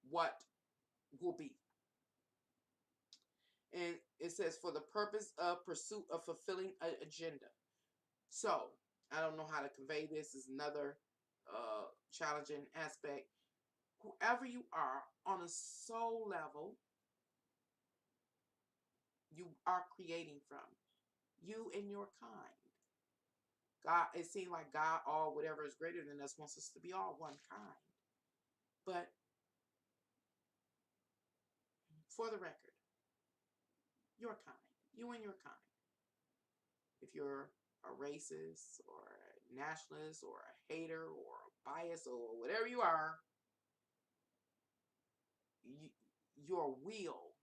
what will be. And it says for the purpose of pursuit of fulfilling an agenda. So I don't know how to convey this. Is another challenging aspect. Whoever you are on a soul level, you are creating from. You and your kind. God, it seems like God, all whatever is greater than us, wants us to be all one kind. But for the record, your kind, you and your kind. If you're a racist or a nationalist or a hater or a bias or whatever you are, your will,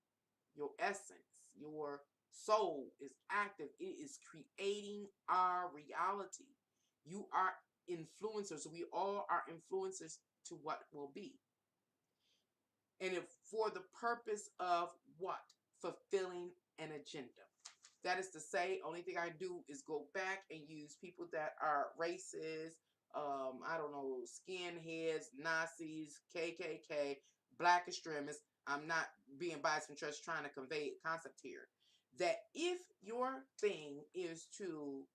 your essence, your soul is active. It is creating our reality. You are influencers. We all are influencers to what will be. And if for the purpose of what? Fulfilling an agenda. That is to say, only thing I do is go back and use people that are racist, I don't know, skinheads, Nazis, KKK, black extremists. I'm not being biased from just trying to convey a concept here. That if your thing is to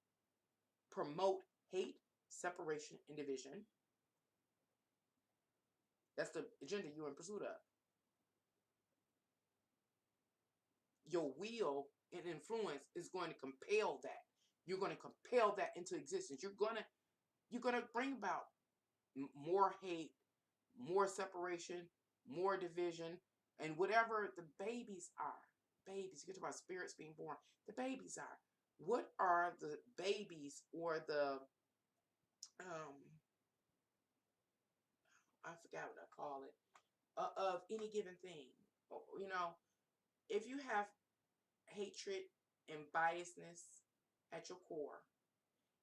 promote hate, separation, and division, that's the agenda you're in pursuit of. Your will and influence is going to compel that. You're going to compel that into existence. You're going to bring about more hate, more separation, more division, and whatever the babies are. Babies, you get about spirits being born. The babies are. What are the babies or the I forgot what I call it, of any given thing. You know, if you have hatred and biasness at your core,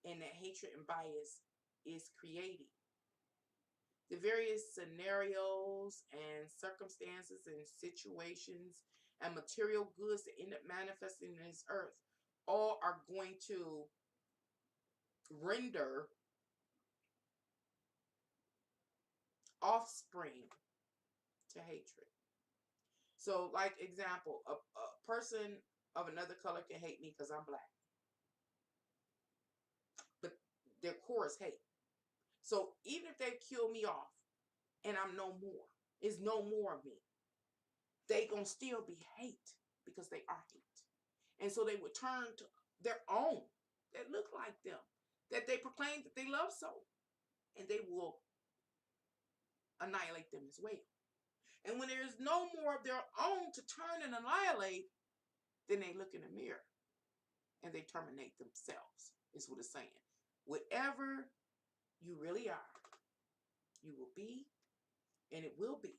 and that hatred and bias is creating the various scenarios and circumstances and situations and material goods that end up manifesting in this earth, all are going to render offspring to hatred. So, like example, a person of another color can hate me because I'm black, but their core is hate. So even if they kill me off and I'm no more, is no more of me, they gonna still be hate because they are hate. And so they would turn to their own that look like them, that they proclaim that they love so, and they will annihilate them as well. And when there's no more of their own to turn and annihilate, then they look in the mirror and they terminate themselves, is what it's saying. Whatever you really are, you will be, and it will be,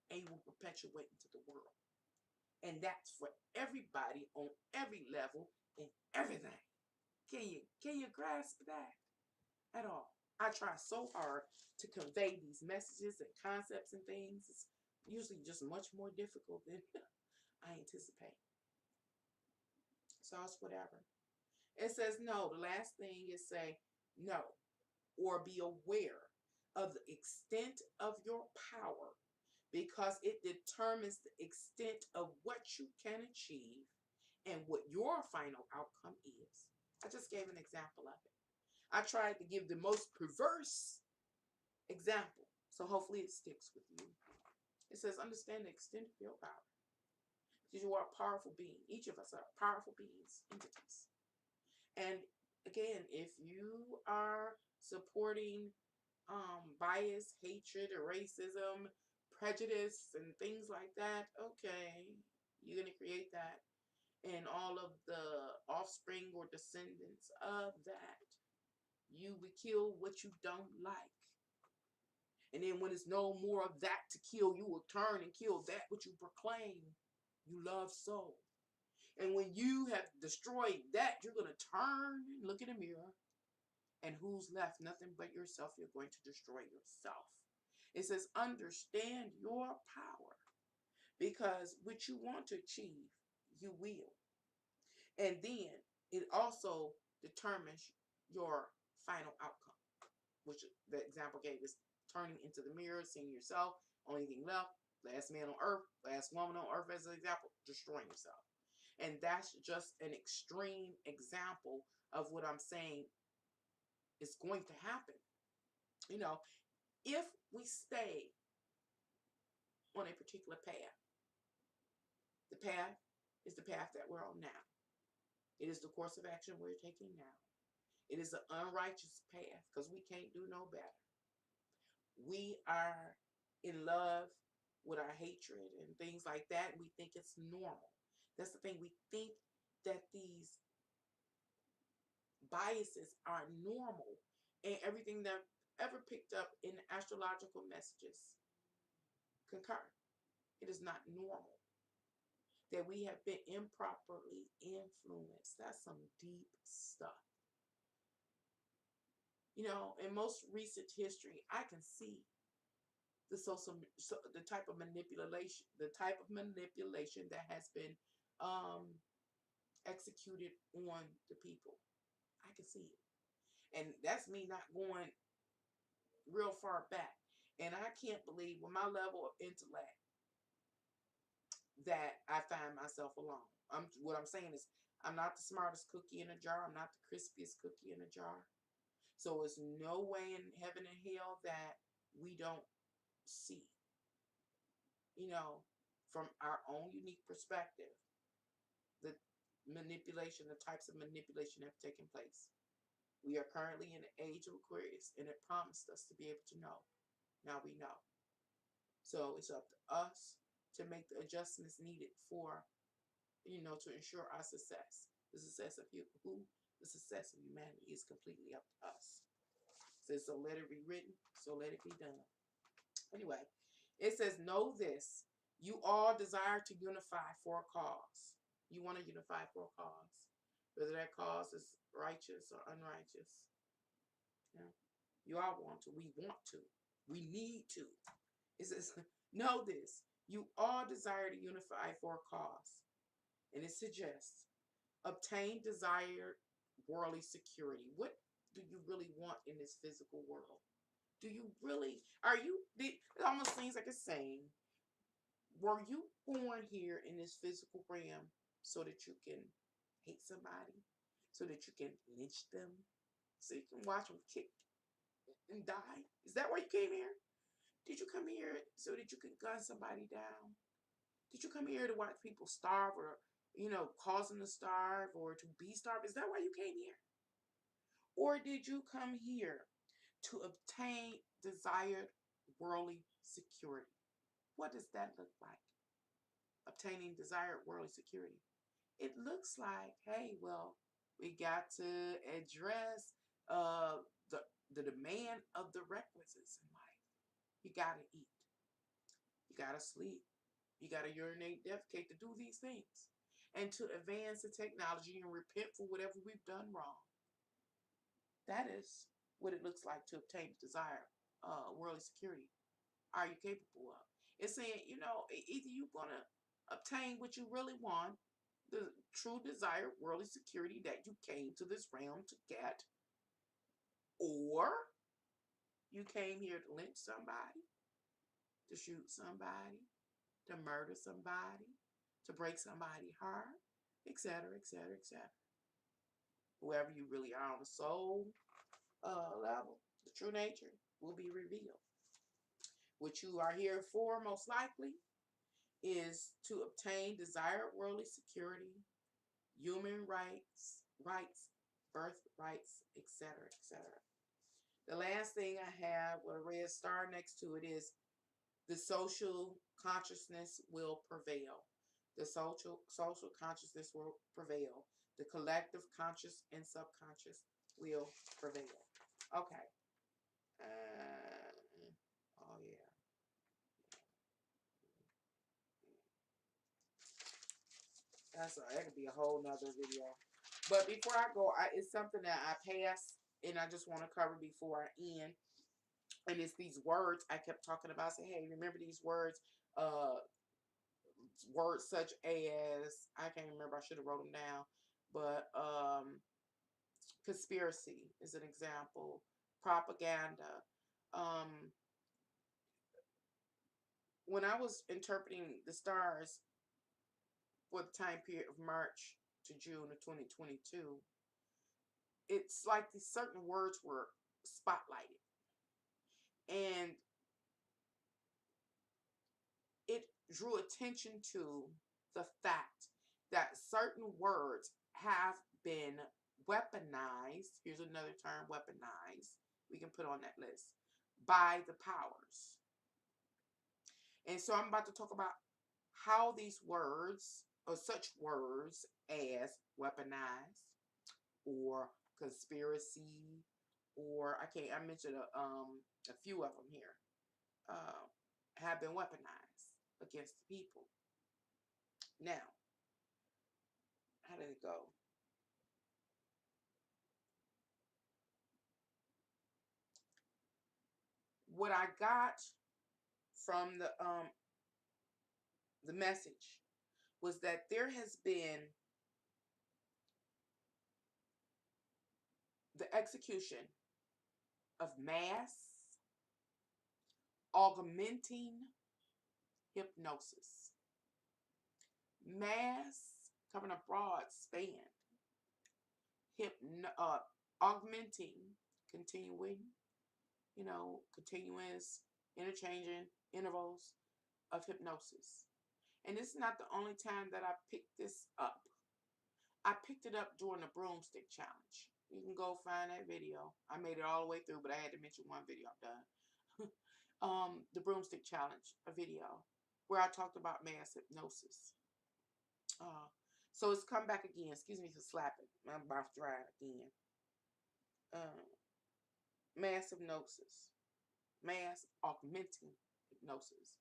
and you will perpetuate into the world. And that's for everybody on every level and everything. Can you grasp that at all? I try so hard to convey these messages and concepts and things. It's usually just much more difficult than I anticipate. So it's whatever. It says no. The last thing is say no, or be aware of the extent of your power, because it determines the extent of what you can achieve and what your final outcome is. I just gave an example of it. I tried to give the most perverse example, so hopefully it sticks with you. It says, understand the extent of your power, because you are a powerful being. Each of us are powerful beings, entities. And again, if you are supporting bias, hatred, or racism, prejudice, and things like that, okay, you're going to create that. And all of the offspring or descendants of that, you will kill what you don't like. And then when there's no more of that to kill, you will turn and kill that which you proclaim you love so. And when you have destroyed that, you're going to turn and look in the mirror. And who's left? Nothing but yourself. You're going to destroy yourself. It says, understand your power, because what you want to achieve, you will. And then it also determines your final outcome, which the example gave is turning into the mirror, seeing yourself, only thing left, last man on earth, last woman on earth as an example, destroying yourself. And that's just an extreme example of what I'm saying is going to happen. You know, if we stay on a particular path, the path is the path that we're on now. It is the course of action we're taking now. It is an unrighteous path because we can't do no better. We are in love with our hatred and things like that. We think it's normal. That's the thing. We think that these biases are normal, and everything that I've ever picked up in astrological messages concur. It is not normal. That we have been improperly influenced. That's some deep stuff. You know, in most recent history, I can see the type of manipulation that has been executed on the people. I can see it, and that's me not going real far back. And I can't believe, with my level of intellect, that I find myself alone. What I'm saying is, I'm not the smartest cookie in a jar. I'm not the crispiest cookie in a jar. So it's no way in heaven and hell that we don't see, from our own unique perspective, the the types of manipulation that have taken place. We are currently in the age of Aquarius, and it promised us to be able to know. Now we know. So it's up to us to make the adjustments needed for, to ensure our success. The success of the success of humanity is completely up to us. So let it be written, so let it be done. Anyway, it says, know this. You all desire to unify for a cause. You want to unify for a cause. Whether that cause is righteous or unrighteous. Yeah. You all want to. We want to. We need to. It says, know this. You all desire to unify for a cause. And it suggests, obtain desired worldly security. What do you really want in this physical world? Do you really, it almost seems like it's saying, were you born here in this physical realm so that you can hate somebody? So that you can lynch them? So you can watch them kick and die? Is that why you came here? Did you come here so that you could gun somebody down? Did you come here to watch people starve, or, cause them to starve, or to be starved? Is that why you came here? Or did you come here to obtain desired worldly security? What does that look like? Obtaining desired worldly security. It looks like, hey, well, we got to address the demand of the requisites in life. You gotta eat. You gotta sleep. You gotta urinate, defecate, to do these things. And to advance the technology and repent for whatever we've done wrong. That is what it looks like to obtain desired worldly security. Are you capable of? It's saying, either you're gonna obtain what you really want, the true desired worldly security that you came to this realm to get, or you came here to lynch somebody, to shoot somebody, to murder somebody, to break somebody's heart, etc., etc., etc. Whoever you really are on the soul level, the true nature will be revealed. What you are here for, most likely, is to obtain desired worldly security, human rights, birth rights, etc., etc. The last thing I have with a red star next to it is the social consciousness will prevail. The social consciousness will prevail. The collective conscious and subconscious will prevail. Okay. Oh yeah. That could be a whole nother video. But before I go, it's something that I passed and I just want to cover before I end. And it's these words I kept talking about. Say, hey, remember these words? Words such as, I can't remember, I should have wrote them down. But conspiracy is an example. Propaganda. When I was interpreting the stars for the time period of March to June of 2022, it's like these certain words were spotlighted. And it drew attention to the fact that certain words have been weaponized. Here's another term, weaponized. We can put on that list. By the powers. And so I'm about to talk about how these words, or such words as weaponized, or conspiracy, or I mentioned a few of them here, have been weaponized against the people. Now, how did it go? What I got from the message was that there has been the execution of mass augmenting hypnosis. Mass covering a broad span. Augmenting, continuing, continuous, interchanging intervals of hypnosis. And this is not the only time that I picked this up. I picked it up during the broomstick challenge. You can go find that video. I made it all the way through, but I had to mention one video I've done. The broomstick challenge, a video where I talked about mass hypnosis. So it's come back again. Excuse me for slapping. My mouth dry again. Mass hypnosis. Mass augmenting hypnosis.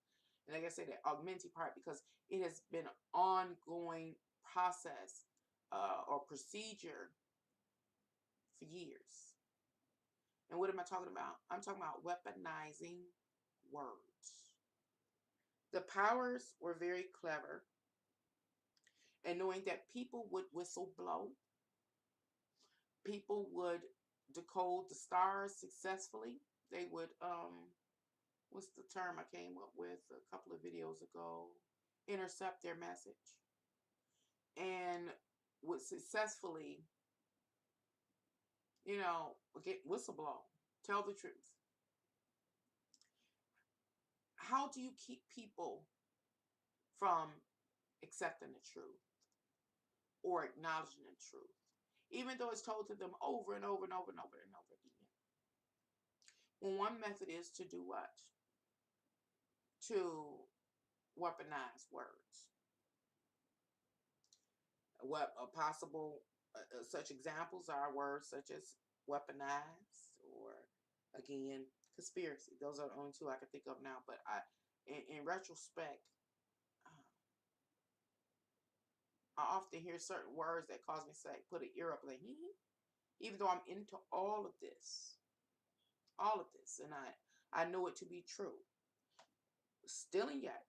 And like I said, that augmenting part because it has been an ongoing process or procedure for years. And what am I talking about? I'm talking about weaponizing words. The powers were very clever and knowing that people would whistle blow, people would decode the stars successfully. They would, what's the term I came up with a couple of videos ago? Intercept their message. And would successfully, get whistleblow, tell the truth. How do you keep people from accepting the truth or acknowledging the truth, even though it's told to them over and over and over and over and over again? Well, one method is to do what? To weaponize words. What possible such examples are words such as weaponize or, again, conspiracy. Those are the only two I can think of now. But in retrospect, I often hear certain words that cause me to say, put an ear up, like, even though I'm into all of this, and I know it to be true. Still and yet,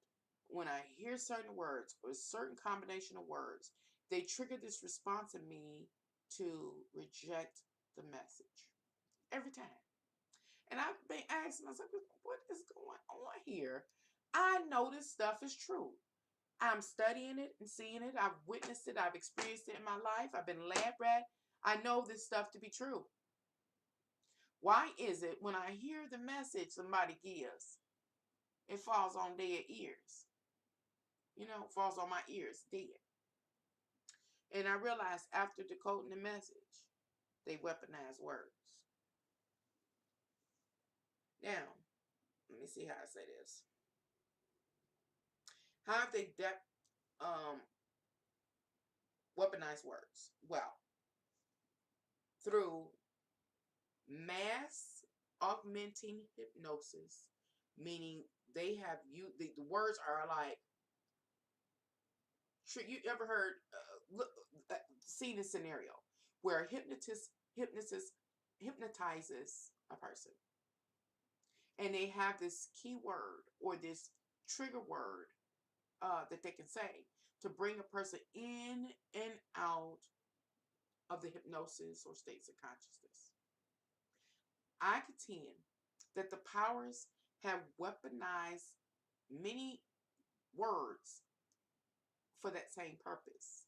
when I hear certain words or a certain combination of words, they trigger this response in me to reject the message every time. And I've been asking myself, what is going on here? I know this stuff is true. I'm studying it and seeing it. I've witnessed it. I've experienced it in my life. I've been lab rat. I know this stuff to be true. Why is it when I hear the message somebody gives, it falls on dead ears? Falls on my ears, dead. And I realized after decoding the message, they weaponize words. Now, let me see how I say this. How have they weaponized words? Well, through mass augmenting hypnosis, meaning they have the words are like, you ever heard, seen a scenario where a hypnotist hypnotizes a person and they have this keyword or this trigger word that they can say to bring a person in and out of the hypnosis or states of consciousness. I contend that the powers have weaponized many words for that same purpose.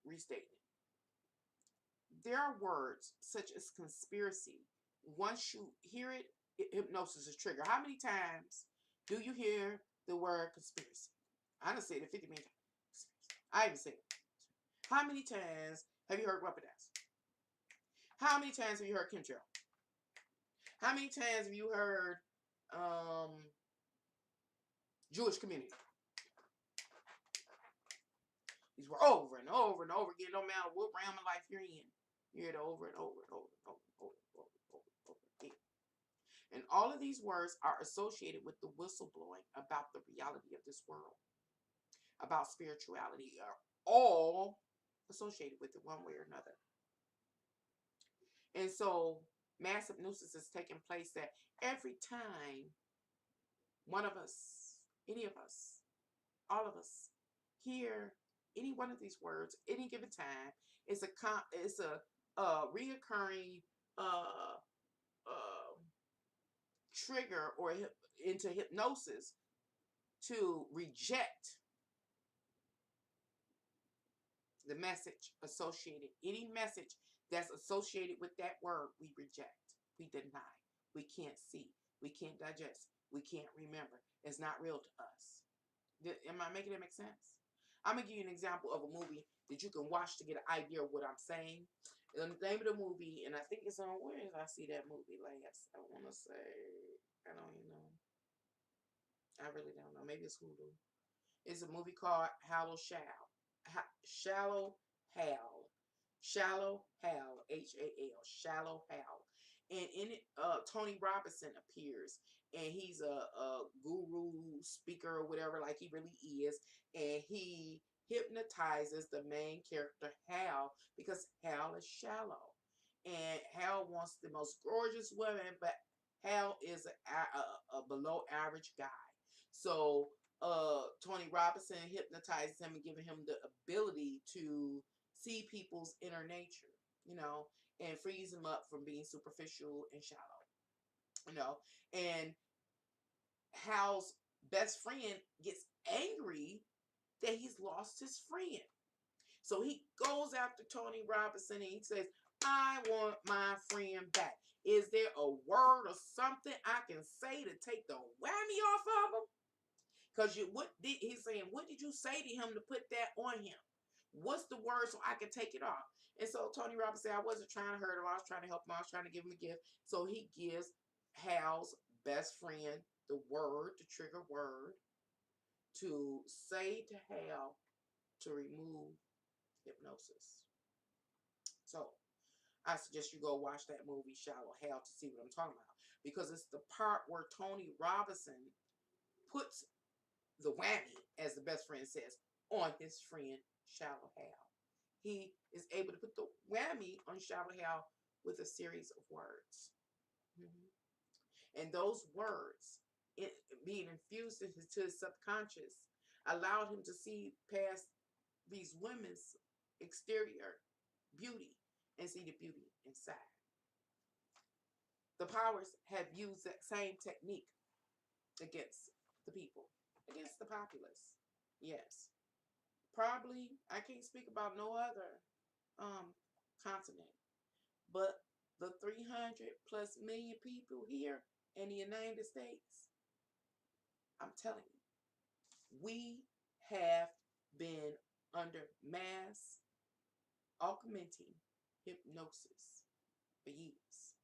Restating it. There are words such as conspiracy. Once you hear it, hypnosis is triggered. How many times do you hear the word conspiracy? I done said it 50 million times. I even said it. How many times have you heard weaponize? How many times have you heard chemtrail? How many times have you heard Jewish community? These were over and over and over again, no matter what realm of life you're in. You hear it over and over and over and over and over and over and over again. And all of these words are associated with the whistleblowing about the reality of this world, about spirituality, are all associated with it one way or another. And so mass hypnosis is taking place that every time one of us, any of us, all of us, hear any one of these words, any given time, it's a reoccurring uh, uh, trigger or into hypnosis to reject the message associated. Any message that's associated with that word, we reject, we deny, we can't see, we can't digest, we can't remember. It's not real to us. Am I making it make sense? I'm gonna give you an example of a movie that you can watch to get an idea of what I'm saying. The name of the movie, and I think it's on, where did I see that movie last? I want to say, I don't even know. I really don't know. Maybe it's Hulu. It's a movie called Shallow Hal. Shallow Hal, Hal, Shallow Hal. And in it, Tony Robinson appears, and he's a guru speaker or whatever, like he really is, and he hypnotizes the main character Hal because Hal is shallow, and Hal wants the most gorgeous woman, but Hal is a below average guy. So Tony Robinson hypnotizes him and giving him the ability to see people's inner nature, you know, and frees him up from being superficial and shallow, you know. And Hal's best friend gets angry that he's lost his friend. So he goes after Tony Robinson and he says, I want my friend back. Is there a word or something I can say to take the whammy off of him? Because he's saying, what did you say to him to put that on him? What's the word so I can take it off? And so Tony Robbins said, I wasn't trying to hurt him. I was trying to help him. I was trying to give him a gift. So he gives Hal's best friend the word, the trigger word, to say to Hal to remove hypnosis. So I suggest you go watch that movie, Shallow Hal, to see what I'm talking about. Because it's the part where Tony Robinson puts the whammy, as the best friend says, on his friend Shallow Hal. He is able to put the whammy on Shallow Hal with a series of words. Mm-hmm. And those words, being infused into his subconscious, allowed him to see past these women's exterior beauty and see the beauty inside. The powers have used that same technique against the people, against the populace. Yes. Probably, I can't speak about no other continent, but the 300 plus million people here in the United States, I'm telling you, we have been under mass augmenting hypnosis for years.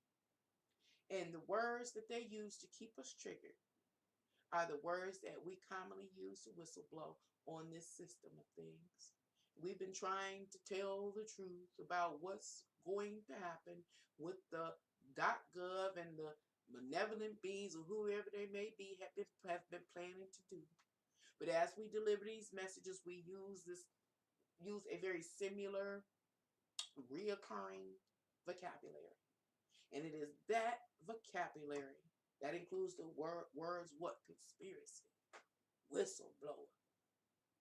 And the words that they use to keep us triggered are the words that we commonly use to whistleblow on this system of things. We've been trying to tell the truth about what's going to happen with the .gov and the malevolent beings or whoever they may be have been planning to do. But as we deliver these messages, we use a very similar, reoccurring vocabulary. And it is that vocabulary that includes the words what? Conspiracy, whistleblower.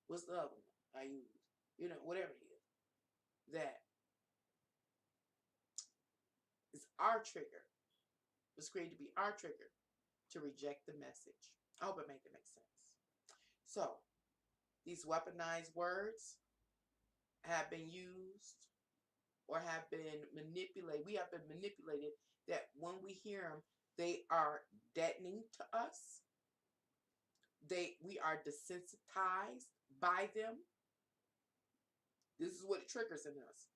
What's the other one I use? You know, whatever it is. That is our trigger. It was created to be our trigger to reject the message. I hope it make sense. So, these weaponized words have been used or have been manipulated. We have been manipulated that when we hear them, they are deadening to us. We are desensitized by them. This is what it triggers in us.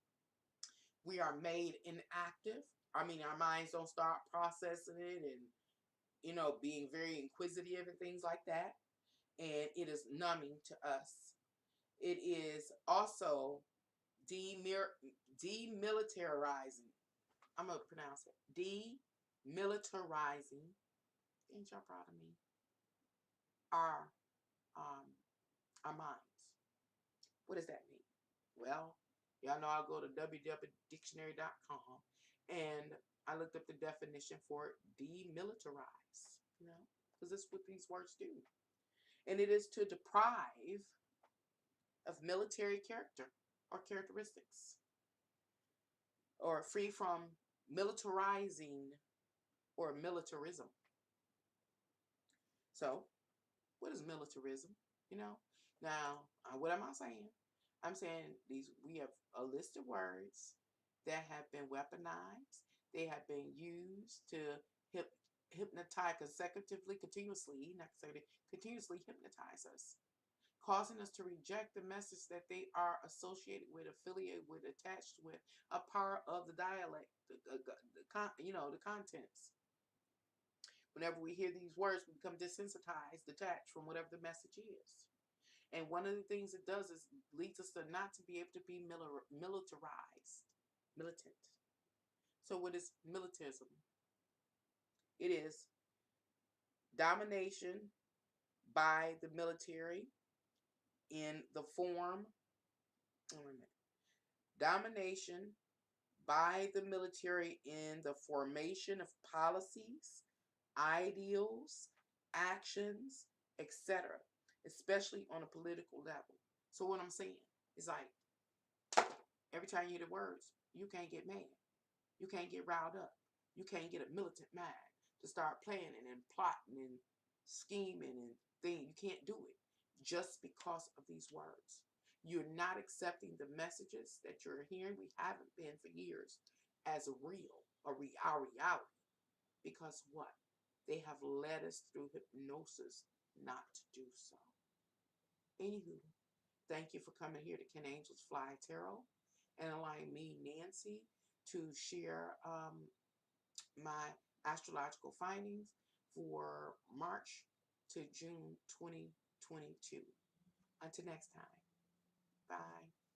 We are made inactive. I mean, our minds don't start processing it and, you know, being very inquisitive and things like that. And it is numbing to us. It is also demilitarizing. I'm going to pronounce it. Demilitarizing. Ain't y'all proud of me? Our minds. What does that mean? Well, y'all know I'll go to www.dictionary.com And I looked up the definition for demilitarize, you know, because that's what these words do. And it is to deprive of military character or characteristics, or free from militarizing or militarism. So, what is militarism? You know, now what am I saying? I'm saying these, we have a list of words that have been weaponized. They have been used to hypnotize consecutively, continuously, not continuously hypnotize us, causing us to reject the message that they are associated with, affiliated with, attached with, a part of the dialect, the contents. Whenever we hear these words, we become desensitized, detached from whatever the message is. And one of the things it does is leads us to not to be able to be militarized, militant. So what is militism? It is domination by the military in the form, wait a minute, domination by the military in the formation of policies, ideals, actions, etc., especially on a political level. So what I'm saying is, like, every time you hear the words, you can't get mad. You can't get riled up. You can't get a militant mind to start planning and plotting and scheming and things. You can't do it just because of these words. You're not accepting the messages that you're hearing. We haven't been for years as real, our reality. Because what? They have led us through hypnosis not to do so. Anywho, thank you for coming here to Can Angels Fly Tarot and allowing me, Nancy, to share my astrological findings for March to June 2022. Until next time, bye.